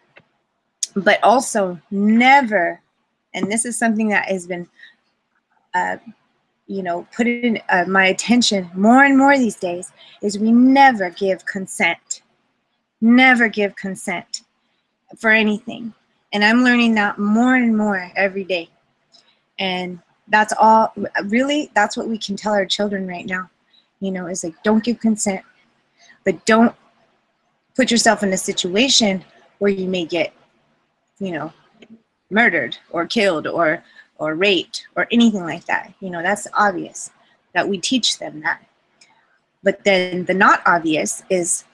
but also never, and this is something that has been, you know, put in my attention more and more these days, is we never give consent. Never give consent for anything. And I'm learning that more and more every day. And that's all, really, that's what we can tell our children right now. You know, is like, don't give consent, but don't put yourself in a situation where you may get, you know, murdered or killed or raped or anything like that. You know, that's obvious that we teach them that. But then the not obvious is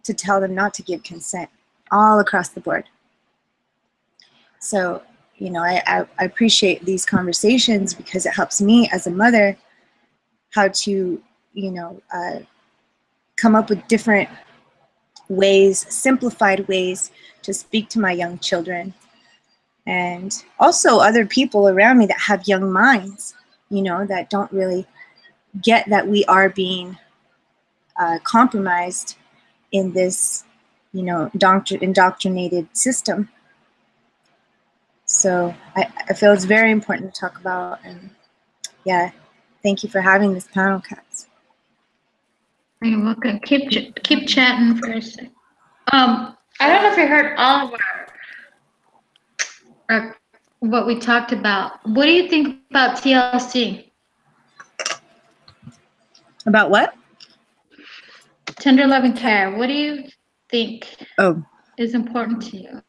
to tell them not to give consent all across the board. So, you know, I appreciate these conversations because it helps me as a mother how to, you know, come up with different ways, simplified ways to speak to my young children. And also other people around me that have young minds, you know, that don't really get that we are being compromised in this, you know, indoctrinated system. So I feel it's very important to talk about. And yeah, thank you for having this panel, Cats. You're welcome. Keep chatting for a sec. I don't know if you heard all of our what we talked about. What do you think about TLC? About what? Tender loving care. What do you think Oh, is important to you?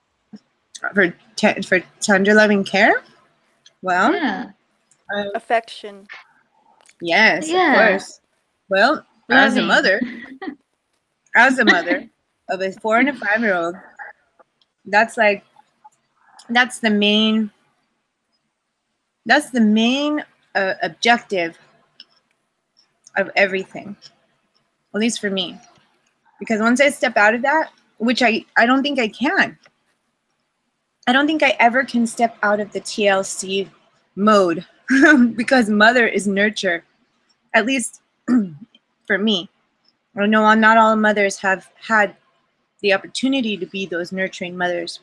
for tender loving care? Well, Yeah. Affection. Yes, Yeah. of course. Well, as a Loving. mother of a 4 and a 5-year-old, that's the main objective of everything, at least for me. Because once I step out of that, which I don't think I can. I don't think I ever can step out of the TLC mode because mother is nurture, at least for me. I know not all mothers have had the opportunity to be those nurturing mothers,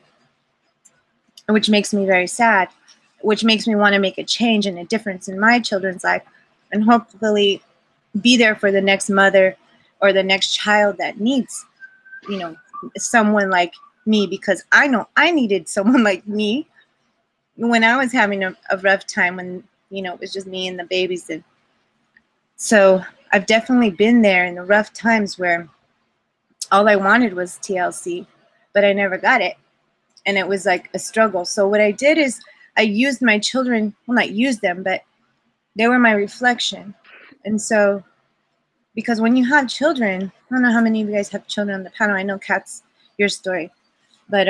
which makes me very sad, which makes me want to make a change and a difference in my children's life and hopefully be there for the next mother or the next child that needs, you know, someone like me, because I know I needed someone like me when I was having a rough time when, you know, it was just me and the babies. And so I've definitely been there in the rough times where all I wanted was TLC, but I never got it. And it was like a struggle. So what I did is I used my children, well, not used them, but they were my reflection. And so, because when you have children, I don't know how many of you guys have children on the panel. I know Kat's your story, but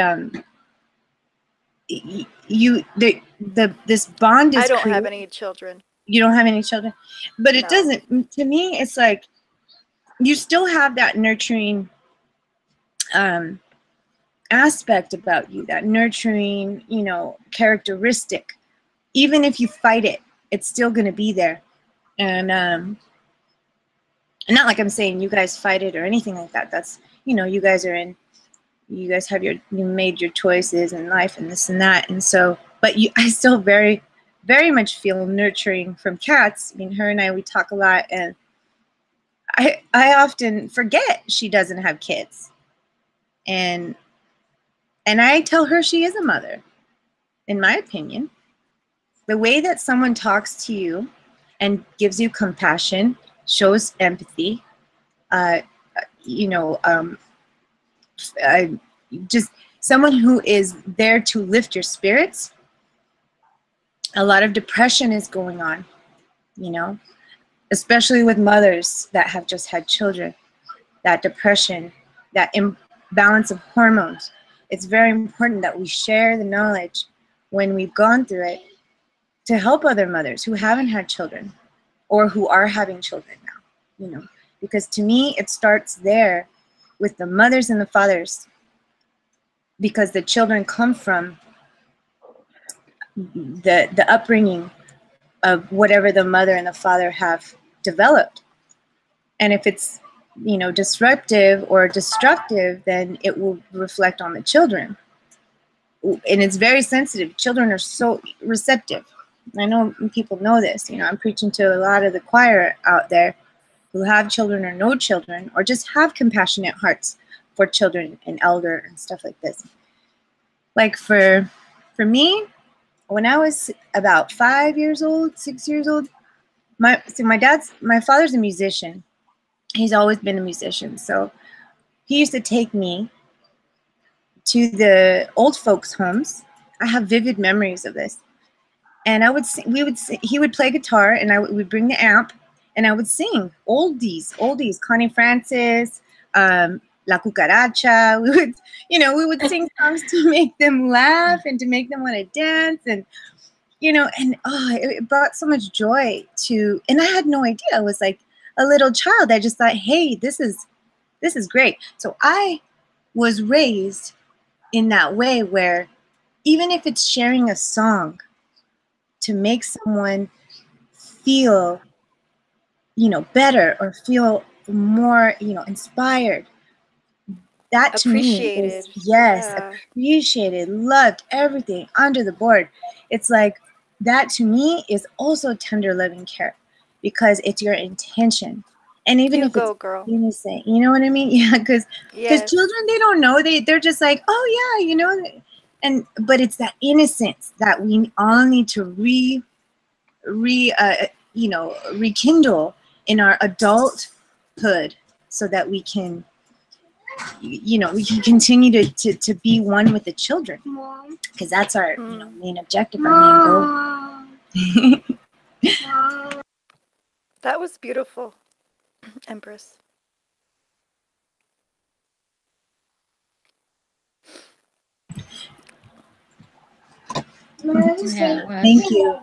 this bond is I don't have created. any children. You don't have any children, but it No. doesn't. To me, it's like you still have that nurturing aspect about you, that nurturing, you know, characteristic. Even if you fight it, it's still going to be there. And not like I'm saying you guys fight it or anything like that. That's, you know, you guys have you made your choices in life and this and that. And so, but I still very, very much feel nurturing from Cats. I mean, her and I, we talk a lot, and I often forget she doesn't have kids. And I tell her she is a mother, in my opinion. The way that someone talks to you and gives you compassion, shows empathy, just someone who is there to lift your spirits. A lot of depression is going on, you know, especially with mothers that have just had children. That depression, that imbalance of hormones. It's very important that we share the knowledge when we've gone through it, to help other mothers who haven't had children or who are having children now, you know, because to me, it starts there with the mothers and the fathers, because the children come from the upbringing of whatever the mother and the father have developed. And if it's, you know, disruptive or destructive, then it will reflect on the children. And it's very sensitive. Children are so receptive. I know people know this. You know, I'm preaching to a lot of the choir out there who have children or no children, or just have compassionate hearts for children and elder and stuff like this. Like for me, when I was about 5 years old, 6 years old, my father's a musician. He's always been a musician. So he used to take me to the old folks' homes. I have vivid memories of this. And I would sing, he would play guitar, and I would bring the amp, and I would sing oldies, Connie Francis, La Cucaracha. We would sing songs to make them laugh and to make them want to dance, and it brought so much joy to. And I had no idea. I was like a little child. I just thought, hey, this is great. So I was raised in that way where even if it's sharing a song to make someone feel, better or feel more, inspired, that to me is, yes, Yeah. appreciated, loved, everything under the board. It's like that to me is also tender loving care, because it's your intention. And even You if go, it's girl. innocent, you know what I mean? Yeah, because Yes. children, they don't know. They're just like, oh yeah, but it's that innocence that we all need to rekindle in our adulthood, so that we can, we can continue to be one with the children, because that's our main objective, our main goal. That was beautiful, Empress. Yeah, well, Thank you.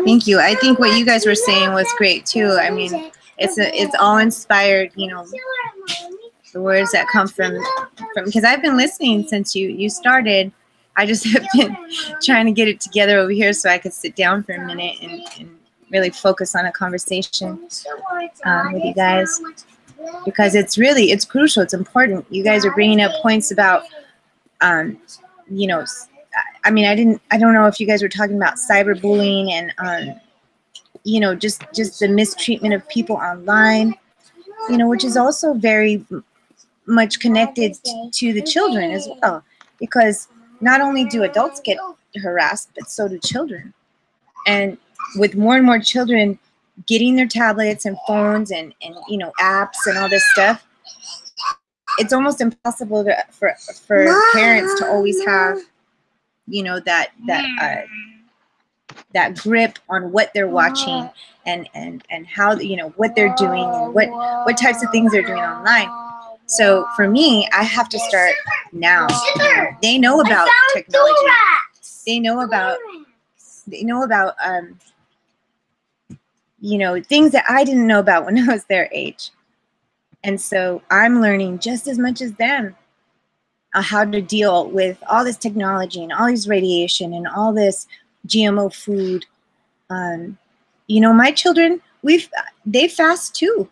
Thank you. I think what you guys were saying was great too. I mean, it's all inspired, the words that come from because I've been listening since you started. I just have been trying to get it together over here so I could sit down for a minute and really focus on a conversation with you guys, because it's crucial. It's important. You guys are bringing up points about, I mean, I don't know if you guys were talking about cyberbullying and, just the mistreatment of people online, which is also very much connected to the children as well, because not only do adults get harassed, but so do children. And with more and more children getting their tablets and phones and apps and all this stuff, it's almost impossible for parents to always have that grip on what they're watching and how what they're doing and what types of things they're doing online. So for me, I have to start now. They know about technology. They know about things that I didn't know about when I was their age. And so I'm learning just as much as them how to deal with all this technology and all this radiation and all this GMO food. My children, they fast too.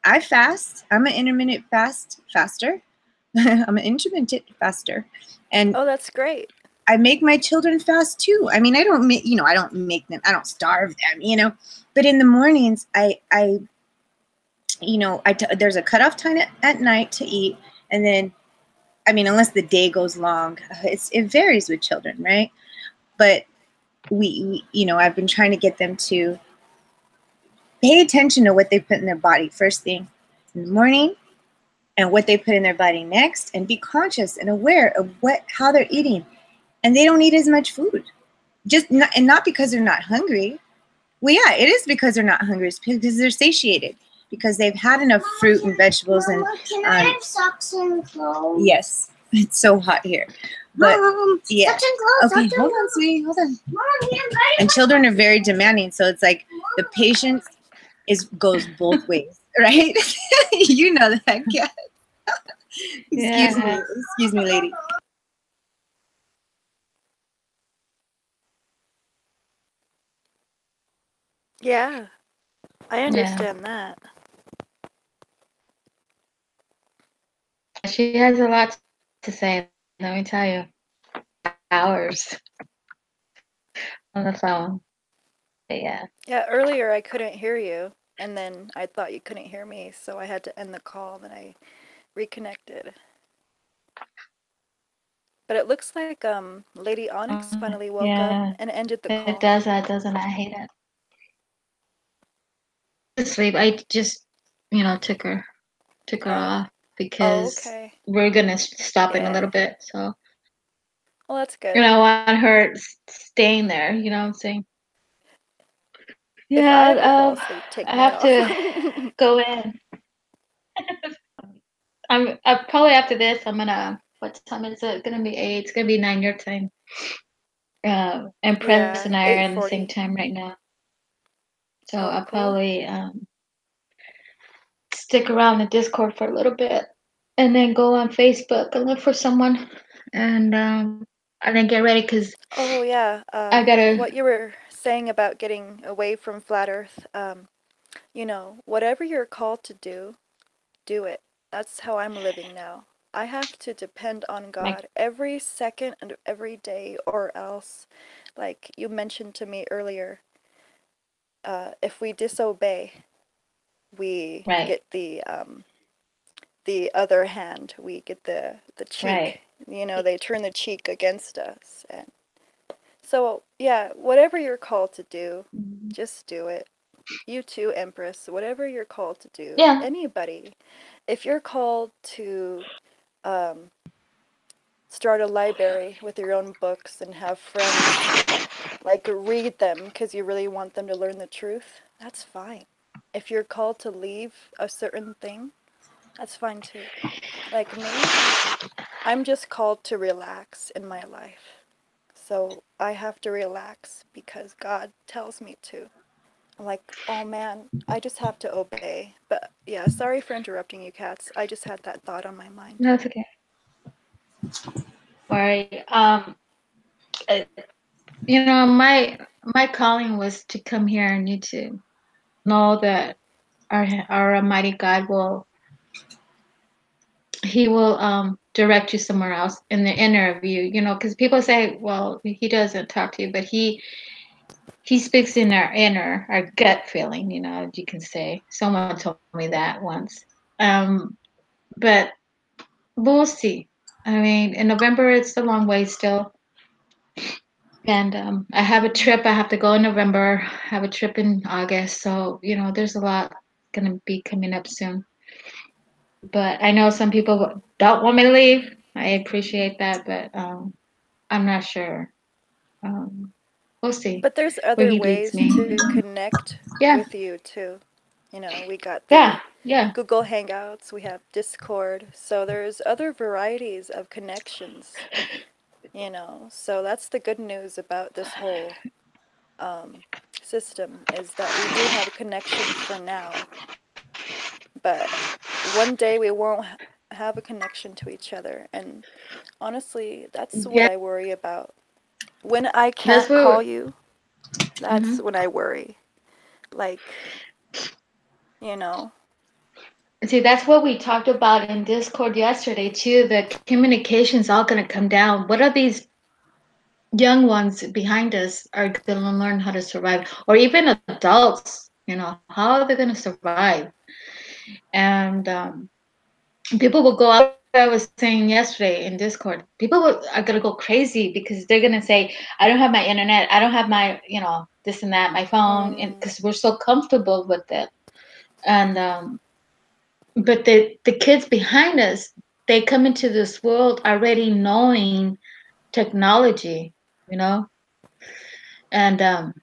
I fast. I'm an intermittent faster. I'm an intermittent faster. And Oh, that's great. I make my children fast too. I mean, I don't make them, I don't starve them, but in the mornings, there's a cutoff time at night to eat. And then, I mean, unless the day goes long, it varies with children, right? But I've been trying to get them to pay attention to what they put in their body first thing in the morning and what they put in their body next, and be conscious and aware of how they're eating. And they don't eat as much food, not because they're not hungry. Well, yeah, it is because they're not hungry. It's because they're satiated, because they've had enough fruit and vegetables. And Can I have socks and clothes? yes. It's so hot here. But yeah. Touch and go, Okay, touch and hold go. on, sweetie. Hold on. Mom, we invited And children are very demanding, so it's like the patience goes both ways, right? You know that, yeah. Yeah. Excuse me, lady. Yeah, I understand that. She has a lot to say. Let me tell you, hours on the phone. But yeah. Yeah, earlier I couldn't hear you, and then I thought you couldn't hear me, so I had to end the call, then I reconnected. But it looks like Lady Onyx finally woke up Yeah, and ended the it call. does that, doesn't it? I hate it. Sleep. I just, took her Oh. off Oh, because okay. we're gonna stop in a Yeah. little bit. So, Well, that's good. I want her staying there. You know what I'm saying? If I ever fall Yeah. asleep, take I me have off. to go in. I probably after this. I'm gonna. What time is it? Gonna be 8. It's gonna be 9 your time. And Press Yeah, and I are in the same 8:40. time right now. So Oh, I'll cool. probably stick around the Discord for a little bit, and then go on Facebook and look for someone, and then get ready because Oh, yeah. I gotta. What you were saying about getting away from Flat Earth, whatever you're called to do, do it. That's how I'm living now. I have to depend on God every second and every day, or else, like you mentioned to me earlier, if we disobey, we Right. get the other hand. We get the cheek. Right. They turn the cheek against us, and so yeah, whatever you're called to do, just do it. You too, Empress. Whatever you're called to do, Yeah. anybody. If you're called to um, start a library with your own books and have friends like read them because you really want them to learn the truth, that's fine. If you're called to leave a certain thing, that's fine too. Like me, I'm just called to relax in my life. So I have to relax because God tells me to. I'm like, oh man, I just have to obey. But yeah, sorry for interrupting you, Cats. I just had that thought on my mind. No, it's okay. Right. My calling was to come here and you to know that our Almighty God He will direct you somewhere else in the inner of you. Because people say, well, He doesn't talk to you, but He speaks in our inner, our gut feeling. You can say. Someone told me that once. But we'll see. I mean, in November, it's a long way still. And I have a trip. I have to go in November. I have a trip in August. So, there's a lot going to be coming up soon. But I know some people don't want me to leave. I appreciate that, but I'm not sure. We'll see But there's where other He leads ways me. to connect Yeah. with you too. We got the Yeah. Google Hangouts, we have Discord, so there's other varieties of connections, So that's the good news about this whole system is that we do have a connection for now, but one day we won't have a connection to each other, and honestly, that's what Yeah. I worry about. When I That's can't what. call you, that's Mhm. when I worry. Like, you know. See, that's what we talked about in Discord yesterday too. The communication's all going to come down. What are these young ones behind us are going to learn how to survive, or even adults? How are they going to survive? And people will go out. I was saying yesterday in Discord, are going to go crazy because they're going to say, I don't have my internet, I don't have my, this and that, my phone, and because we're so comfortable with it. And but the kids behind us, they come into this world already knowing technology, and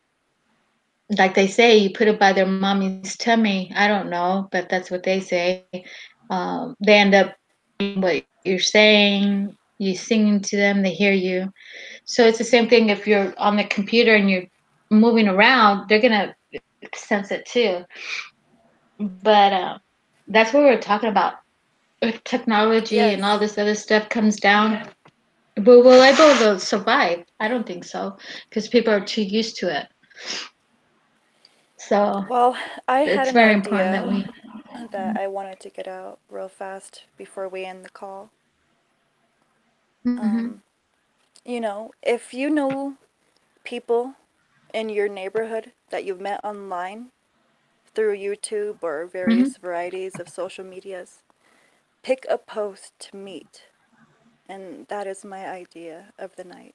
like they say, you put it by their mommy's tummy. I don't know, but that's what they say. They end up what you're saying, You singing to them, they hear you. So it's the same thing if you're on the computer and you're moving around, they're gonna sense it too. But that's what we're talking about. If technology and all Yes. this other stuff comes down, but will able to survive? I don't think so, because people are too used to it. So Well, I had it's an very important that idea we. that I wanted to get out real fast before we end the call. Mm-hmm. You know, if you know people in your neighborhood that you've met online through YouTube or Mm-hmm. various varieties of social medias, pick a post to meet. And that is my idea of the night,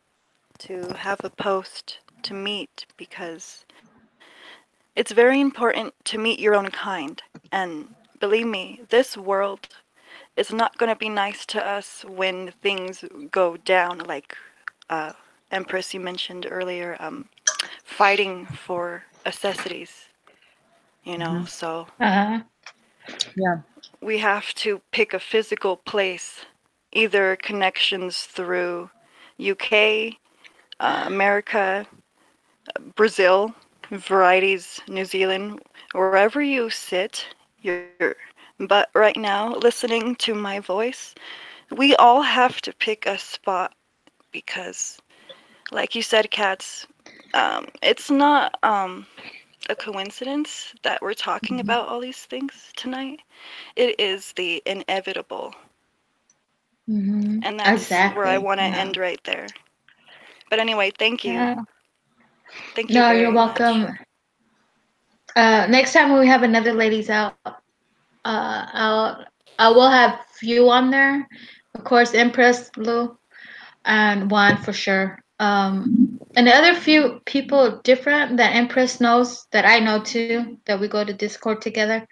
to have a post to meet, because it's very important to meet your own kind. And believe me, this world is not going to be nice to us when things go down, like Empress, you mentioned earlier, fighting for necessities, you know. So Uh-huh. Yeah. we have to pick a physical place, either connections through UK, America, Brazil, varieties, New Zealand, wherever you sit, but right now, listening to my voice, we all have to pick a spot because, like you said, Cats, it's not a coincidence that we're talking about all these things tonight. It is the inevitable. Mm-hmm. And that's where I Exactly. want to Yeah. end right there. But anyway, thank you. Yeah. Thank you No, you're very much. welcome. Next time when we have another ladies out, I will have few on there. Of course, Empress, Lou, and Juan for sure. And the other few people different that Empress knows that I know too, that we go to Discord together.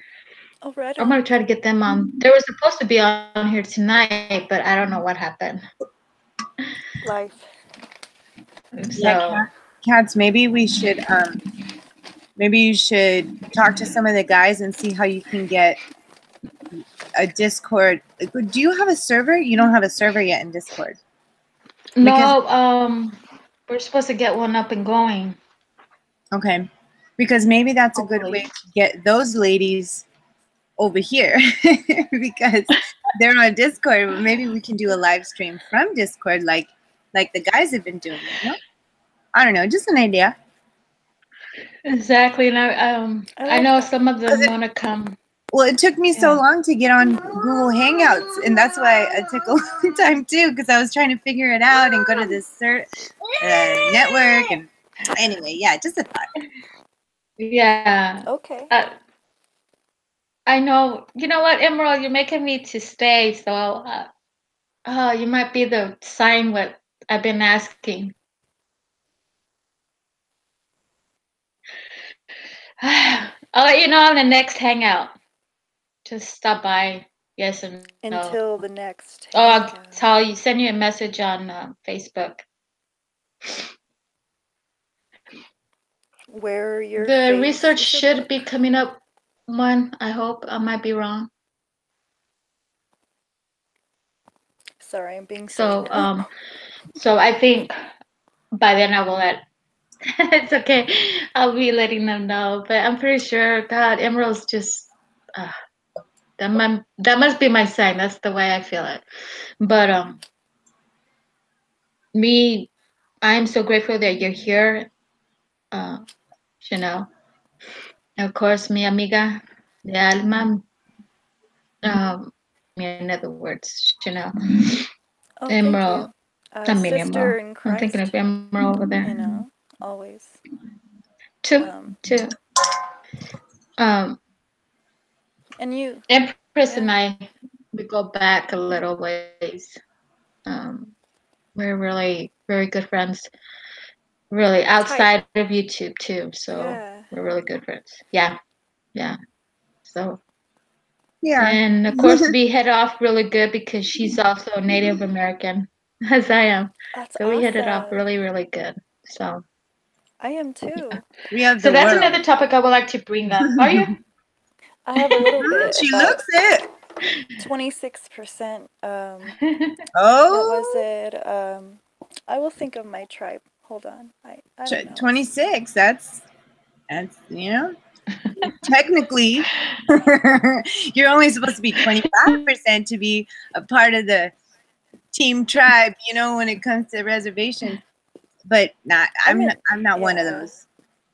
Oh, right I'm on. gonna try to get them on. They were supposed to be on here tonight, but I don't know what happened. Life. Yeah, So Cats, maybe you should talk to some of the guys and see how you can get a Discord. Do you have a server? You don't have a server yet in Discord. no, we're supposed to get one up and going. Okay. Because maybe that's a good way Hopefully. to get those ladies over here because they're on Discord. But maybe we can do a live stream from Discord like the guys have been doing, you know? I don't know, just an idea. Exactly, and I I like know that. some of them want to come. Well, it took me so Yeah. long to get on Google Hangouts, and that's why it took a long time too, because I was trying to figure it out and go to this network. And anyway, yeah, just a thought. Yeah. Okay. I know. You know what, Emerald, you're making me to stay, so you might be the sign what I've been asking. I'll let you know on the next hangout. Just stop by. Yes and no. Until the next Oh, I'll hangout. tell you. Send you a message on Facebook. Where your The face research is a should book. be coming up. One, I hope. I might be wrong. Sorry, I'm being So, silly. so I think by then I will let. It's okay. I'll be letting them know. But I'm pretty sure. God, Emerald's just. That must be my sign. That's the way I feel it. But me, I'm so grateful that you're here. Chanel. Of course, mi amiga de alma. In other words, Chanel. Oh, thank you. Emerald. I mean Sister Emerald. in I'm thinking of Christ, Emerald over there. you know, always. Two. And you. Empress and Yeah. I, we go back a little ways. We're really very good friends. Really Tight. outside of YouTube too. So Yeah. we're really good friends. Yeah. Yeah. So Yeah. and of course we hit off really good because she's also Native American as I am. That's So we hit it off awesome. really, really good. So I am too. We have so the that's world. another topic I would like to bring up. Are you? I have a little bit She about looks it. 26%. What was Oh, it? I will think of my tribe. Hold on. I don't know. 26. That's you know, technically, you're only supposed to be 25% to be a part of the team tribe, you know, when it comes to reservations. But not, I'm not one of yeah. those.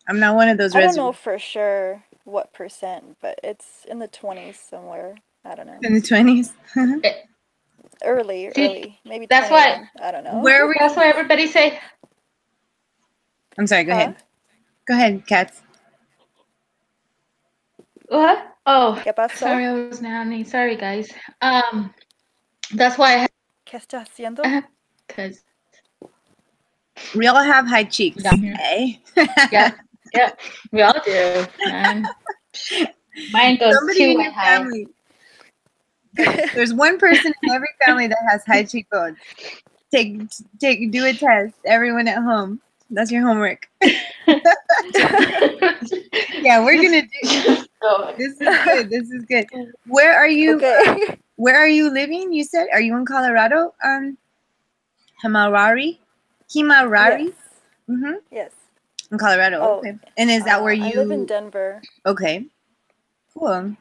I'm not one of those I don't know reservations for sure what percent, but it's in the 20s somewhere. I don't know. in the 20s. Early, See, maybe that's why 21. I don't know. Where were that's you? why everybody say, I'm sorry, go Huh? ahead. Go ahead, Katz. what? Oh, ¿Qué pasó? sorry, I was napping. Sorry, guys. That's why ¿Qué está haciendo? because We all have high cheeks, down here. eh? Yep, yep, we all do. And mine goes Somebody too in way your high. family. There's one person in every family that has high cheekbones. Do a test. Everyone at home. That's your homework. Yeah, we're gonna do. Go. This is good. This is good. Where are you? Okay. Where are you living? You said. Are you in Colorado? Himarari. Yes. Mm-hmm. Yes. In Colorado. Oh, Okay. And is that where I live in you? Denver. Okay. Cool.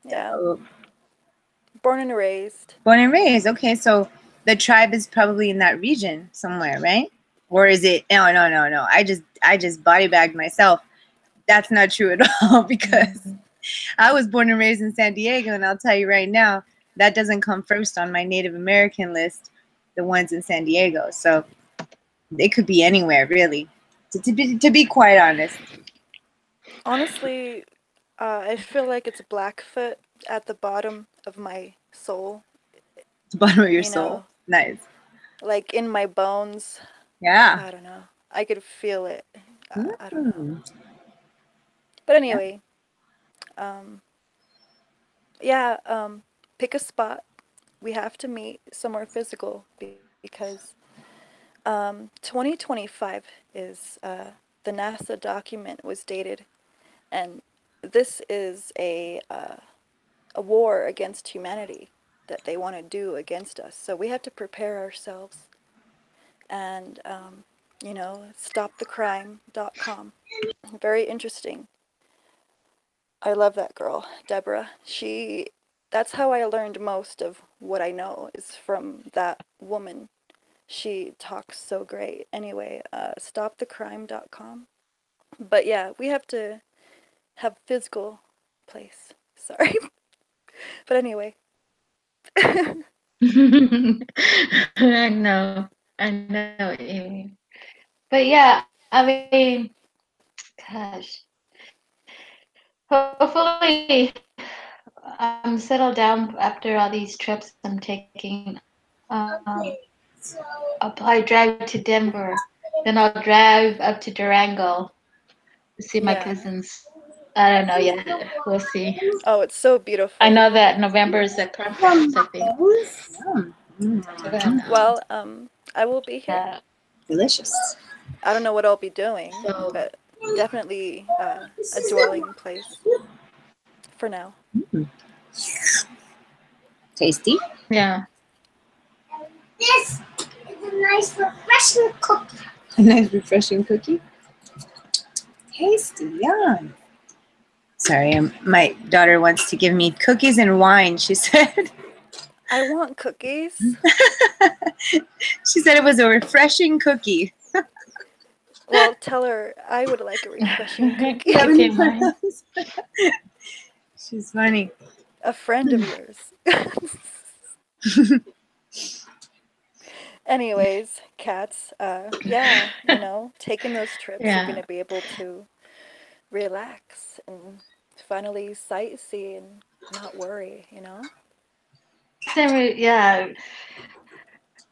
Yeah. So, Born and raised. born and raised. Okay, so the tribe is probably in that region somewhere, right? Or is it? No. I just body bagged myself. That's not true at all because I was born and raised in San Diego, and I'll tell you right now, that doesn't come first on my Native American list, the ones in San Diego. So it could be anywhere, really, to be quite honest. Honestly, I feel like it's Blackfoot at the bottom of my soul. The bottom of your You soul. know, Nice. like in my bones. Yeah. I don't know. I could feel it. I don't know. Mm. But anyway, yeah, pick a spot. We have to meet somewhere physical because 2025 is the NASA document was dated, and this is a war against humanity that they want to do against us. So we have to prepare ourselves and stopthecrime.com. Very interesting. I love that girl, Deborah. That's how I learned most of what I know is from that woman. She talks so great. Anyway, stopthecrime.com. But yeah, we have to have physical place. Sorry. But anyway. I know what you mean. But yeah, I mean, gosh, hopefully I'm settled down after all these trips I'm taking. I'll probably drive to Denver, then I'll drive up to Durango to see my Yeah. cousins. I don't know yet. We'll see. Oh, it's so beautiful. I know that November is the conference, I think. Well, I will be here. Yeah. Delicious. I don't know what I'll be doing, So but definitely a dwelling place for now. Tasty. yeah. This is a nice refreshing cookie. A nice refreshing cookie. Tasty, yum. Sorry, my daughter wants to give me cookies and wine, she said. I want cookies. She said it was a refreshing cookie. Well, tell her I would like a refreshing cookie. Okay, mine. She's funny. A friend of yours. Anyways, cats, yeah, taking those trips, Yeah. you're going to be able to relax and finally sightsee and not worry, Yeah.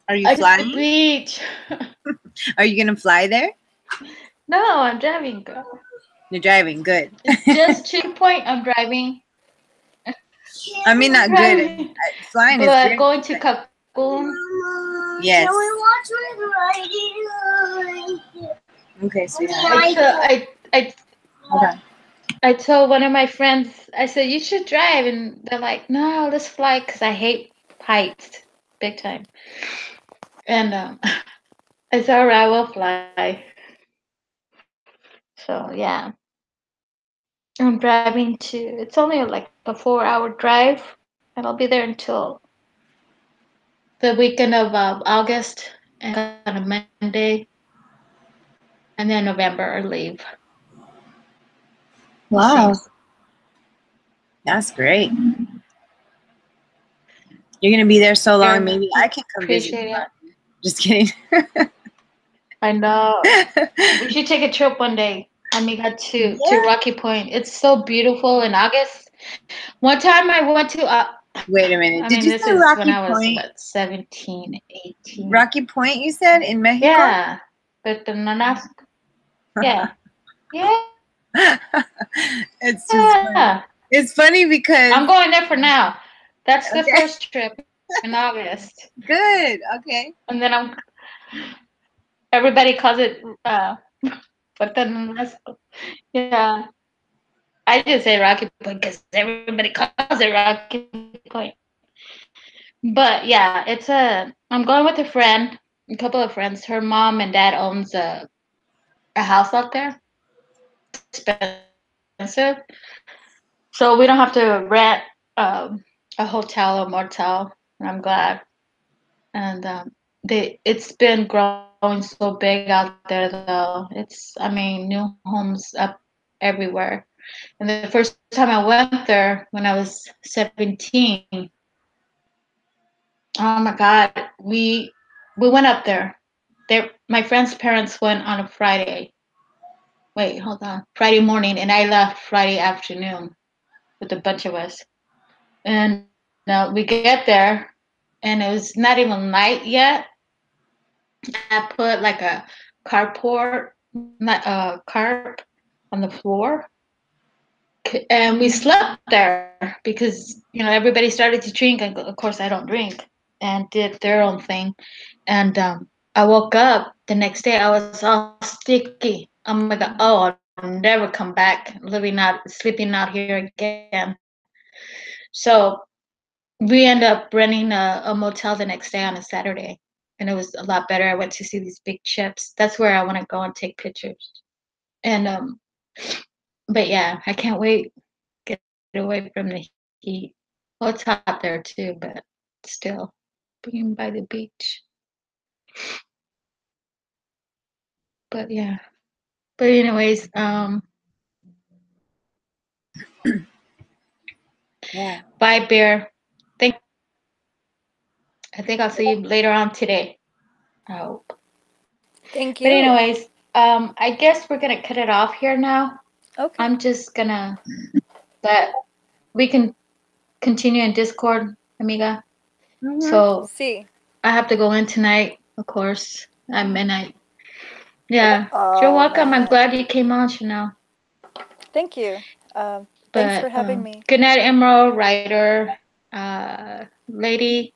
Are you I just the flying? beach. Are you gonna fly there? No, I'm driving, girl. You're driving. Good. Just to the point, I'm driving. I mean, not good. Driving. Flying is But great. going to Cancun. Mama, Yes. can we watch Red Riding Hood? Okay, sweetheart. I Hold on. I told one of my friends, I said, you should drive. And they're like, no, let's fly because I hate heights big time. And I said, all right, I will fly. So, yeah. I'm driving to, it's only like a 4-hour drive. And I'll be there until the weekend of August and on a Monday. And then November I leave. Wow, See. that's great. You're gonna be there so long, Yeah, maybe I can come visit appreciate you. it. Just kidding. I know. We should take a trip one day, amiga, to Yeah. Rocky Point. It's so beautiful in August. One time I went to, Wait a minute. I Did mean, you this say is when Rocky I was, Point? what, 17, 18. Rocky Point, you said in Mexico? Yeah, but the Nanasco. Yeah. Yeah. It's just funny. It's funny because I'm going there for now. That's the Okay. first trip in August. Good. Okay. And then everybody calls it, but then, yeah. I just say Rocky Point because everybody calls it Rocky Point. But yeah, I'm going with a couple of friends. Her mom and dad owns a house out there. Expensive. So we don't have to rent a hotel or motel. And I'm glad. And it's been growing so big out there though. I mean, new homes up everywhere. And the first time I went there when I was 17, oh my God, we went up there. My friend's parents went on a Friday. Wait, hold on. Friday morning, and I left Friday afternoon with a bunch of us. And we get there, and it was not even night yet. I put like a carport, not a carp on the floor. And we slept there because, everybody started to drink. And of course, I don't drink, and did their own thing. And I woke up the next day. I was all sticky. I'm like, oh, I'll never come back sleeping out here again. So we ended up renting a motel the next day on a Saturday. And it was a lot better. I went to see these big chips. That's where I want to go and take pictures. And but yeah, I can't wait get away from the heat. Well, it's hot there too, but still being by the beach. But yeah. But anyways, Yeah. bye, Bear. I think I'll see you later on today. I hope. Thank But you. anyways, I guess we're gonna cut it off here now. Okay. I'm just gonna, but we can continue in Discord, amiga. Mhm. So See. I have to go in tonight, of course, at midnight. Yeah, you're All welcome. I'm right. glad you came on, Chanel. Thanks for But having me. good night, Emerald, Ryder, lady.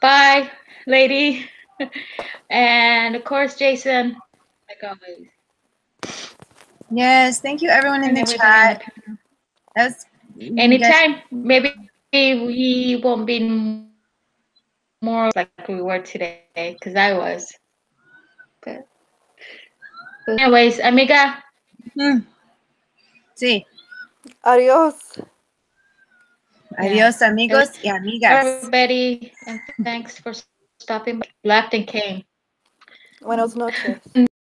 Bye, lady. And of course, Jason, like always. Yes. Thank you, everyone in And the everybody in the chat. panel. That's you guys. Anytime. Maybe we won't be more like we were today, because I was. But anyways, amiga. Sí. Adios. Adios, amigos y amigas. Everybody, and thanks for stopping by. Left and came. Buenas noches.